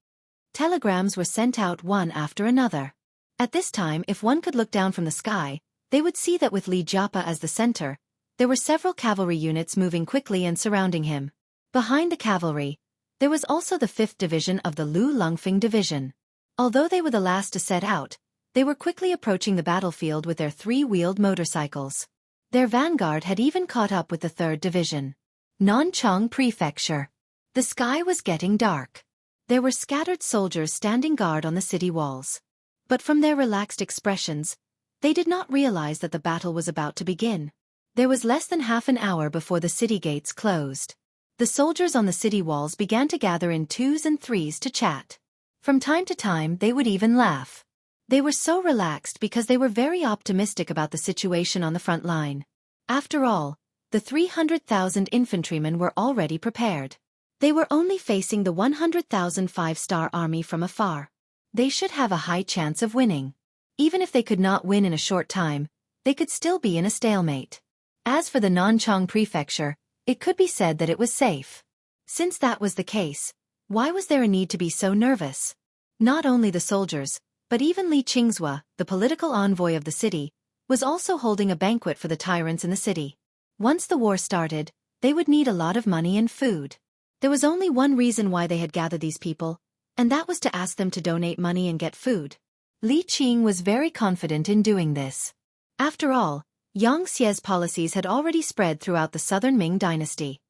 Telegrams were sent out one after another. At this time, if one could look down from the sky, they would see that with Lijiapa as the center, there were several cavalry units moving quickly and surrounding him. Behind the cavalry, there was also the 5th division of the Lu Lungfeng division. Although they were the last to set out, they were quickly approaching the battlefield with their 3-wheeled motorcycles. Their vanguard had even caught up with the 3rd division. Nanchang Prefecture. The sky was getting dark. There were scattered soldiers standing guard on the city walls. But from their relaxed expressions, they did not realize that the battle was about to begin. There was less than half an hour before the city gates closed. The soldiers on the city walls began to gather in twos and threes to chat. From time to time they would even laugh. They were so relaxed because they were very optimistic about the situation on the front line. After all, the 300,000 infantrymen were already prepared. They were only facing the 100,000 five-star army from afar. They should have a high chance of winning. Even if they could not win in a short time, they could still be in a stalemate. As for the Nanchang Prefecture, it could be said that it was safe. Since that was the case, why was there a need to be so nervous? Not only the soldiers, but even Li Qingzhua, the political envoy of the city, was also holding a banquet for the tyrants in the city. Once the war started, they would need a lot of money and food. There was only one reason why they had gathered these people, and that was to ask them to donate money and get food. Li Qing was very confident in doing this. After all, Xianxia's policies had already spread throughout the southern Ming dynasty.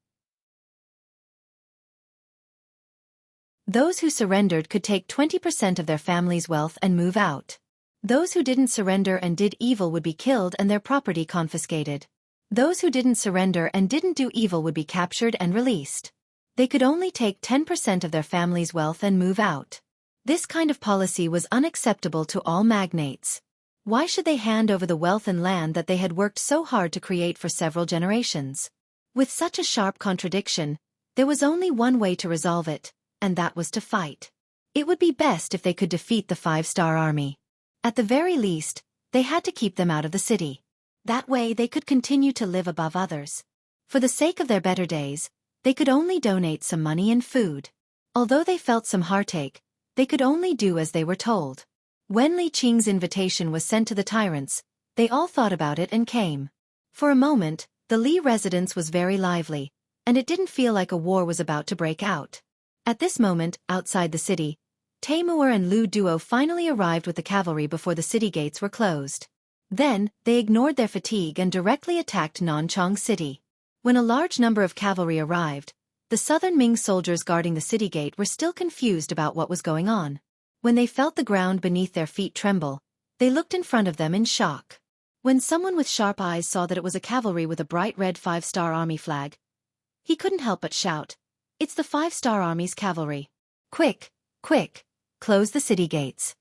Those who surrendered could take 20% of their family's wealth and move out. Those who didn't surrender and did evil would be killed and their property confiscated. Those who didn't surrender and didn't do evil would be captured and released. They could only take 10% of their family's wealth and move out. This kind of policy was unacceptable to all magnates. Why should they hand over the wealth and land that they had worked so hard to create for several generations? With such a sharp contradiction, there was only one way to resolve it, and that was to fight. It would be best if they could defeat the five-star army. At the very least, they had to keep them out of the city. That way they could continue to live above others. For the sake of their better days, they could only donate some money and food. Although they felt some heartache, they could only do as they were told. When Li Qing's invitation was sent to the tyrants, they all thought about it and came. For a moment, the Li residence was very lively, and it didn't feel like a war was about to break out. At this moment, outside the city, Taimur and Lu Duo finally arrived with the cavalry before the city gates were closed. Then, they ignored their fatigue and directly attacked Nanchang City. When a large number of cavalry arrived, the southern Ming soldiers guarding the city gate were still confused about what was going on. When they felt the ground beneath their feet tremble, they looked in front of them in shock. When someone with sharp eyes saw that it was a cavalry with a bright red five-star army flag, he couldn't help but shout, "It's the five-star army's cavalry. Quick, quick, close the city gates."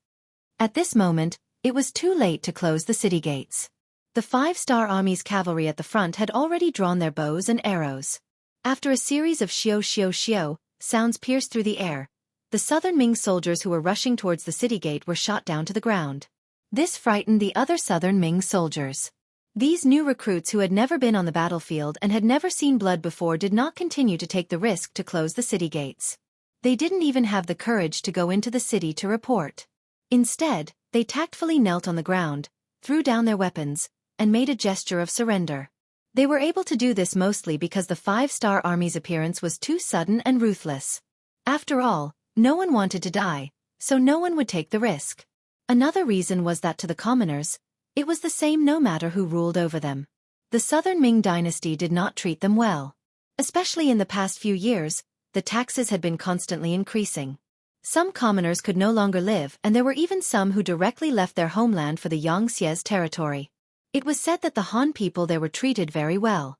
At this moment, it was too late to close the city gates. The five-star army's cavalry at the front had already drawn their bows and arrows. After a series of shio shio shio sounds pierced through the air, the southern Ming soldiers who were rushing towards the city gate were shot down to the ground. This frightened the other southern Ming soldiers. These new recruits who had never been on the battlefield and had never seen blood before did not continue to take the risk to close the city gates. They didn't even have the courage to go into the city to report. Instead, they tactfully knelt on the ground, threw down their weapons, and made a gesture of surrender. They were able to do this mostly because the five-star army's appearance was too sudden and ruthless. After all, no one wanted to die, so no one would take the risk. Another reason was that to the commoners, it was the same no matter who ruled over them. The southern Ming dynasty did not treat them well. Especially in the past few years, the taxes had been constantly increasing. Some commoners could no longer live, and there were even some who directly left their homeland for the Xianxia's territory. It was said that the Han people there were treated very well.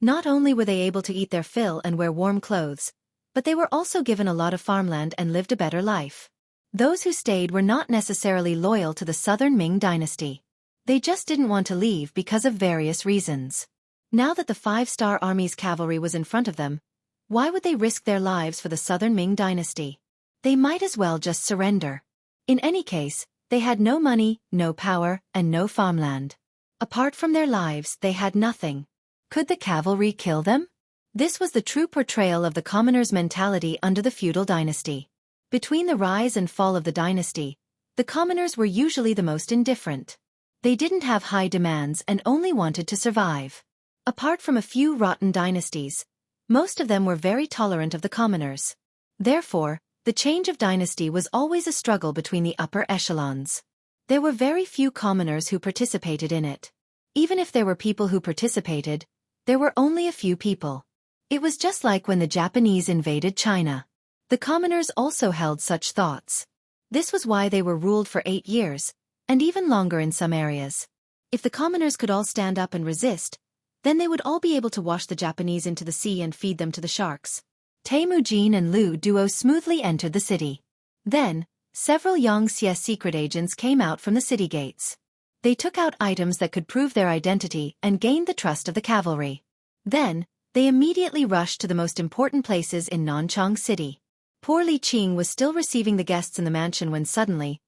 Not only were they able to eat their fill and wear warm clothes, but they were also given a lot of farmland and lived a better life. Those who stayed were not necessarily loyal to the southern Ming dynasty. They just didn't want to leave because of various reasons. Now that the five-star army's cavalry was in front of them, why would they risk their lives for the southern Ming dynasty? They might as well just surrender. In any case, they had no money, no power, and no farmland. Apart from their lives, they had nothing. Could the cavalry kill them? This was the true portrayal of the commoner's mentality under the feudal dynasty. Between the rise and fall of the dynasty, the commoners were usually the most indifferent. They didn't have high demands and only wanted to survive. Apart from a few rotten dynasties, most of them were very tolerant of the commoners. Therefore, the change of dynasty was always a struggle between the upper echelons. There were very few commoners who participated in it. Even if there were people who participated, there were only a few people. It was just like when the Japanese invaded China. The commoners also held such thoughts. This was why they were ruled for 8 years, and even longer in some areas. If the commoners could all stand up and resist, then they would all be able to wash the Japanese into the sea and feed them to the sharks. Temujin and Lu Duo smoothly entered the city. Then, several Xianxia secret agents came out from the city gates. They took out items that could prove their identity and gained the trust of the cavalry. Then, they immediately rushed to the most important places in Nanchang City. Poor Li Qing was still receiving the guests in the mansion when suddenly,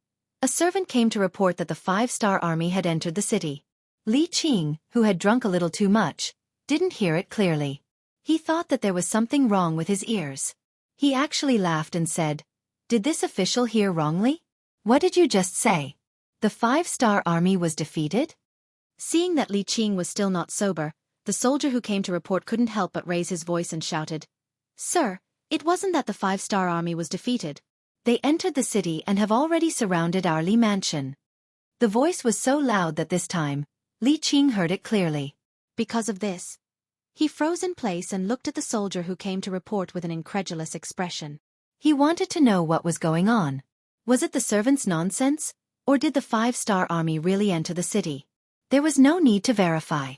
a servant came to report that the 5-star army had entered the city. Li Qing, who had drunk a little too much, didn't hear it clearly. He thought that there was something wrong with his ears. He actually laughed and said, "Did this official hear wrongly? What did you just say? The 5-star army was defeated?" Seeing that Li Qing was still not sober, the soldier who came to report couldn't help but raise his voice and shouted, "Sir, it wasn't that the 5-star army was defeated. They entered the city and have already surrounded our Li mansion." The voice was so loud that this time, Li Qing heard it clearly. Because of this, he froze in place and looked at the soldier who came to report with an incredulous expression. He wanted to know what was going on. Was it the servant's nonsense, or did the 5-star army really enter the city? There was no need to verify.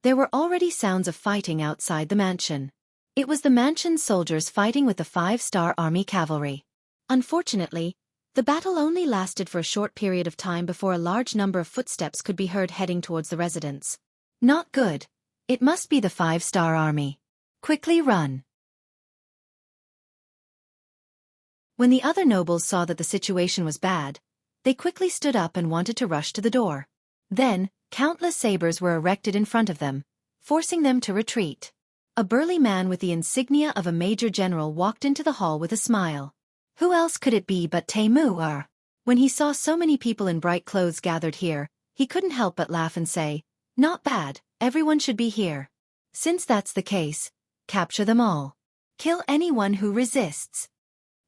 There were already sounds of fighting outside the mansion. It was the mansion's soldiers fighting with the 5-star army cavalry. Unfortunately, the battle only lasted for a short period of time before a large number of footsteps could be heard heading towards the residence. Not good. It must be the 5-star army. Quickly run. When the other nobles saw that the situation was bad, they quickly stood up and wanted to rush to the door. Then, countless sabers were erected in front of them, forcing them to retreat. A burly man with the insignia of a major general walked into the hall with a smile. Who else could it be but Temujin? When he saw so many people in bright clothes gathered here, he couldn't help but laugh and say, "Not bad, everyone should be here. Since that's the case, capture them all. Kill anyone who resists."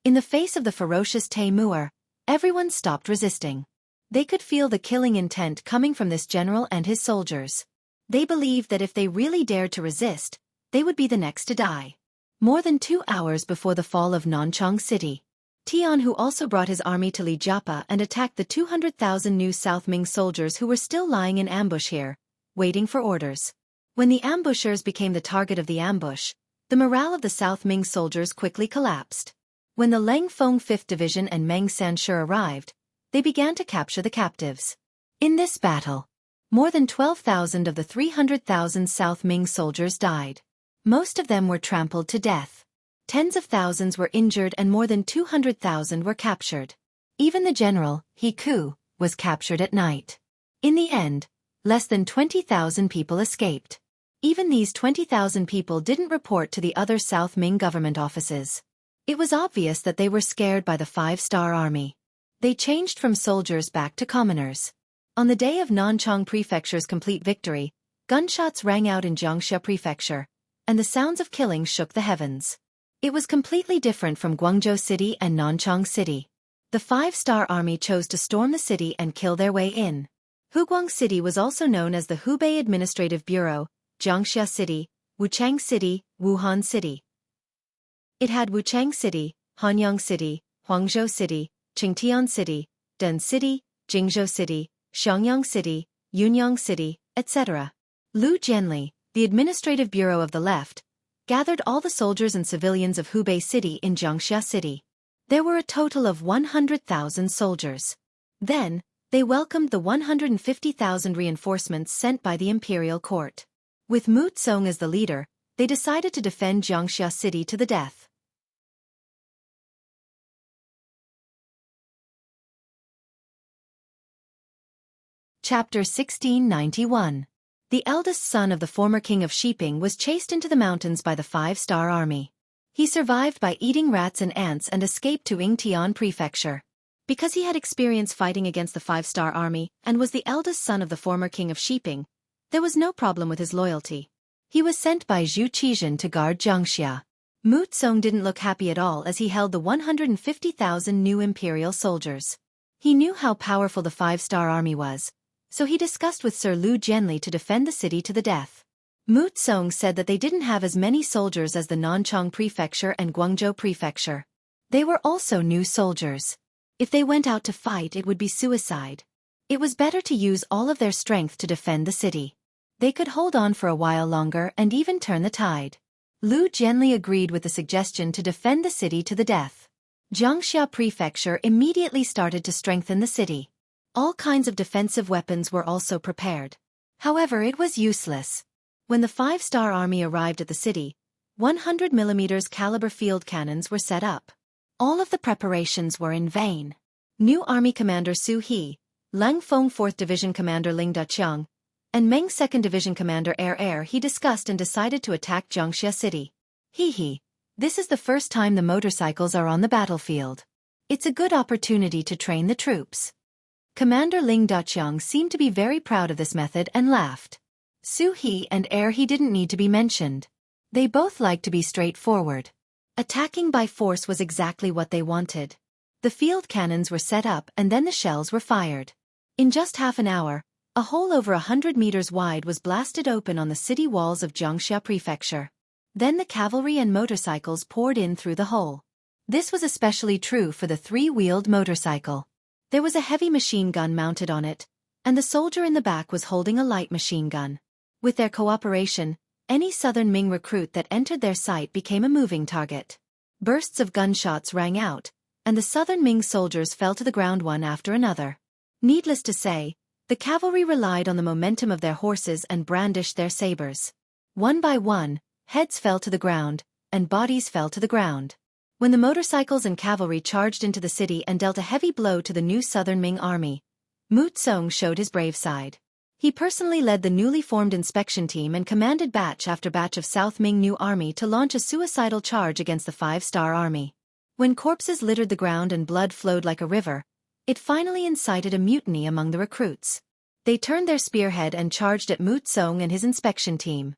In the face of the ferocious Temujin, everyone stopped resisting. They could feel the killing intent coming from this general and his soldiers. They believed that if they really dared to resist, they would be the next to die. More than 2 hours before the fall of Nanchang City, Tianhu also brought his army to Lijapa and attacked the 200,000 new South Ming soldiers who were still lying in ambush here, waiting for orders. When the ambushers became the target of the ambush, the morale of the South Ming soldiers quickly collapsed. When the Leng Feng 5th Division and Meng Sanshi arrived, they began to capture the captives. In this battle, more than 12,000 of the 300,000 South Ming soldiers died. Most of them were trampled to death. Tens of thousands were injured and more than 200,000 were captured. Even the general, He Ku, was captured at night. In the end, less than 20,000 people escaped. Even these 20,000 people didn't report to the other South Ming government offices. It was obvious that they were scared by the 5-star army. They changed from soldiers back to commoners. On the day of Nanchang Prefecture's complete victory, gunshots rang out in Xianxia Prefecture, and the sounds of killing shook the heavens. It was completely different from Guangzhou City and Nanchang City. The 5-star army chose to storm the city and kill their way in. Huguang City was also known as the Hubei Administrative Bureau, Jiangxia City, Wuchang City, Wuhan City. It had Wuchang City, Hanyang City, Huangzhou City, Qingtian City, Den City, Jingzhou City, Xiangyang City, Yunyang City, etc. Lu Jianli, the Administrative Bureau of the Left, gathered all the soldiers and civilians of Hubei City in Jiangxia City. There were a total of 100,000 soldiers. Then, they welcomed the 150,000 reinforcements sent by the Imperial Court. With Mu Tsong as the leader, they decided to defend Jiangxia City to the death. Chapter 1691. The eldest son of the former king of Shiping was chased into the mountains by the 5-star army. He survived by eating rats and ants and escaped to Yingtian Prefecture. Because he had experience fighting against the 5-star army and was the eldest son of the former king of Shiping, there was no problem with his loyalty. He was sent by Zhu Qizhen to guard Xianxia. Mu Tsong didn't look happy at all as he held the 150,000 new imperial soldiers. He knew how powerful the 5-star army was, so he discussed with Sir Lu Jianli to defend the city to the death. Mu Tsong said that they didn't have as many soldiers as the Nanchang Prefecture and Guangzhou Prefecture. They were also new soldiers. If they went out to fight, it would be suicide. It was better to use all of their strength to defend the city. They could hold on for a while longer and even turn the tide. Lu Jianli agreed with the suggestion to defend the city to the death. Xianxia Prefecture immediately started to strengthen the city. All kinds of defensive weapons were also prepared. However, it was useless. When the 5-star army arrived at the city, 100mm caliber field cannons were set up. All of the preparations were in vain. New Army Commander Su He, Lang Feng 4th Division Commander Ling Daqiang, and Meng 2nd Division Commander he discussed and decided to attack Xianxia City. This is the first time the motorcycles are on the battlefield. It's a good opportunity to train the troops. Commander Ling Daqiang seemed to be very proud of this method and laughed. Su He and he didn't need to be mentioned. They both liked to be straightforward. Attacking by force was exactly what they wanted. The field cannons were set up and then the shells were fired. In just half an hour, a hole over 100 meters wide was blasted open on the city walls of Jiangxia Prefecture. Then the cavalry and motorcycles poured in through the hole. This was especially true for the 3-wheeled motorcycle. There was a heavy machine gun mounted on it, and the soldier in the back was holding a light machine gun. With their cooperation, any Southern Ming recruit that entered their sight became a moving target. Bursts of gunshots rang out, and the Southern Ming soldiers fell to the ground one after another. Needless to say, the cavalry relied on the momentum of their horses and brandished their sabers. One by one, heads fell to the ground, and bodies fell to the ground. When the motorcycles and cavalry charged into the city and dealt a heavy blow to the new Southern Ming army, Mu Tsong showed his brave side. He personally led the newly formed inspection team and commanded batch after batch of South Ming New Army to launch a suicidal charge against the 5-star army. When corpses littered the ground and blood flowed like a river, it finally incited a mutiny among the recruits. They turned their spearhead and charged at Mu Tsong and his inspection team.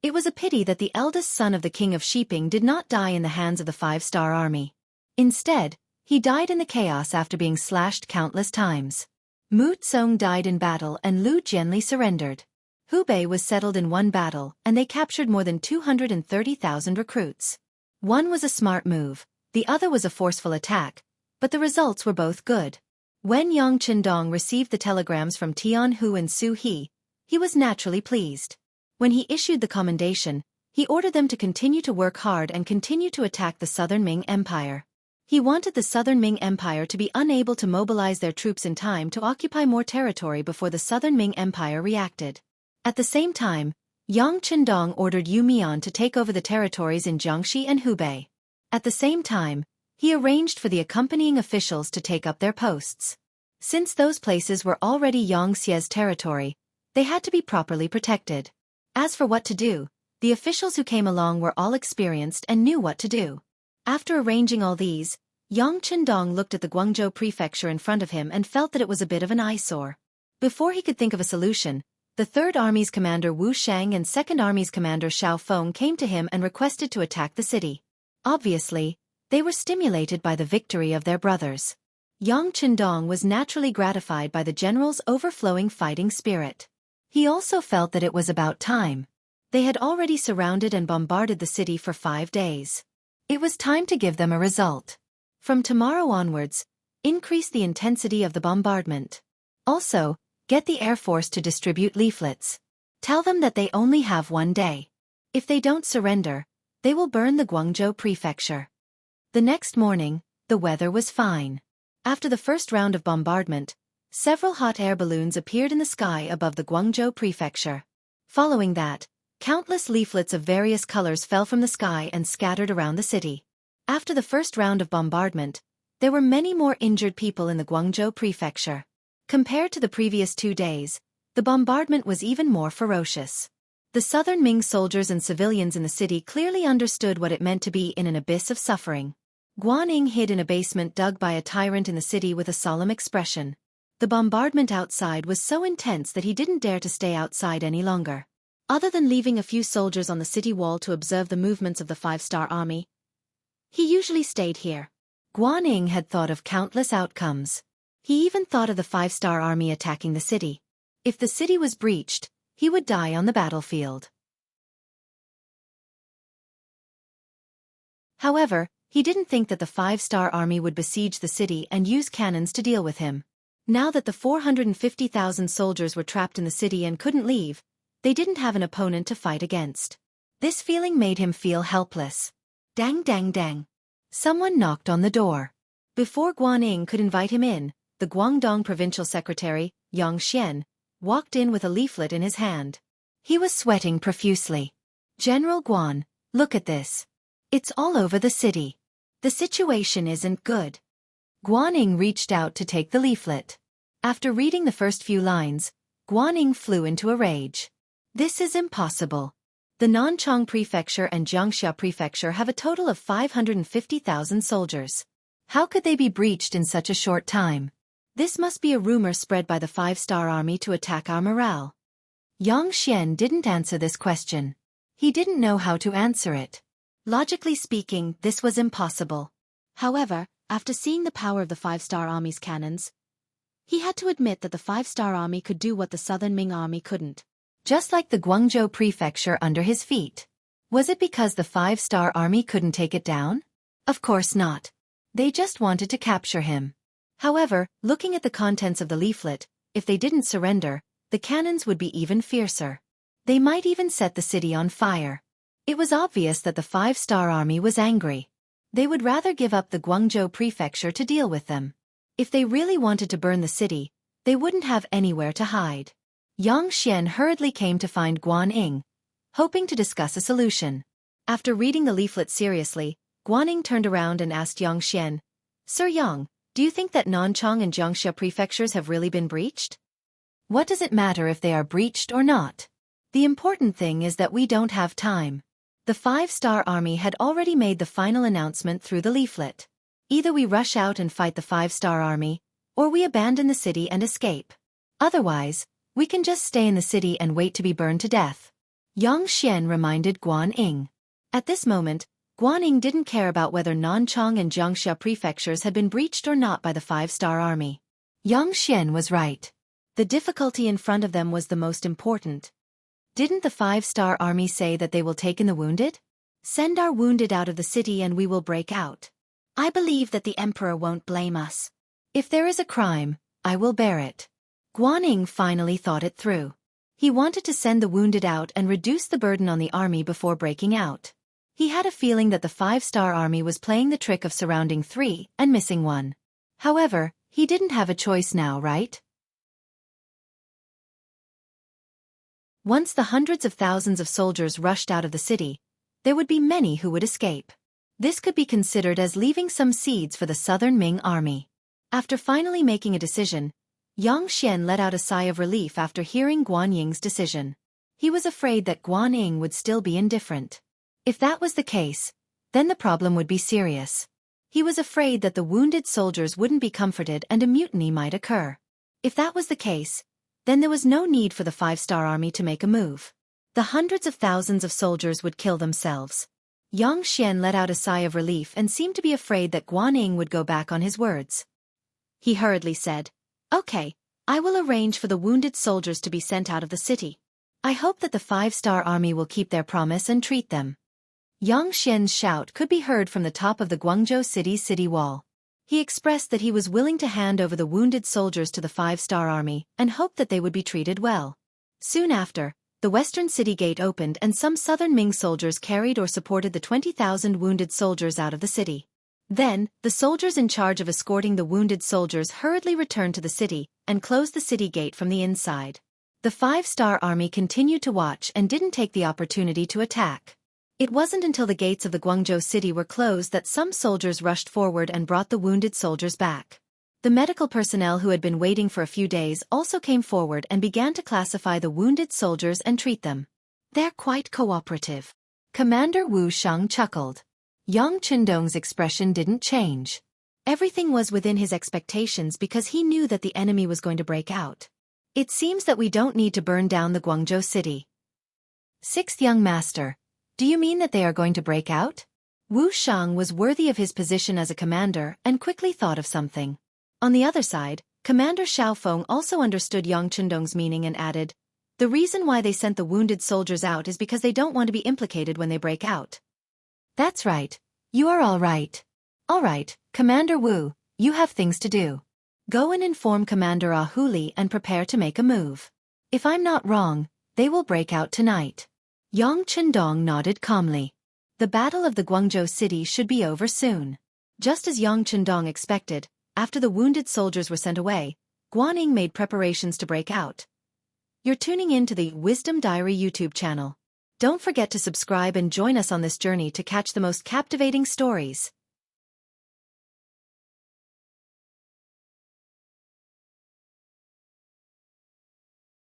It was a pity that the eldest son of the king of Shiping did not die in the hands of the 5-star army. Instead, he died in the chaos after being slashed countless times. Mu Tsong died in battle and Lu Jianli surrendered. Hubei was settled in one battle and they captured more than 230,000 recruits. One was a smart move, the other was a forceful attack, but the results were both good. When Yang Qindong received the telegrams from Tianhu and Su He, he was naturally pleased. When he issued the commendation, he ordered them to continue to work hard and continue to attack the Southern Ming Empire. He wanted the Southern Ming Empire to be unable to mobilize their troops in time to occupy more territory before the Southern Ming Empire reacted. At the same time, Yang Qindong ordered Yu Mian to take over the territories in Jiangxi and Hubei. At the same time, he arranged for the accompanying officials to take up their posts. Since those places were already Xianxia's territory, they had to be properly protected. As for what to do, the officials who came along were all experienced and knew what to do. After arranging all these, Yang Qindong looked at the Guangzhou prefecture in front of him and felt that it was a bit of an eyesore. Before he could think of a solution, the 3rd Army's commander Wu Shang and 2nd Army's commander Xiao Feng came to him and requested to attack the city. Obviously, they were stimulated by the victory of their brothers. Yang Qindong was naturally gratified by the general's overflowing fighting spirit. He also felt that it was about time. They had already surrounded and bombarded the city for 5 days. It was time to give them a result. From tomorrow onwards, increase the intensity of the bombardment. Also, get the Air Force to distribute leaflets. Tell them that they only have 1 day. If they don't surrender, they will burn the Guangzhou prefecture. The next morning, the weather was fine. After the first round of bombardment, several hot air balloons appeared in the sky above the Guangzhou prefecture. Following that, countless leaflets of various colors fell from the sky and scattered around the city. After the first round of bombardment, there were many more injured people in the Guangzhou prefecture. Compared to the previous 2 days, the bombardment was even more ferocious. The Southern Ming soldiers and civilians in the city clearly understood what it meant to be in an abyss of suffering. Guan hid in a basement dug by a tyrant in the city with a solemn expression. The bombardment outside was so intense that he didn't dare to stay outside any longer. Other than leaving a few soldiers on the city wall to observe the movements of the 5-star army, he usually stayed here. Guan had thought of countless outcomes. He even thought of the five-star army attacking the city. If the city was breached, he would die on the battlefield. However, he didn't think that the five-star army would besiege the city and use cannons to deal with him. Now that the 450,000 soldiers were trapped in the city and couldn't leave, they didn't have an opponent to fight against. This feeling made him feel helpless. Dang dang dang. Someone knocked on the door. Before Guan could invite him in, the Guangdong provincial secretary, Xianxia, walked in with a leaflet in his hand. He was sweating profusely. General Guan, look at this. It's all over the city. The situation isn't good. Guan reached out to take the leaflet. After reading the first few lines, Guan flew into a rage. This is impossible. The Nanchang Prefecture and Xianxia Prefecture have a total of 550,000 soldiers. How could they be breached in such a short time? This must be a rumor spread by the five-star army to attack our morale. Xianxia didn't answer this question. He didn't know how to answer it. Logically speaking, this was impossible. However, after seeing the power of the five-star army's cannons, he had to admit that the five-star army could do what the Southern Ming army couldn't. Just like the Guangzhou prefecture under his feet. Was it because the five-star army couldn't take it down? Of course not. They just wanted to capture him. However, looking at the contents of the leaflet, if they didn't surrender, the cannons would be even fiercer. They might even set the city on fire. It was obvious that the five-star army was angry. They would rather give up the Guangzhou prefecture to deal with them. If they really wanted to burn the city, they wouldn't have anywhere to hide. Xianxia hurriedly came to find Guan, hoping to discuss a solution. After reading the leaflet seriously, Guan turned around and asked Xianxia, Sir Yang, do you think that Nanchang and Jiangxia prefectures have really been breached? What does it matter if they are breached or not? The important thing is that we don't have time. The five-star army had already made the final announcement through the leaflet. Either we rush out and fight the five-star army, or we abandon the city and escape. Otherwise, we can just stay in the city and wait to be burned to death. Xianxia reminded Guan. At this moment, Guan didn't care about whether Nanchang and Jiangxia prefectures had been breached or not by the five-star army. Xianxia was right. The difficulty in front of them was the most important. Didn't the five-star army say that they will take in the wounded? Send our wounded out of the city and we will break out. I believe that the emperor won't blame us. If there is a crime, I will bear it. Guan finally thought it through. He wanted to send the wounded out and reduce the burden on the army before breaking out. He had a feeling that the five-star army was playing the trick of surrounding 3 and missing 1. However, he didn't have a choice now, right? Once the hundreds of thousands of soldiers rushed out of the city, there would be many who would escape. This could be considered as leaving some seeds for the Southern Ming army. After finally making a decision, Xianxia let out a sigh of relief after hearing Guan decision. He was afraid that Guan would still be indifferent. If that was the case, then the problem would be serious. He was afraid that the wounded soldiers wouldn't be comforted and a mutiny might occur. If that was the case, then there was no need for the five-star army to make a move. The hundreds of thousands of soldiers would kill themselves. Xianxia let out a sigh of relief and seemed to be afraid that Guan would go back on his words. He hurriedly said, Okay, I will arrange for the wounded soldiers to be sent out of the city. I hope that the five-star army will keep their promise and treat them. Xianxia's shout could be heard from the top of the Guangzhou city's city wall. He expressed that he was willing to hand over the wounded soldiers to the five-star army and hoped that they would be treated well. Soon after, the western city gate opened and some southern Ming soldiers carried or supported the 20,000 wounded soldiers out of the city. Then, the soldiers in charge of escorting the wounded soldiers hurriedly returned to the city and closed the city gate from the inside. The five-star army continued to watch and didn't take the opportunity to attack. It wasn't until the gates of the Guangzhou city were closed that some soldiers rushed forward and brought the wounded soldiers back. The medical personnel who had been waiting for a few days also came forward and began to classify the wounded soldiers and treat them. They're quite cooperative. Commander Wu Shang chuckled. Yang Qindong's expression didn't change. Everything was within his expectations because he knew that the enemy was going to break out. It seems that we don't need to burn down the Guangzhou city. Sixth young master. Do you mean that they are going to break out? Wu Shang was worthy of his position as a commander and quickly thought of something. On the other side, Commander Xiaofeng also understood Yang Chendong's meaning and added, "The reason why they sent the wounded soldiers out is because they don't want to be implicated when they break out." "That's right. You are all right. All right, Commander Wu, you have things to do. Go and inform Commander Ahuli and prepare to make a move. If I'm not wrong, they will break out tonight." Yang Chendong nodded calmly. The Battle of the Guangzhou city should be over soon. Just as Yang Chendong expected, after the wounded soldiers were sent away, Guaning made preparations to break out. You're tuning in to the Wisdom Diary YouTube channel. Don't forget to subscribe and join us on this journey to catch the most captivating stories.